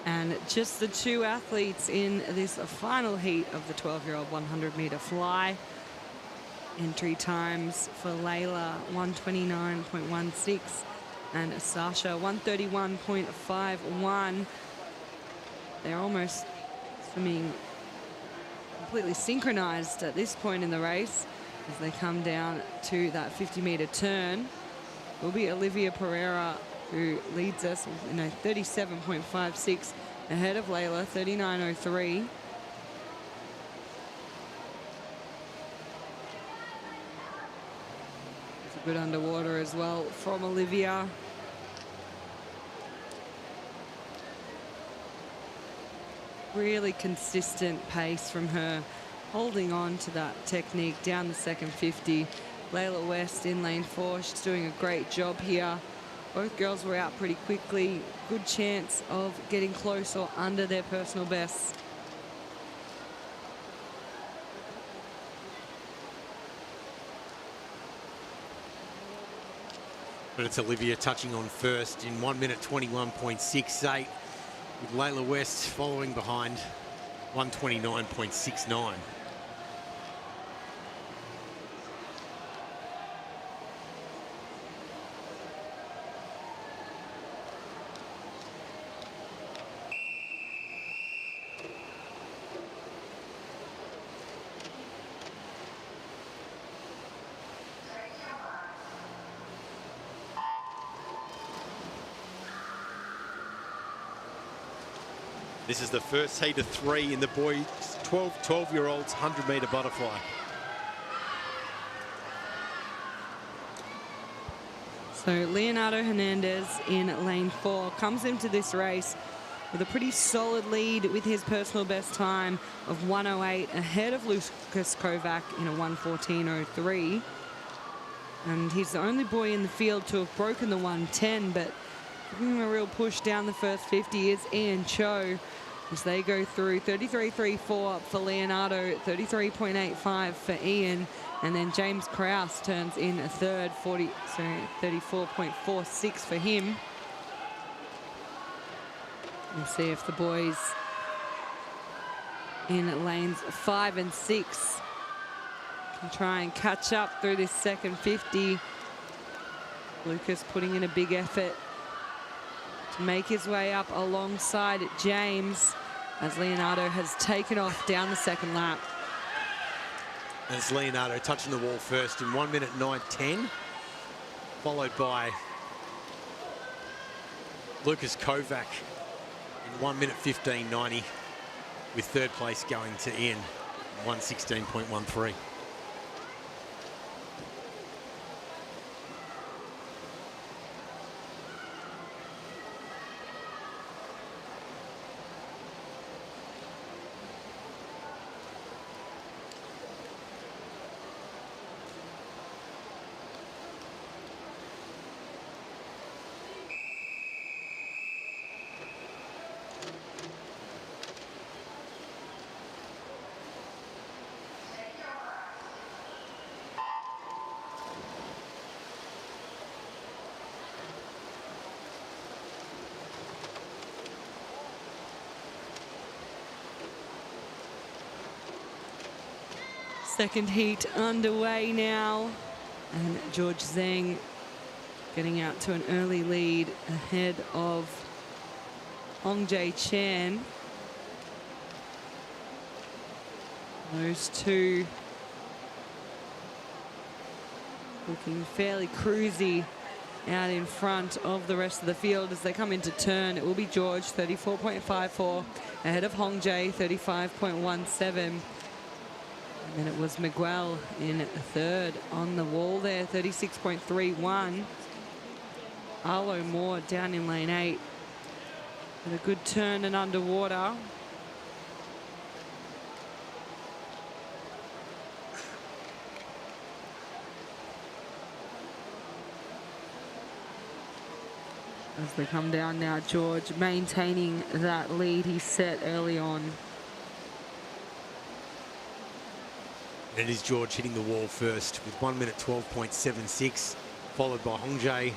[SPEAKER 2] And just the two athletes in this final heat of the 12-year-old 100-meter fly. Entry times for Layla 1:29.16 and Sasha 1:31.51. They're almost swimming completely synchronized at this point in the race as they come down to that 50-meter turn. It will be Olivia Pereira who leads us in a 37.56 ahead of Layla, 39.03. It's a good underwater as well from Olivia. Really consistent pace from her, holding on to that technique down the second 50. Layla West in lane 4, she's doing a great job here. Both girls were out pretty quickly. Good chance of getting close or under their personal bests.
[SPEAKER 1] But it's Olivia touching on first in 1 minute 21.68, with Layla West following behind 1:29.69. This is the first heat of 3 in the boys 12-year-olds 100-metre butterfly.
[SPEAKER 2] So Leonardo Hernandez in lane 4 comes into this race with a pretty solid lead with his personal best time of 1:08 ahead of Lucas Kovac in a 1:14.03. And he's the only boy in the field to have broken the 1:10, but giving him a real push down the first 50 is Ian Cho as they go through 33.34 for Leonardo, 33.85 for Ian, and then James Krause turns in a third, 34.46 for him. We'll see if the boys in lanes 5 and 6 can try and catch up through this second 50. Lucas putting in a big effort to make his way up alongside James as Leonardo has taken off down the second lap.
[SPEAKER 1] As Leonardo touching the wall first in 1 minute 9:10, followed by Lucas Kovac in 1 minute 15:90, with third place going to Ian, 1:16.13.
[SPEAKER 2] Second heat underway now, and George Zhang getting out to an early lead ahead of Hong Jae Chan. Those two looking fairly cruisy out in front of the rest of the field as they come into turn. It will be George, 34.54, ahead of Hong Jae, 35.17. And then it was Miguel in third on the wall there, 36.31. Arlo Moore down in lane 8 with a good turn and underwater. As they come down now, George maintaining that lead he set early on.
[SPEAKER 1] And it is George hitting the wall first with 1 minute 12.76, followed by Hong Jae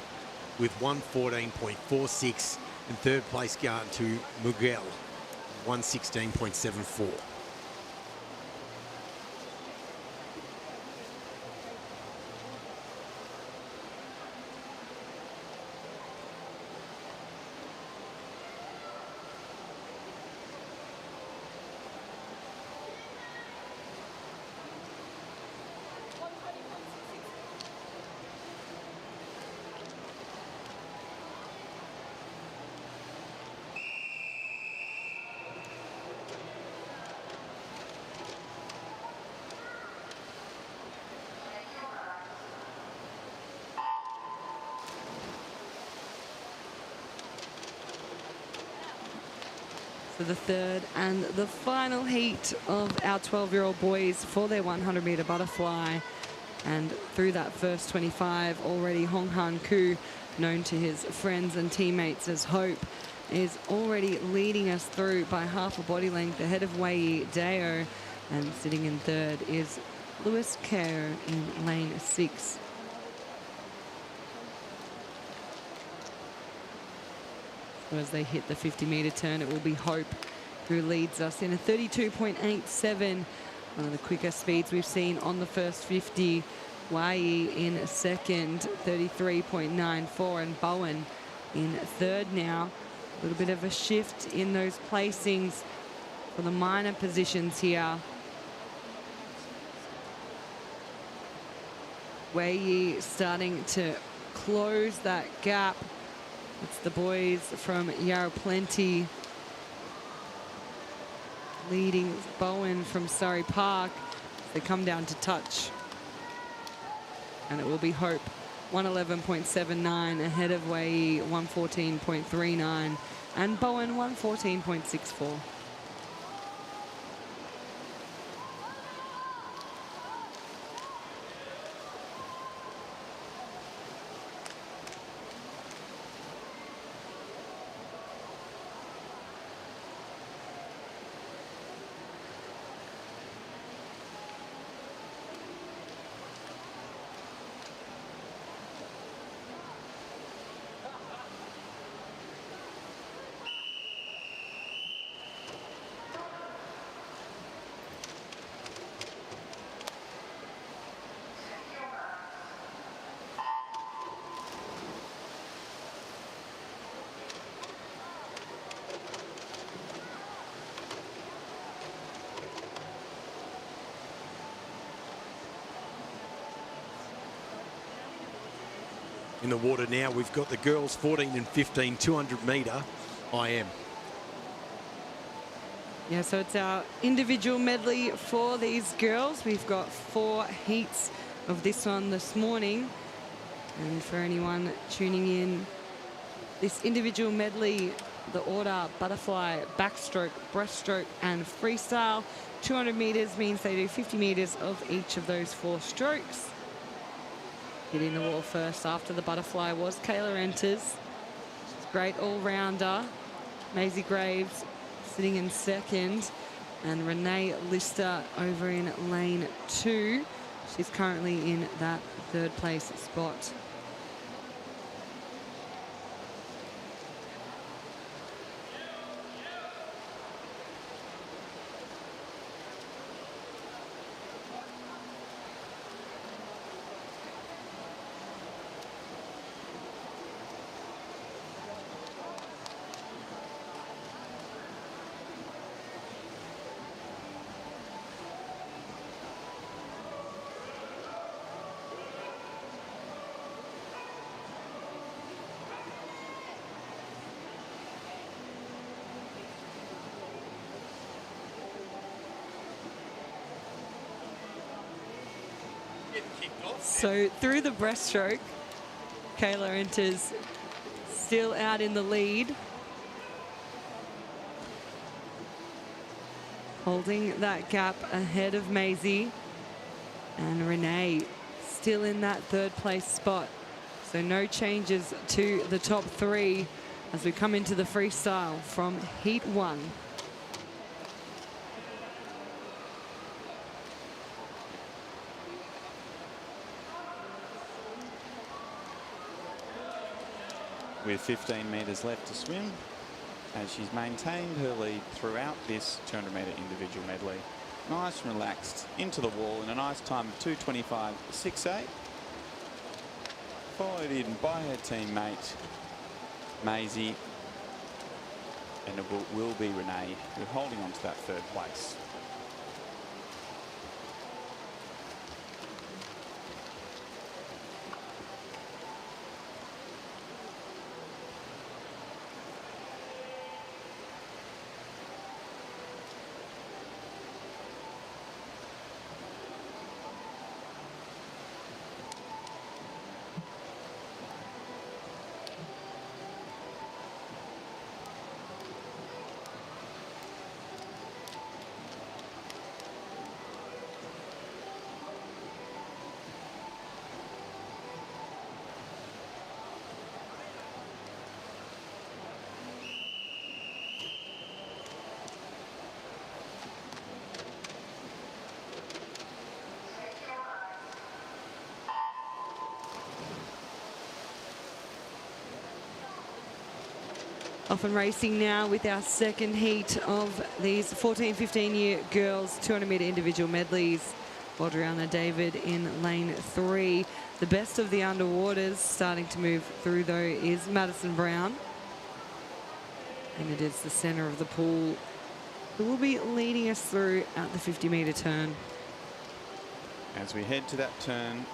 [SPEAKER 1] with 1:14.46, and third place going to Miguel, 1:16.74.
[SPEAKER 2] For the third and the final heat of our 12-year-old boys for their 100-meter butterfly. And through that first 25, already Hong Han Koo, known to his friends and teammates as Hope, is already leading us through by half a body length ahead of Wei Deo. And sitting in third is Lewis Kerr in lane 6. So as they hit the 50-meter turn, it will be Hope who leads us in a 32.87, one of the quicker speeds we've seen on the first 50. Wai in second, 33.94, and Bowen in third now. A little bit of a shift in those placings for the minor positions here. Wei starting to close that gap. It's the boys from Yarra Plenty leading Bowen from Surrey Park. They come down to touch. And it will be Hope 111.79 ahead of Wei 114.39 and Bowen 114.64.
[SPEAKER 1] In the water now, we've got the girls 14 and 15 200 metre IM.
[SPEAKER 2] Yeah, so it's our individual medley for these girls. We've got 4 heats of this one this morning. And for anyone tuning in, this individual medley, the order: butterfly, backstroke, breaststroke and freestyle. 200 metres means they do 50 metres of each of those 4 strokes. Hitting the wall first after the butterfly was Kayla Enters. She's a great all-rounder. Maisie Graves sitting in second. And Renee Lister over in lane 2. She's currently in that 3rd place spot. So through the breaststroke, Kayla Enters still out in the lead. Holding that gap ahead of Maisie. And Renee still in that 3rd place spot. So no changes to the top 3 as we come into the freestyle from Heat 1.
[SPEAKER 4] With 15 metres left to swim, as she's maintained her lead throughout this 200 metre individual medley. Nice and relaxed into the wall in a nice time of 2:25.68. Followed in by her teammate Maisie, and it will be Renee who's holding on to that 3rd place.
[SPEAKER 2] Off and racing now with our 2nd heat of these 14-15-year girls 200 metre individual medleys. Audriana David in lane 3. The best of the underwaters starting to move through though is Madison Brown. And it is the centre of the pool who will be leading us through at the 50 metre turn.
[SPEAKER 4] As we head to that turn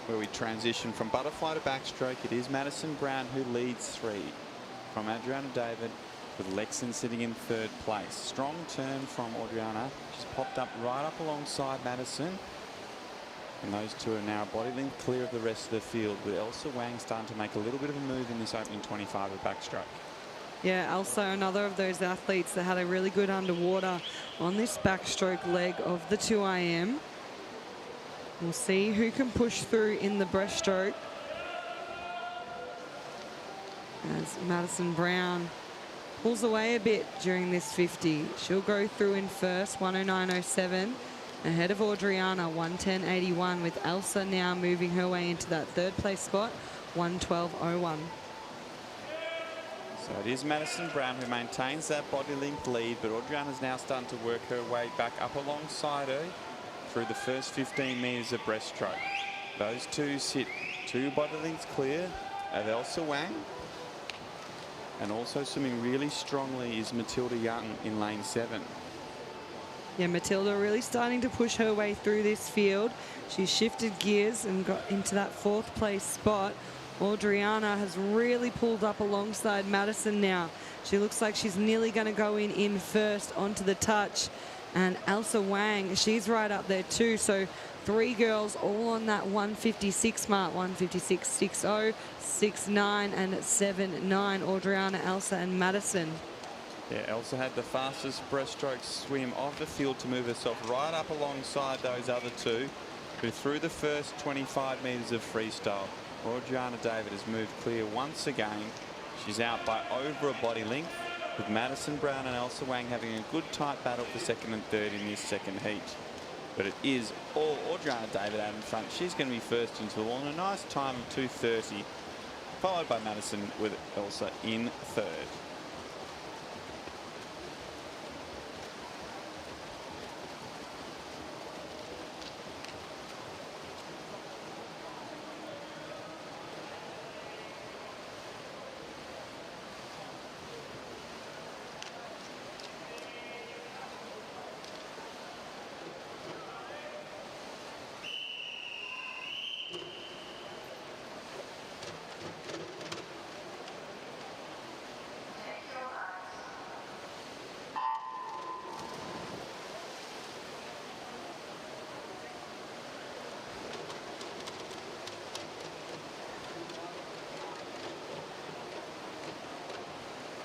[SPEAKER 4] where we transition from butterfly to backstroke, it is Madison Brown who leads 3. From Adriana David, with Lexon sitting in third place. Strong turn from Adriana. She's popped up right up alongside Madison. And those two are now body length clear of the rest of the field, with Elsa Wang starting to make a little bit of a move in this opening 25 of backstroke.
[SPEAKER 2] Yeah, Elsa, another of those athletes that had a really good underwater on this backstroke leg of the 2IM. We'll see who can push through in the breaststroke. As Madison Brown pulls away a bit during this 50. She'll go through in first, 109.07. Ahead of Adriana, 110.81, with Elsa now moving her way into that third place spot, 112.01.
[SPEAKER 4] So it is Madison Brown who maintains that body length lead, but Adriana's now starting to work her way back up alongside her through the first 15 metres of breaststroke. Those two sit 2 body lengths clear of Elsa Wang. And also swimming really strongly is Matilda Young in lane 7.
[SPEAKER 2] Yeah, Matilda really starting to push her way through this field. She's shifted gears and got into that 4th place spot. Adriana has really pulled up alongside Madison now. She looks like she's nearly going to go in first onto the touch. And Elsa Wang, she's right up there too. So 3 girls all on that 156 mark, 156.60, 69 and 79. Adriana, Elsa and Madison.
[SPEAKER 4] Yeah, Elsa had the fastest breaststroke swim of the field to move herself right up alongside those other two, who through the first 25 metres of freestyle. Adriana David has moved clear once again. She's out by over a body length, with Madison Brown and Elsa Wang having a good tight battle for second and third in this second heat. But it is all Adriana David out in front. She's going to be first into the wall in a nice time of 2:30, followed by Madison with Elsa in third.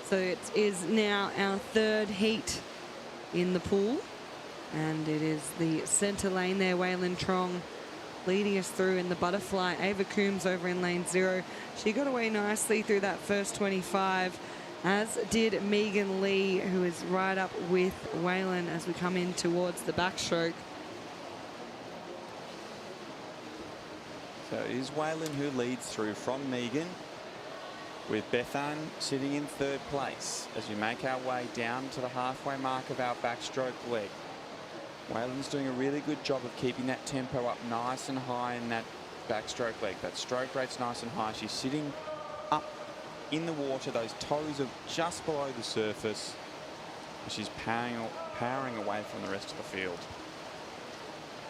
[SPEAKER 2] So it is now our 3rd heat in the pool. And it is the centre lane there, Waylon Trong leading us through in the butterfly. Ava Coombs over in lane 0. She got away nicely through that first 25, as did Megan Lee, who is right up with Waylon as we come in towards the backstroke.
[SPEAKER 4] So it is Waylon who leads through from Megan, with Bethan sitting in 3rd place as we make our way down to the halfway mark of our backstroke leg. Waylon's doing a really good job of keeping that tempo up nice and high in that backstroke leg. That stroke rate's nice and high. She's sitting up in the water. Those toes are just below the surface. She's powering away from the rest of the field.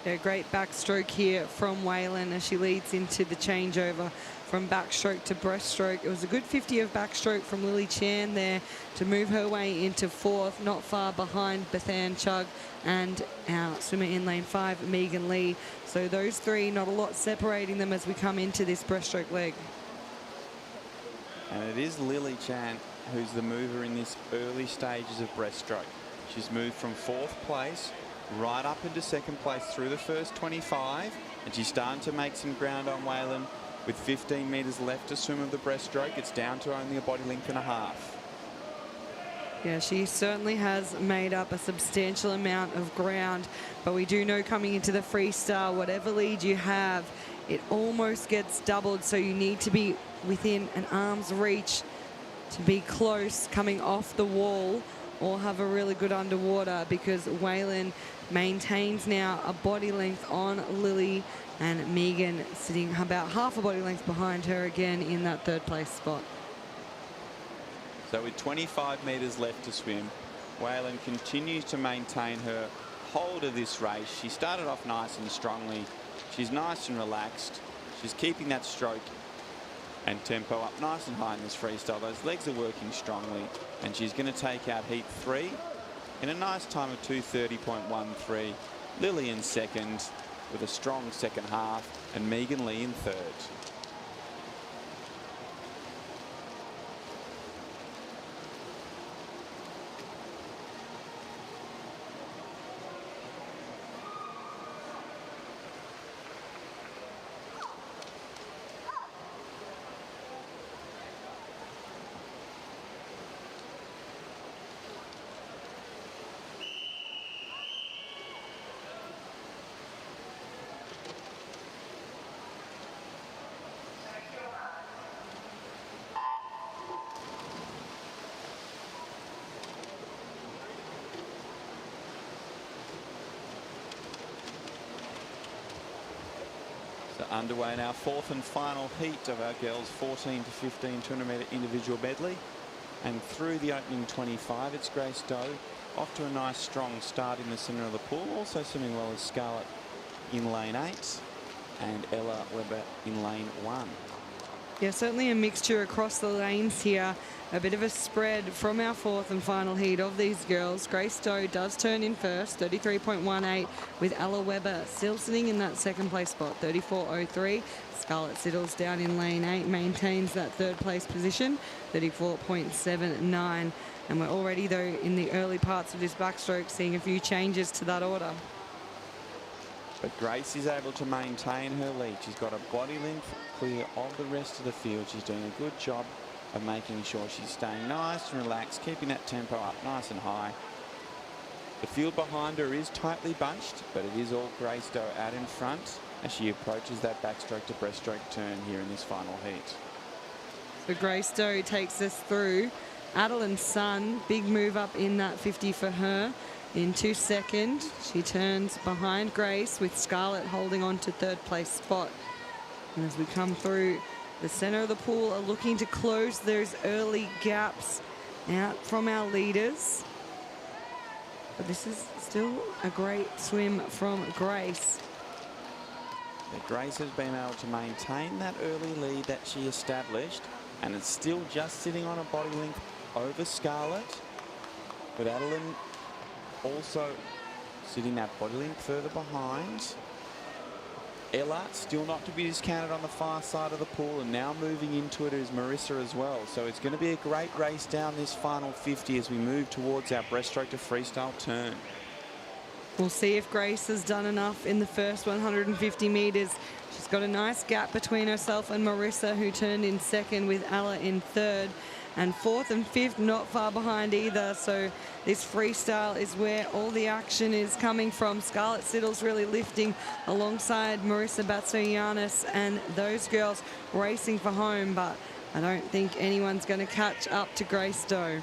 [SPEAKER 2] A great backstroke here from Waylon as she leads into the changeover from backstroke to breaststroke. It was a good 50 of backstroke from Lily Chan there to move her way into 4th, not far behind Bethan Chugg and our swimmer in lane 5, Megan Lee. So those 3, not a lot separating them as we come into this breaststroke leg.
[SPEAKER 4] And it is Lily Chan who's the mover in this early stages of breaststroke. She's moved from 4th place right up into 2nd place through the first 25, and she's starting to make some ground on Waylon. With 15 metres left to swim of the breaststroke, it's down to only a body length and a half.
[SPEAKER 2] Yeah, she certainly has made up a substantial amount of ground, but we do know coming into the freestyle, whatever lead you have, it almost gets doubled, so you need to be within an arm's reach to be close coming off the wall or have a really good underwater, because Waylon maintains now a body length on Lily, and Megan sitting about half a body length behind her again in that 3rd place spot.
[SPEAKER 4] So with 25 metres left to swim, Waylon continues to maintain her hold of this race. She started off nice and strongly. She's nice and relaxed. She's keeping that stroke and tempo up nice and high in this freestyle. Those legs are working strongly, and she's going to take out heat 3 in a nice time of 2:30.13. Lily in second with a strong second half, and Megan Lee in third. So underway in our fourth and final heat of our girls 14 to 15 200-metre individual medley. And through the opening 25, it's Grace Doe off to a nice strong start in the centre of the pool. Also swimming well is Scarlett in lane 8 and Ella Webber in lane 1.
[SPEAKER 2] Yeah, certainly a mixture across the lanes here. A bit of a spread from our fourth and final heat of these girls. Grace Doe does turn in first, 33.18, with Ella Webber still sitting in that second place spot, 34.03. Scarlett Siddles down in lane 8, maintains that third place position, 34.79. And we're already, though, in the early parts of this backstroke, seeing a few changes to that order.
[SPEAKER 4] But Grace is able to maintain her lead. She's got a body length clear of the rest of the field. She's doing a good job of making sure she's staying nice and relaxed, keeping that tempo up nice and high. The field behind her is tightly bunched, but it is all Grace Doe out in front as she approaches that backstroke to breaststroke turn here in this final heat.
[SPEAKER 2] So Grace Doe takes us through. Adeline Sun, big move up in that 50 for her. In 2 seconds, she turns behind Grace with Scarlett holding on to third place spot. And as we come through the center of the pool, are looking to close those early gaps out from our leaders. But this is still a great swim from Grace.
[SPEAKER 4] But Grace has been able to maintain that early lead that she established, and it's still just sitting on a body length over Scarlett, with Adeline also sitting that body length further behind. Ella still not to be discounted on the far side of the pool, and now moving into it is Marissa as well. So it's going to be a great race down this final 50 as we move towards our breaststroke to freestyle turn.
[SPEAKER 2] We'll see if Grace has done enough in the first 150 metres. She's got a nice gap between herself and Marissa, who turned in second, with Ella in third. And fourth and fifth not far behind either. So this freestyle is where all the action is coming from. Scarlett Siddles really lifting alongside Marissa Batsoyanis and those girls racing for home. But I don't think anyone's going to catch up to Grace Doe.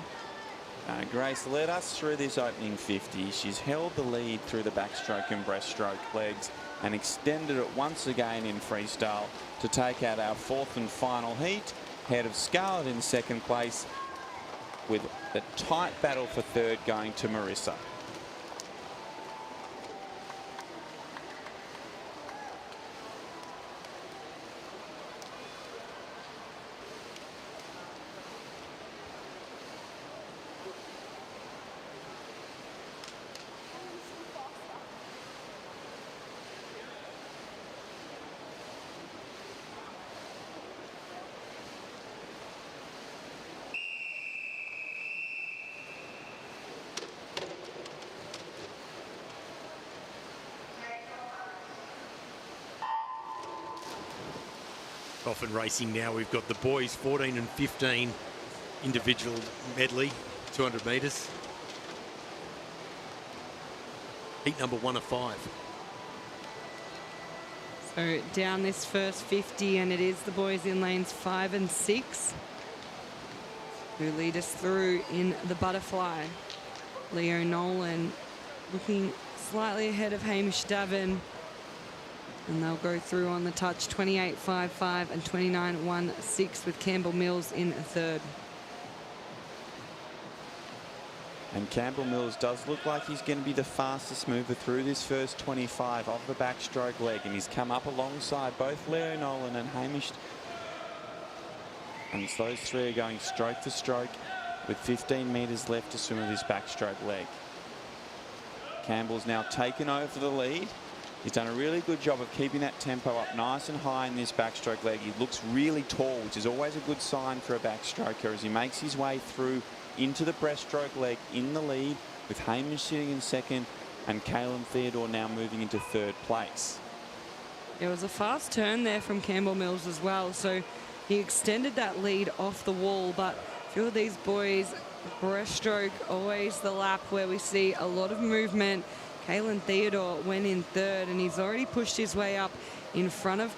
[SPEAKER 4] Grace led us through this opening 50. She's held the lead through the backstroke and breaststroke legs and extended it once again in freestyle to take out our fourth and final heat. Head of Scarlett in second place, with the tight battle for third going to Marissa.
[SPEAKER 1] Off and racing now. We've got the boys 14 and 15 individual medley, 200 metres. Heat number 1 of 5.
[SPEAKER 2] So down this first 50, and it is the boys in lanes 5 and 6 who lead us through in the butterfly. Leo Nolan looking slightly ahead of Hamish Davin. And they'll go through on the touch, 28.55 and 29.16, with Campbell Mills in third.
[SPEAKER 4] And Campbell Mills does look like he's going to be the fastest mover through this first 25 of the backstroke leg, and he's come up alongside both Leo Nolan and Hamish And so those three are going stroke for stroke with 15 metres left to swim with this backstroke leg. Campbell's now taken over the lead. He's done a really good job of keeping that tempo up nice and high in this backstroke leg. He looks really tall, which is always a good sign for a backstroker as he makes his way through into the breaststroke leg in the lead, with Hamish sitting in second and Caelan Theodore now moving into third place.
[SPEAKER 2] It was a fast turn there from Campbell Mills as well, so he extended that lead off the wall, but a few of these boys, breaststroke, always the lap where we see a lot of movement. Caelan Theodore went in third, and he's already pushed his way up in front of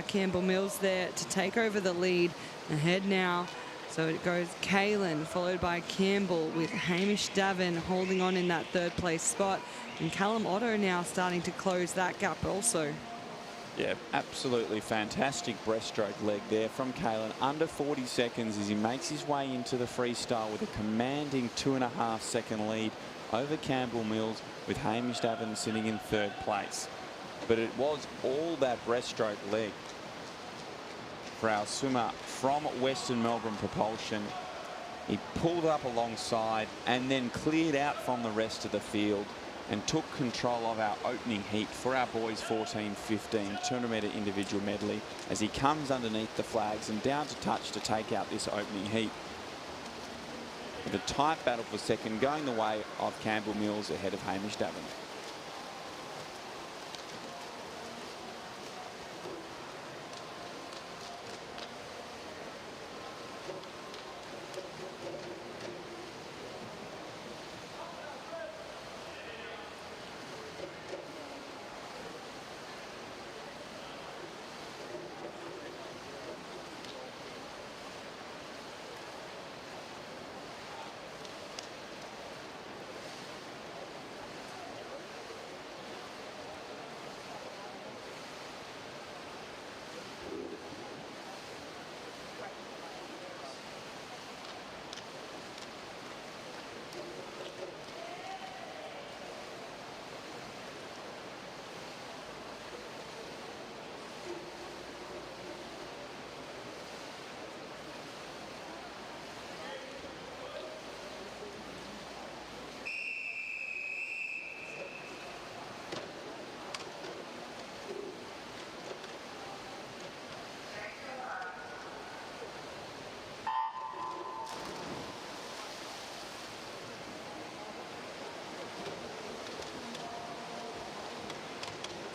[SPEAKER 2] Campbell Mills there to take over the lead. Ahead now, so it goes Caelan, followed by Campbell, with Hamish Davin holding on in that third place spot, and Callum Otto now starting to close that gap also.
[SPEAKER 4] Yeah, absolutely fantastic breaststroke leg there from Caelan. Under 40 seconds as he makes his way into the freestyle with a commanding 2.5 second lead over Campbell Mills, with Hamish Davin sitting in third place. But it was all that breaststroke leg for our swimmer from Western Melbourne Propulsion. He pulled up alongside and then cleared out from the rest of the field and took control of our opening heat for our boys 14-15 200 metre individual medley as he comes underneath the flags and down to touch to take out this opening heat. With a tight battle for second going the way of Campbell Mills ahead of Hamish Davin.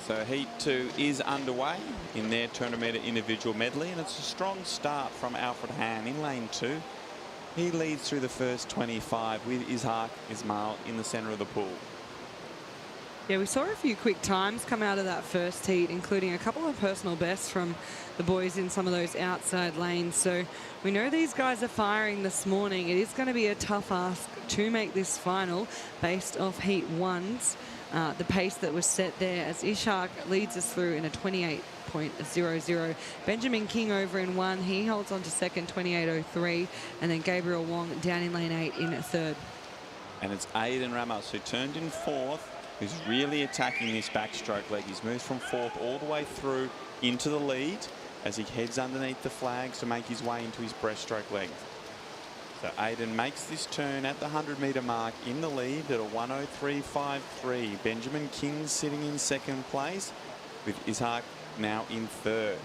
[SPEAKER 4] So heat 2 is underway in their 200 metre individual medley, and it's a strong start from Alfred Hann in lane 2. He leads through the first 25 with Ishak Ismail in the centre of the pool.
[SPEAKER 2] Yeah, we saw a few quick times come out of that first heat, including a couple of personal bests from the boys in some of those outside lanes. So we know these guys are firing this morning. It is going to be a tough ask to make this final based off heat 1's. The pace that was set there as Ishak leads us through in a 28.00. Benjamin King over in 1. He holds on to second, 28.03. And then Gabriel Wong down in lane 8 in third.
[SPEAKER 4] And it's Aiden Ramos who turned in fourth, who's really attacking this backstroke leg. He's moved from fourth all the way through into the lead as he heads underneath the flags to make his way into his breaststroke leg. So Aiden makes this turn at the 100 metre mark in the lead at a 1:03.53. Benjamin King sitting in second place, with Ishak now in third.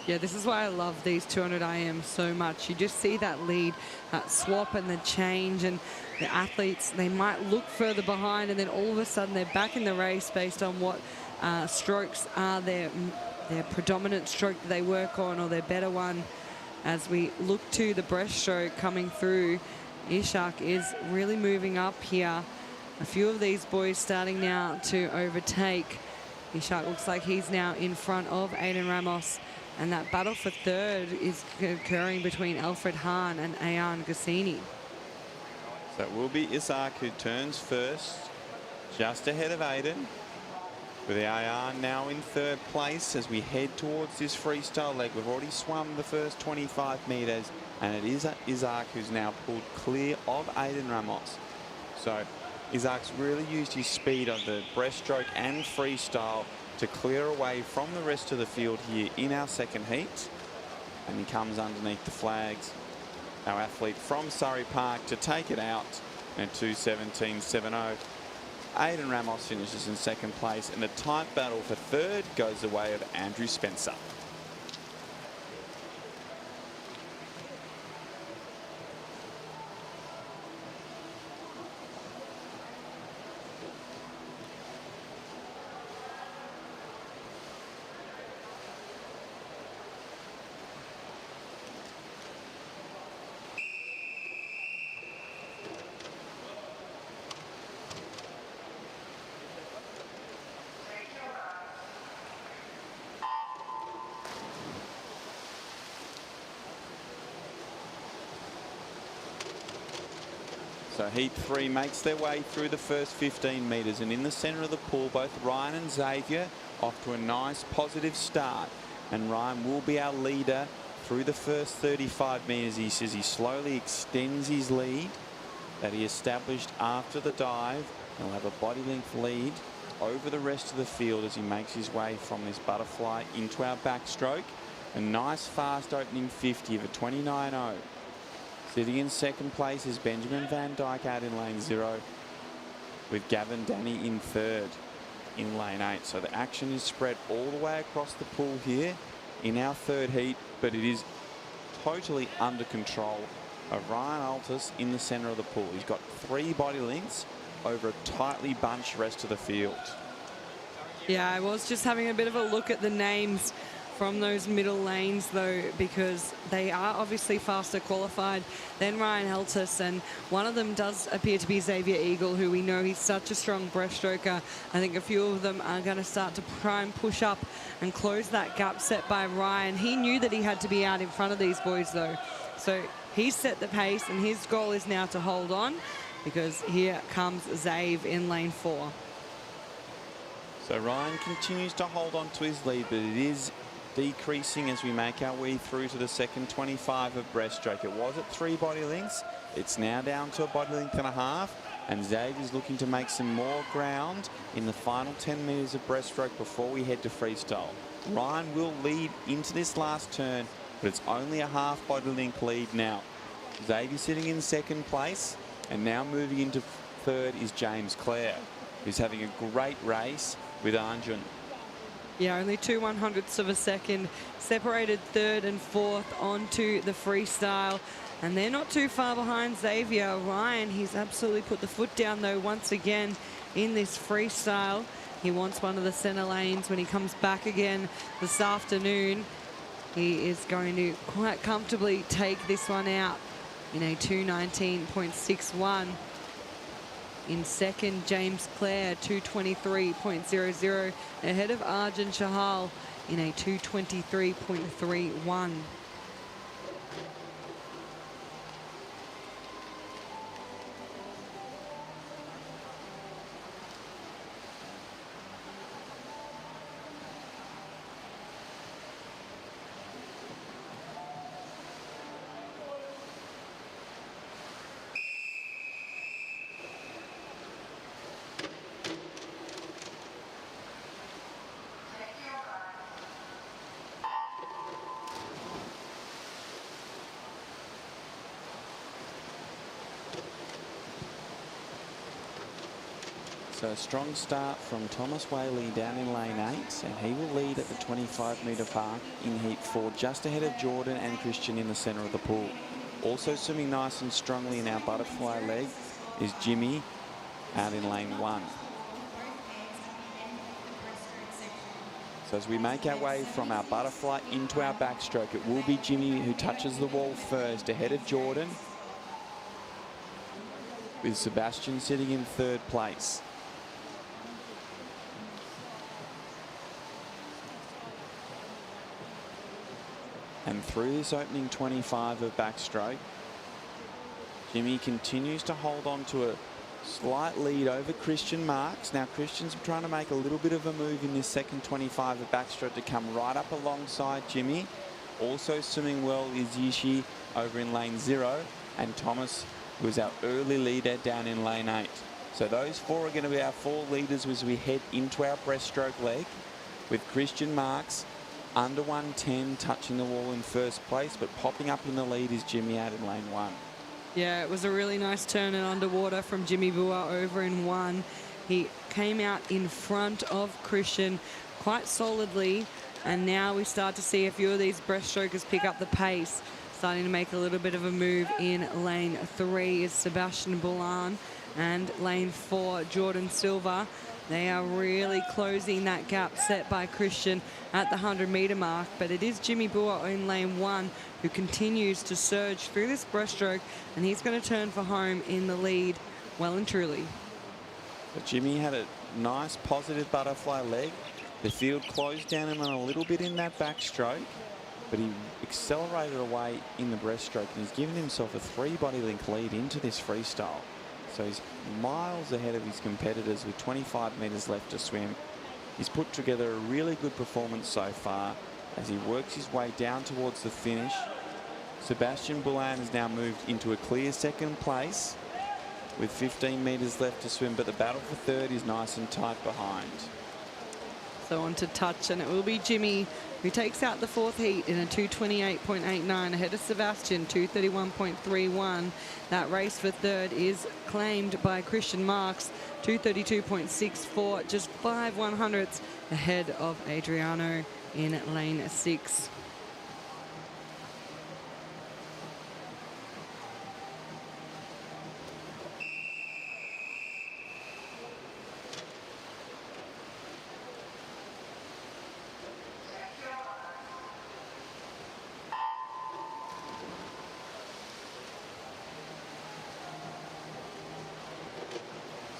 [SPEAKER 2] Yeah, this is why I love these 200 IM so much. You just see that lead, that swap and the change, and the athletes, they might look further behind and then all of a sudden they're back in the race based on what strokes are their predominant stroke that they work on, or their better one. As we look to the breaststroke coming through, Ishak is really moving up here. A few of these boys starting now to overtake. Ishak looks like he's now in front of Aiden Ramos, and that battle for third is occurring between Alfred Hahn and Ayan Ghassini.
[SPEAKER 4] So it will be Ishak who turns first, just ahead of Aiden, with Ayan now in third place as we head towards this freestyle leg. We've already swum the first 25 metres, and it is Ishak who's now pulled clear of Aiden Ramos. So Isaac's really used his speed on the breaststroke and freestyle to clear away from the rest of the field here in our second heat. and he comes underneath the flags. Our athlete from Surrey Park to take it out at 2:17.70. Aidan Ramos finishes in second place, and a tight battle for third goes the way of Andrew Spencer. So heat 3 makes their way through the first 15 metres, and in the centre of the pool, both Ryan and Xavier off to a nice positive start. And Ryan will be our leader through the first 35 metres. He says he slowly extends his lead that he established after the dive. He'll have a body length lead over the rest of the field as he makes his way from this butterfly into our backstroke. A nice fast opening 50 of a 29.0. Sitting in second place is Benjamin Van Dyke out in lane 0, with Gavin Danny in third in lane 8. So the action is spread all the way across the pool here in our third heat, but it is totally under control of Ryan Altus in the centre of the pool. He's got 3 body lengths over a tightly bunched rest of the field.
[SPEAKER 2] Yeah, I was just having a bit of a look at the names from those middle lanes, though, because they are obviously faster qualified than Ryan Altus, and one of them does appear to be Xavier Eagle, who we know he's such a strong breaststroker. I think a few of them are going to start to try and push up and close that gap set by Ryan. He knew that he had to be out in front of these boys, though, so he's set the pace, and his goal is now to hold on, because here comes Xav in lane 4.
[SPEAKER 4] So Ryan continues to hold on to his lead, but it is decreasing as we make our way through to the second 25 of breaststroke. It was at 3 body lengths. It's now down to a body length and a half, and Xav is looking to make some more ground in the final 10 metres of breaststroke before we head to freestyle. Ryan will lead into this last turn, but it's only a half body length lead now. Xavier sitting in second place, and now moving into third is James Clare, who's having a great race with Arjun.
[SPEAKER 2] Yeah, only 2/100ths of a second separated third and fourth onto the freestyle, and they're not too far behind Xavier. Ryan, he's absolutely put the foot down, though, once again in this freestyle. He wants one of the center lanes when he comes back again this afternoon. He is going to quite comfortably take this one out in a 2:19.61. In second, James Clare, 2:23.00, ahead of Arjun Chahal in a 2:23.31.
[SPEAKER 4] So a strong start from Thomas Whaley down in lane 8, and he will lead at the 25-metre mark in heat 4, just ahead of Jordan and Christian in the centre of the pool. Also swimming nice and strongly in our butterfly leg is Jimmy out in lane 1. So as we make our way from our butterfly into our backstroke, it will be Jimmy who touches the wall first, ahead of Jordan, with Sebastian sitting in third place. And through this opening 25 of backstroke, Jimmy continues to hold on to a slight lead over Christian Marks. Now Christian's trying to make a little bit of a move in this second 25 of backstroke to come right up alongside Jimmy. Also swimming well is Yishi over in lane 0, and Thomas, who is our early leader, down in lane 8. So those 4 are going to be our 4 leaders as we head into our breaststroke leg, with Christian Marks under 110, touching the wall in first place, but popping up in the lead is Jimmy out in lane 1.
[SPEAKER 2] Yeah, it was a really nice turn and underwater from Jimmy Bua over in 1. He came out in front of Christian quite solidly, and now we start to see a few of these breaststrokers pick up the pace. Starting to make a little bit of a move in lane 3 is Sebastian Boulan, and lane 4, Jordan Silva. They are really closing that gap set by Christian at the 100-metre mark, but it is Jimmy Bua in lane 1 who continues to surge through this breaststroke, and he's going to turn for home in the lead well and truly.
[SPEAKER 4] But Jimmy had a nice positive butterfly leg. The field closed down him a little bit in that backstroke, but he accelerated away in the breaststroke, and he's given himself a 3 body length lead into this freestyle. So he's miles ahead of his competitors with 25 metres left to swim. He's put together a really good performance so far as he works his way down towards the finish. Sebastian Boulan has now moved into a clear second place with 15 metres left to swim, but the battle for third is nice and tight behind.
[SPEAKER 2] So on to touch, and it will be Jimmy who takes out the 4th heat in a 2:28.89 ahead of Sebastian, 2:31.31. That race for third is claimed by Christian Marks, 2:32.64, just 5/100ths ahead of Adriano in lane 6.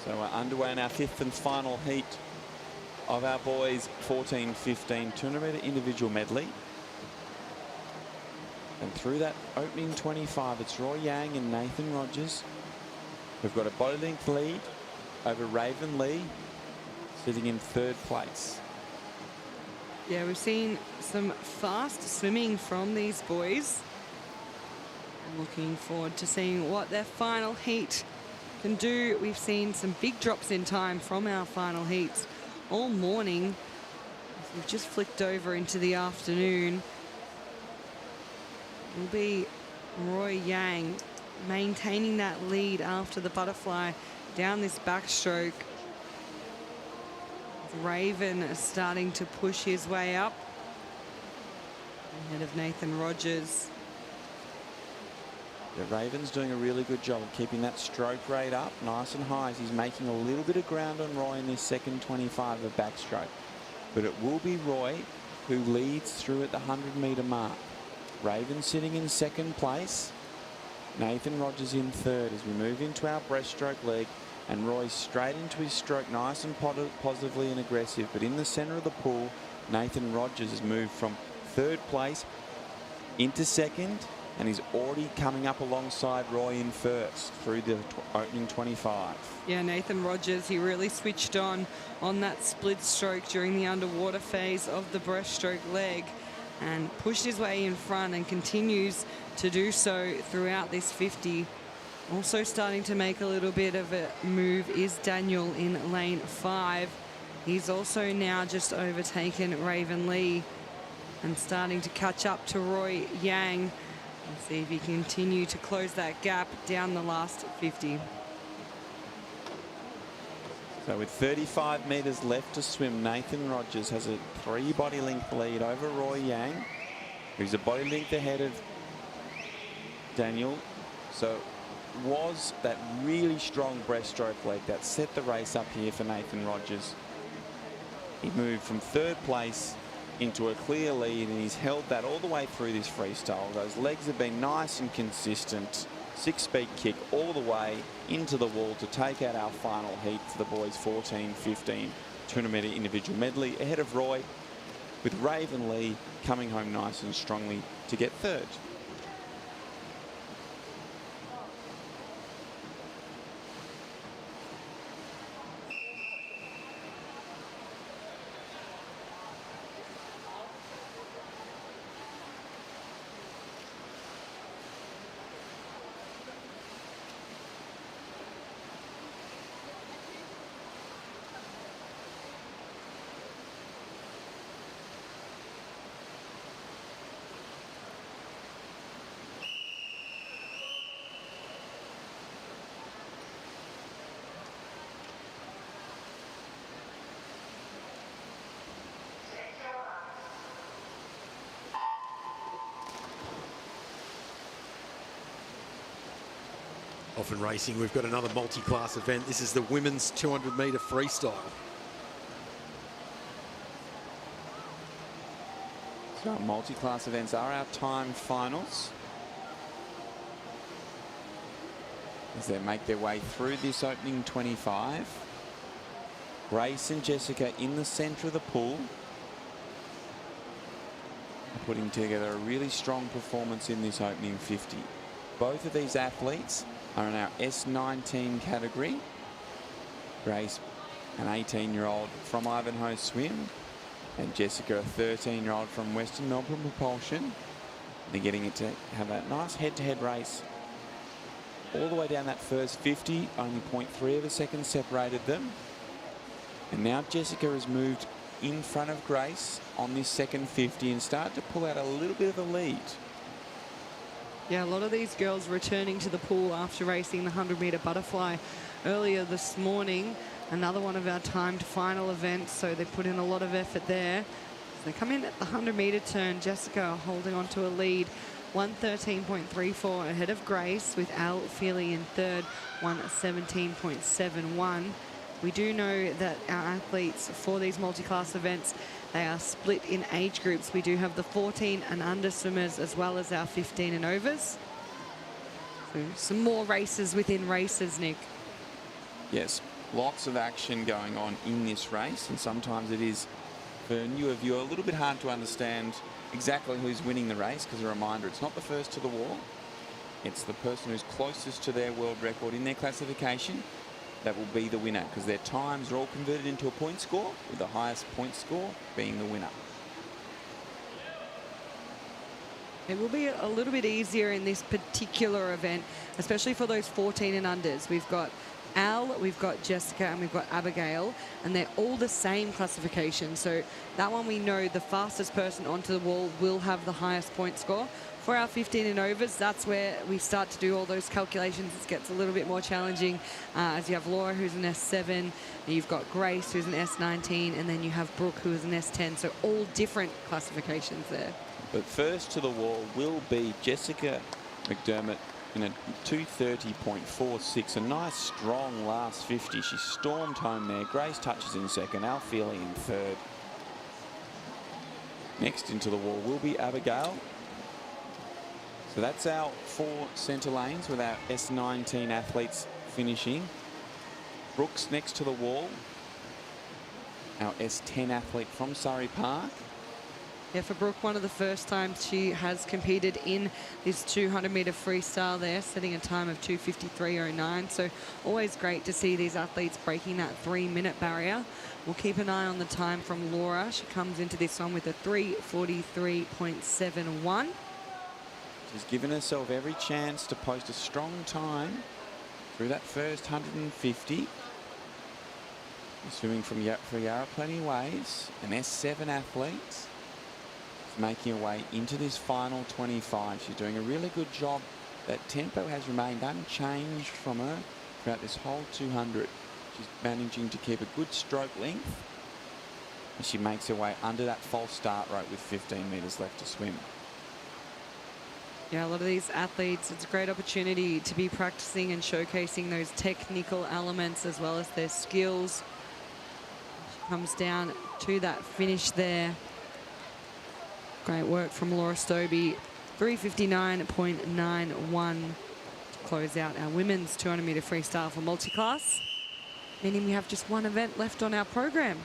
[SPEAKER 4] So we're underway in our 5th and final heat of our boys 14-15 200-metre individual medley. And through that opening 25, it's Roy Yang and Nathan Rogers. We've got a body length lead over Raven Lee, sitting in 3rd place.
[SPEAKER 2] Yeah, we've seen some fast swimming from these boys. I'm looking forward to seeing what their final heat can do. We've seen some big drops in time from our final heats all morning. We've just flicked over into the afternoon. It will be Roy Yang maintaining that lead after the butterfly down this backstroke. Raven is starting to push his way up ahead of Nathan Rogers.
[SPEAKER 4] The Raven's doing a really good job of keeping that stroke rate up nice and high as he's making a little bit of ground on Roy in this second 25 of backstroke. But it will be Roy who leads through at the 100-metre mark. Raven sitting in 2nd place. Nathan Rogers in 3rd as we move into our breaststroke leg, and Roy's straight into his stroke nice and positively and aggressive. But in the centre of the pool, Nathan Rogers has moved from 3rd place into 2nd, and he's already coming up alongside Roy in 1st through the opening 25.
[SPEAKER 2] Yeah, Nathan Rogers, he really switched on that split stroke during the underwater phase of the breaststroke leg and pushed his way in front and continues to do so throughout this 50. Also starting to make a little bit of a move is Daniel in lane 5. He's also now just overtaken Raven Lee and starting to catch up to Roy Yang. Let's see if he can continue to close that gap down the last 50.
[SPEAKER 4] So with 35 metres left to swim, Nathan Rogers has a 3 body length lead over Roy Yang, who's a body length ahead of Daniel. So was that really strong breaststroke leg that set the race up here for Nathan Rogers. He moved from 3rd place into a clear lead, and he's held that all the way through this freestyle. Those legs have been nice and consistent. 6-speed kick all the way into the wall to take out our final heat for the boys 14-15 200-metre individual medley ahead of Roy, with Raven Lee coming home nice and strongly to get 3rd.
[SPEAKER 1] Often Racing, we've got another multi-class event. This is the women's 200-metre freestyle.
[SPEAKER 4] So our multi-class events are our time finals. As they make their way through this opening 25. Grace and Jessica in the centre of the pool, putting together a really strong performance in this opening 50. Both of these athletes are in our S19 category. Grace, an 18-year-old from Ivanhoe Swim, and Jessica, a 13-year-old from Western Melbourne Propulsion. They're getting it to have a nice head-to-head race all the way down that first 50. Only 0.3 of a second separated them. And now Jessica has moved in front of Grace on this second 50 and started to pull out a little bit of a lead.
[SPEAKER 2] Yeah, a lot of these girls returning to the pool after racing the 100-metre butterfly earlier this morning. Another one of our timed final events, so they put in a lot of effort there. As they come in at the 100-metre turn, Jessica holding on to a lead, 1:13.34 ahead of Grace, with Al Feely in third, 1:17.71. We do know that our athletes for these multi-class events, they are split in age groups. We do have the 14 and under swimmers as well as our 15 and overs. So some more races within races, Nick.
[SPEAKER 4] Yes, lots of action going on in this race, and sometimes it is, for a newer viewer, a little bit hard to understand exactly who's winning the race, because a reminder, it's not the first to the wall. It's the person who's closest to their world record in their classification that will be the winner, because their times are all converted into a point score, with the highest point score being the winner.
[SPEAKER 2] It will be a little bit easier in this particular event, especially for those 14 and unders. We've got Al, we've got Jessica, and we've got Abigail, and they're all the same classification. So that one, we know the fastest person onto the wall will have the highest point score. For our 15 and overs, that's where we start to do all those calculations. It gets a little bit more challenging, as you have Laura, who's an S7, and you've got Grace, who's an S19, and then you have Brooke, who is an S10. So all different classifications there.
[SPEAKER 4] But first to the wall will be Jessica McDermott in a 2:30.46, a nice strong last 50. She stormed home there. Grace touches in second, Al Feely in third. Next into the wall will be Abigail. So that's our 4 centre lanes with our S19 athletes finishing. Brooks next to the wall, our S10 athlete from Surrey Park.
[SPEAKER 2] Yeah, for Brooke, one of the first times she has competed in this 200-metre freestyle there, setting a time of 2:53.09. So always great to see these athletes breaking that 3-minute barrier. We'll keep an eye on the time from Laura. She comes into this one with a 3:43.71.
[SPEAKER 4] She's given herself every chance to post a strong time through that first 150. Swimming from Yarra Plenty Waves, an S7 athlete. Making her way into this final 25. She's doing a really good job. That tempo has remained unchanged from her throughout this whole 200. She's managing to keep a good stroke length as she makes her way under that false start rate with 15 metres left to swim.
[SPEAKER 2] Yeah, a lot of these athletes, it's a great opportunity to be practicing and showcasing those technical elements as well as their skills. Comes down to that finish there. Great work from Laura Stobie. 3:59.91 to close out our women's 200-metre freestyle for multi-class, meaning we have just one event left on our program.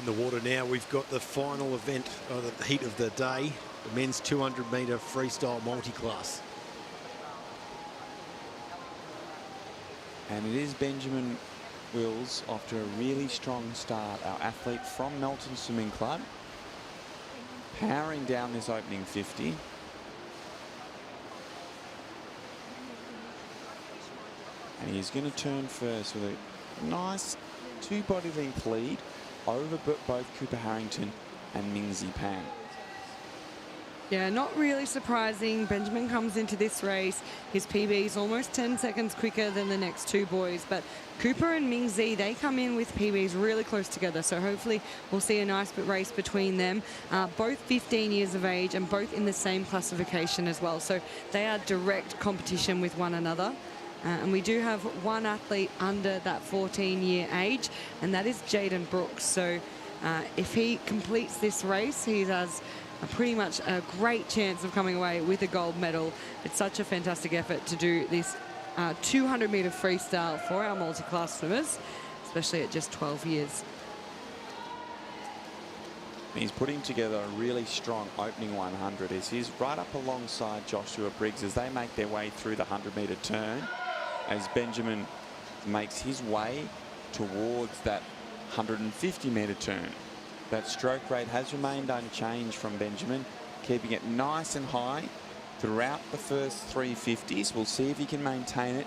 [SPEAKER 1] the water now. We've got the final event, the heat of the day, the men's 200-metre freestyle multi-class.
[SPEAKER 4] And it is Benjamin Wills, after a really strong start, our athlete from Melton Swimming Club, powering down this opening 50. And he's going to turn first with a nice two-body length lead over both Cooper Harrington and Mingzi Pang.
[SPEAKER 2] Yeah, not really surprising. Benjamin comes into this race. His PB is almost 10 seconds quicker than the next two boys. But Cooper and Mingzi, they come in with PBs really close together. So hopefully we'll see a nice race between them. Both 15 years of age and both in the same classification as well. So they are direct competition with one another. And we do have one athlete under that 14-year age, and that is Jaden Brooks. So if he completes this race, he has pretty much a great chance of coming away with a gold medal. It's such a fantastic effort to do this 200-metre freestyle for our multi-class swimmers, especially at just 12 years.
[SPEAKER 4] He's putting together a really strong opening 100 as he's right up alongside Joshua Briggs as they make their way through the 100-metre turn, as Benjamin makes his way towards that 150-metre turn. That stroke rate has remained unchanged from Benjamin, keeping it nice and high throughout the first 350s. We'll see if he can maintain it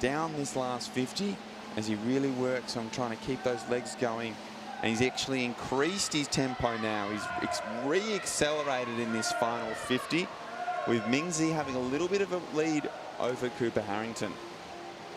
[SPEAKER 4] down this last 50 as he really works on trying to keep those legs going. And he's actually increased his tempo now. He's re-accelerated in this final 50, with Mingzi having a little bit of a lead over Cooper Harrington.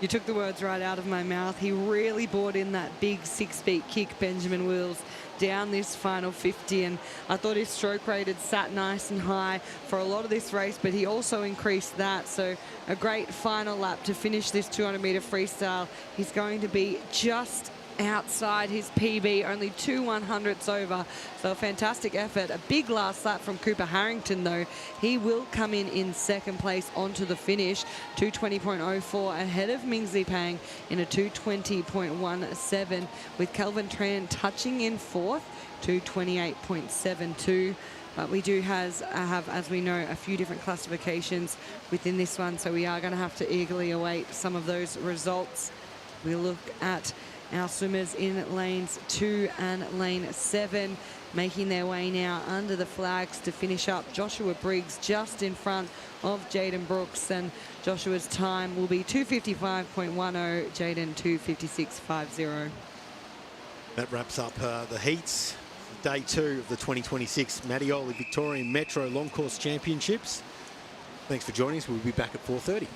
[SPEAKER 2] You took the words right out of my mouth. He really brought in that big 6-beat kick, Benjamin Wills, down this final 50. And I thought his stroke rate had sat nice and high for a lot of this race, but he also increased that. So a great final lap to finish this 200-metre freestyle. He's going to be just outside his PB, only 2 100ths over. So a fantastic effort. A big last lap from Cooper Harrington, though. He will come in second place onto the finish, 2:20.04 ahead of Mingzi Pang in a 2:20.17, with Kelvin Tran touching in fourth, 2:28.72. But we do have, as we know, a few different classifications within this one, so we are going to have to eagerly await some of those results. We'll look at our swimmers in lanes 2 and lane 7, making their way now under the flags to finish up. Joshua Briggs just in front of Jaden Brooks, and Joshua's time will be 2:55.10, Jaden 2:56.50.
[SPEAKER 1] That wraps up the heats. Day 2 of the 2026 Mattioli Victorian Metro Long Course Championships. Thanks for joining us. We'll be back at 4:30.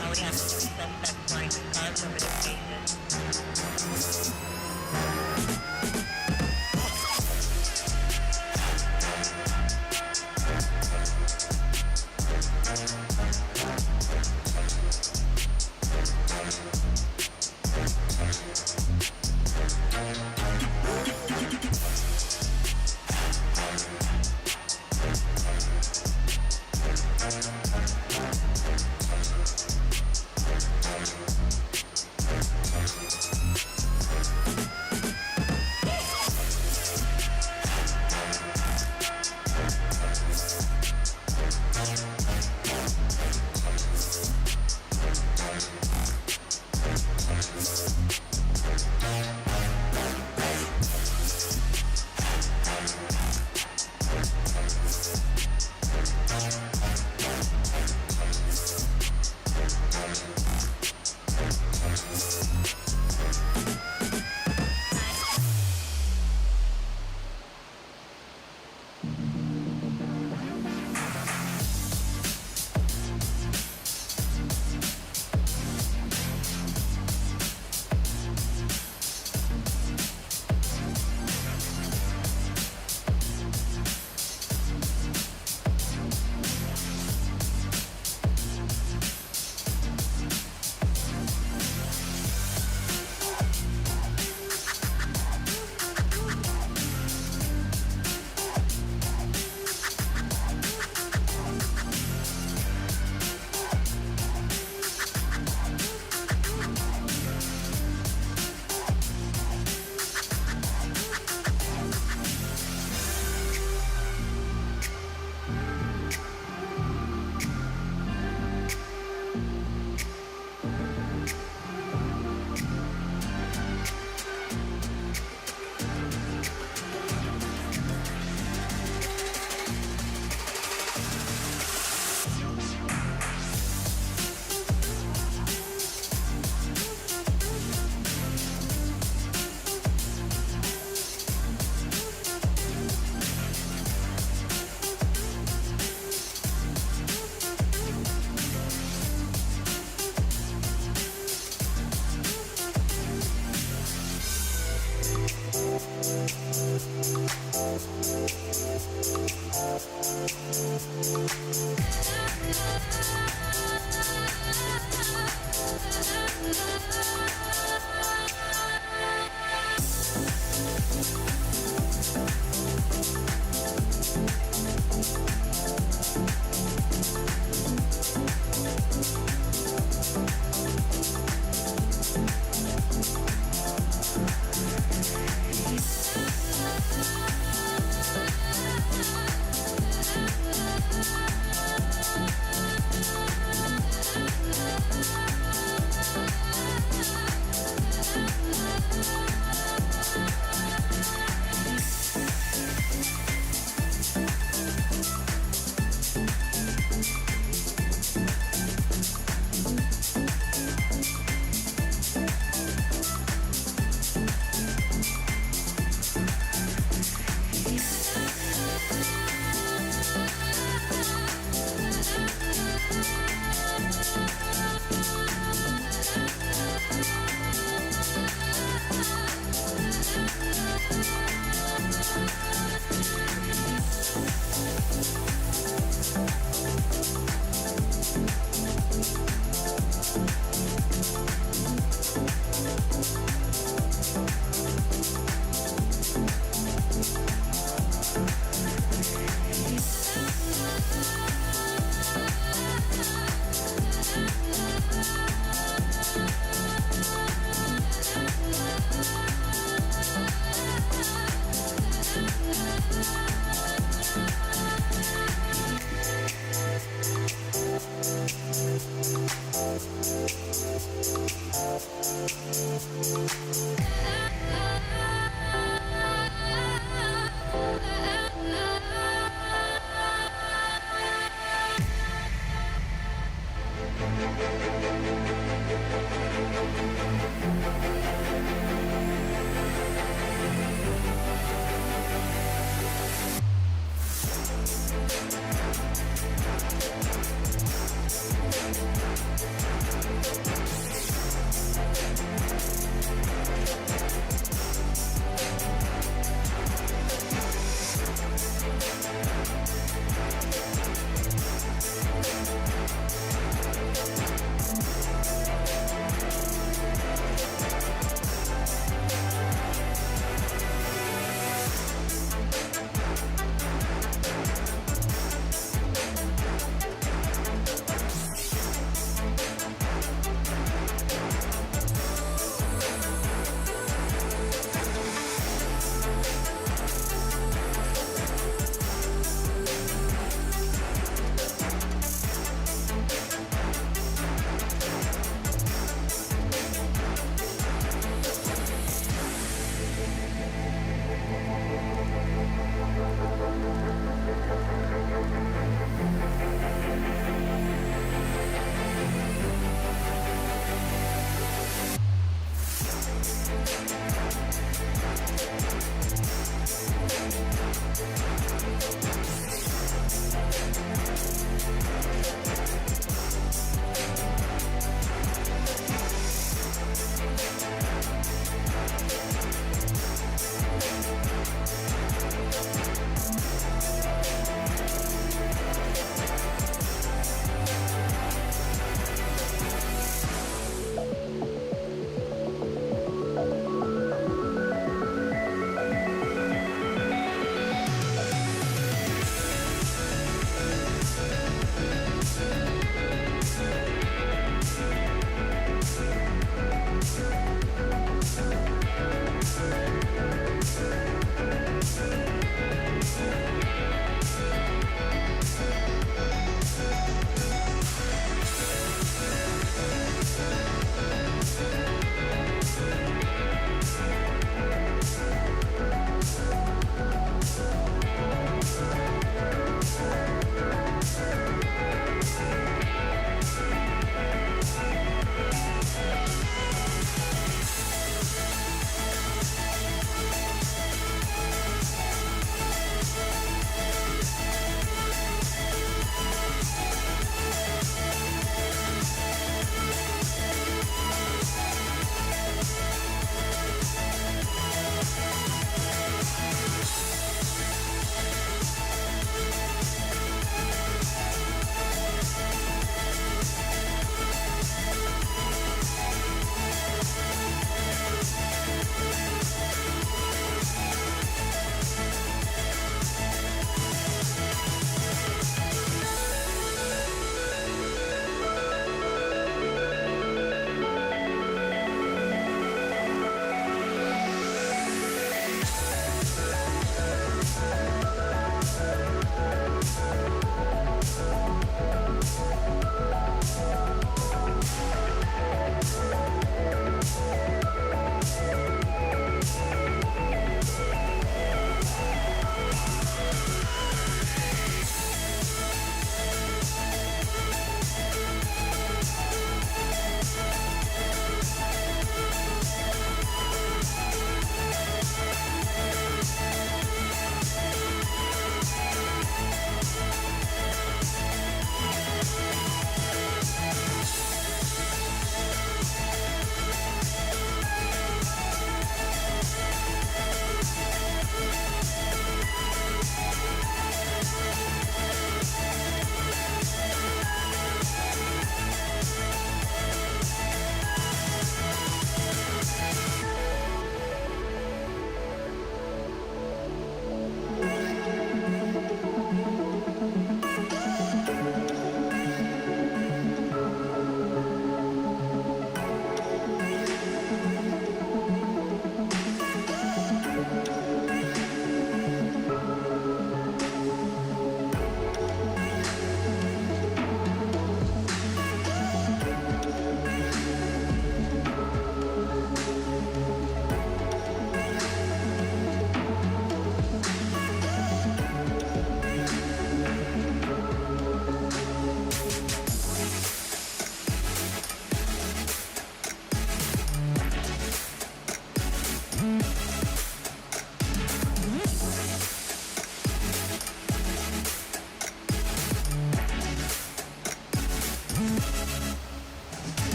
[SPEAKER 5] We have to accept that flight because of the occasion.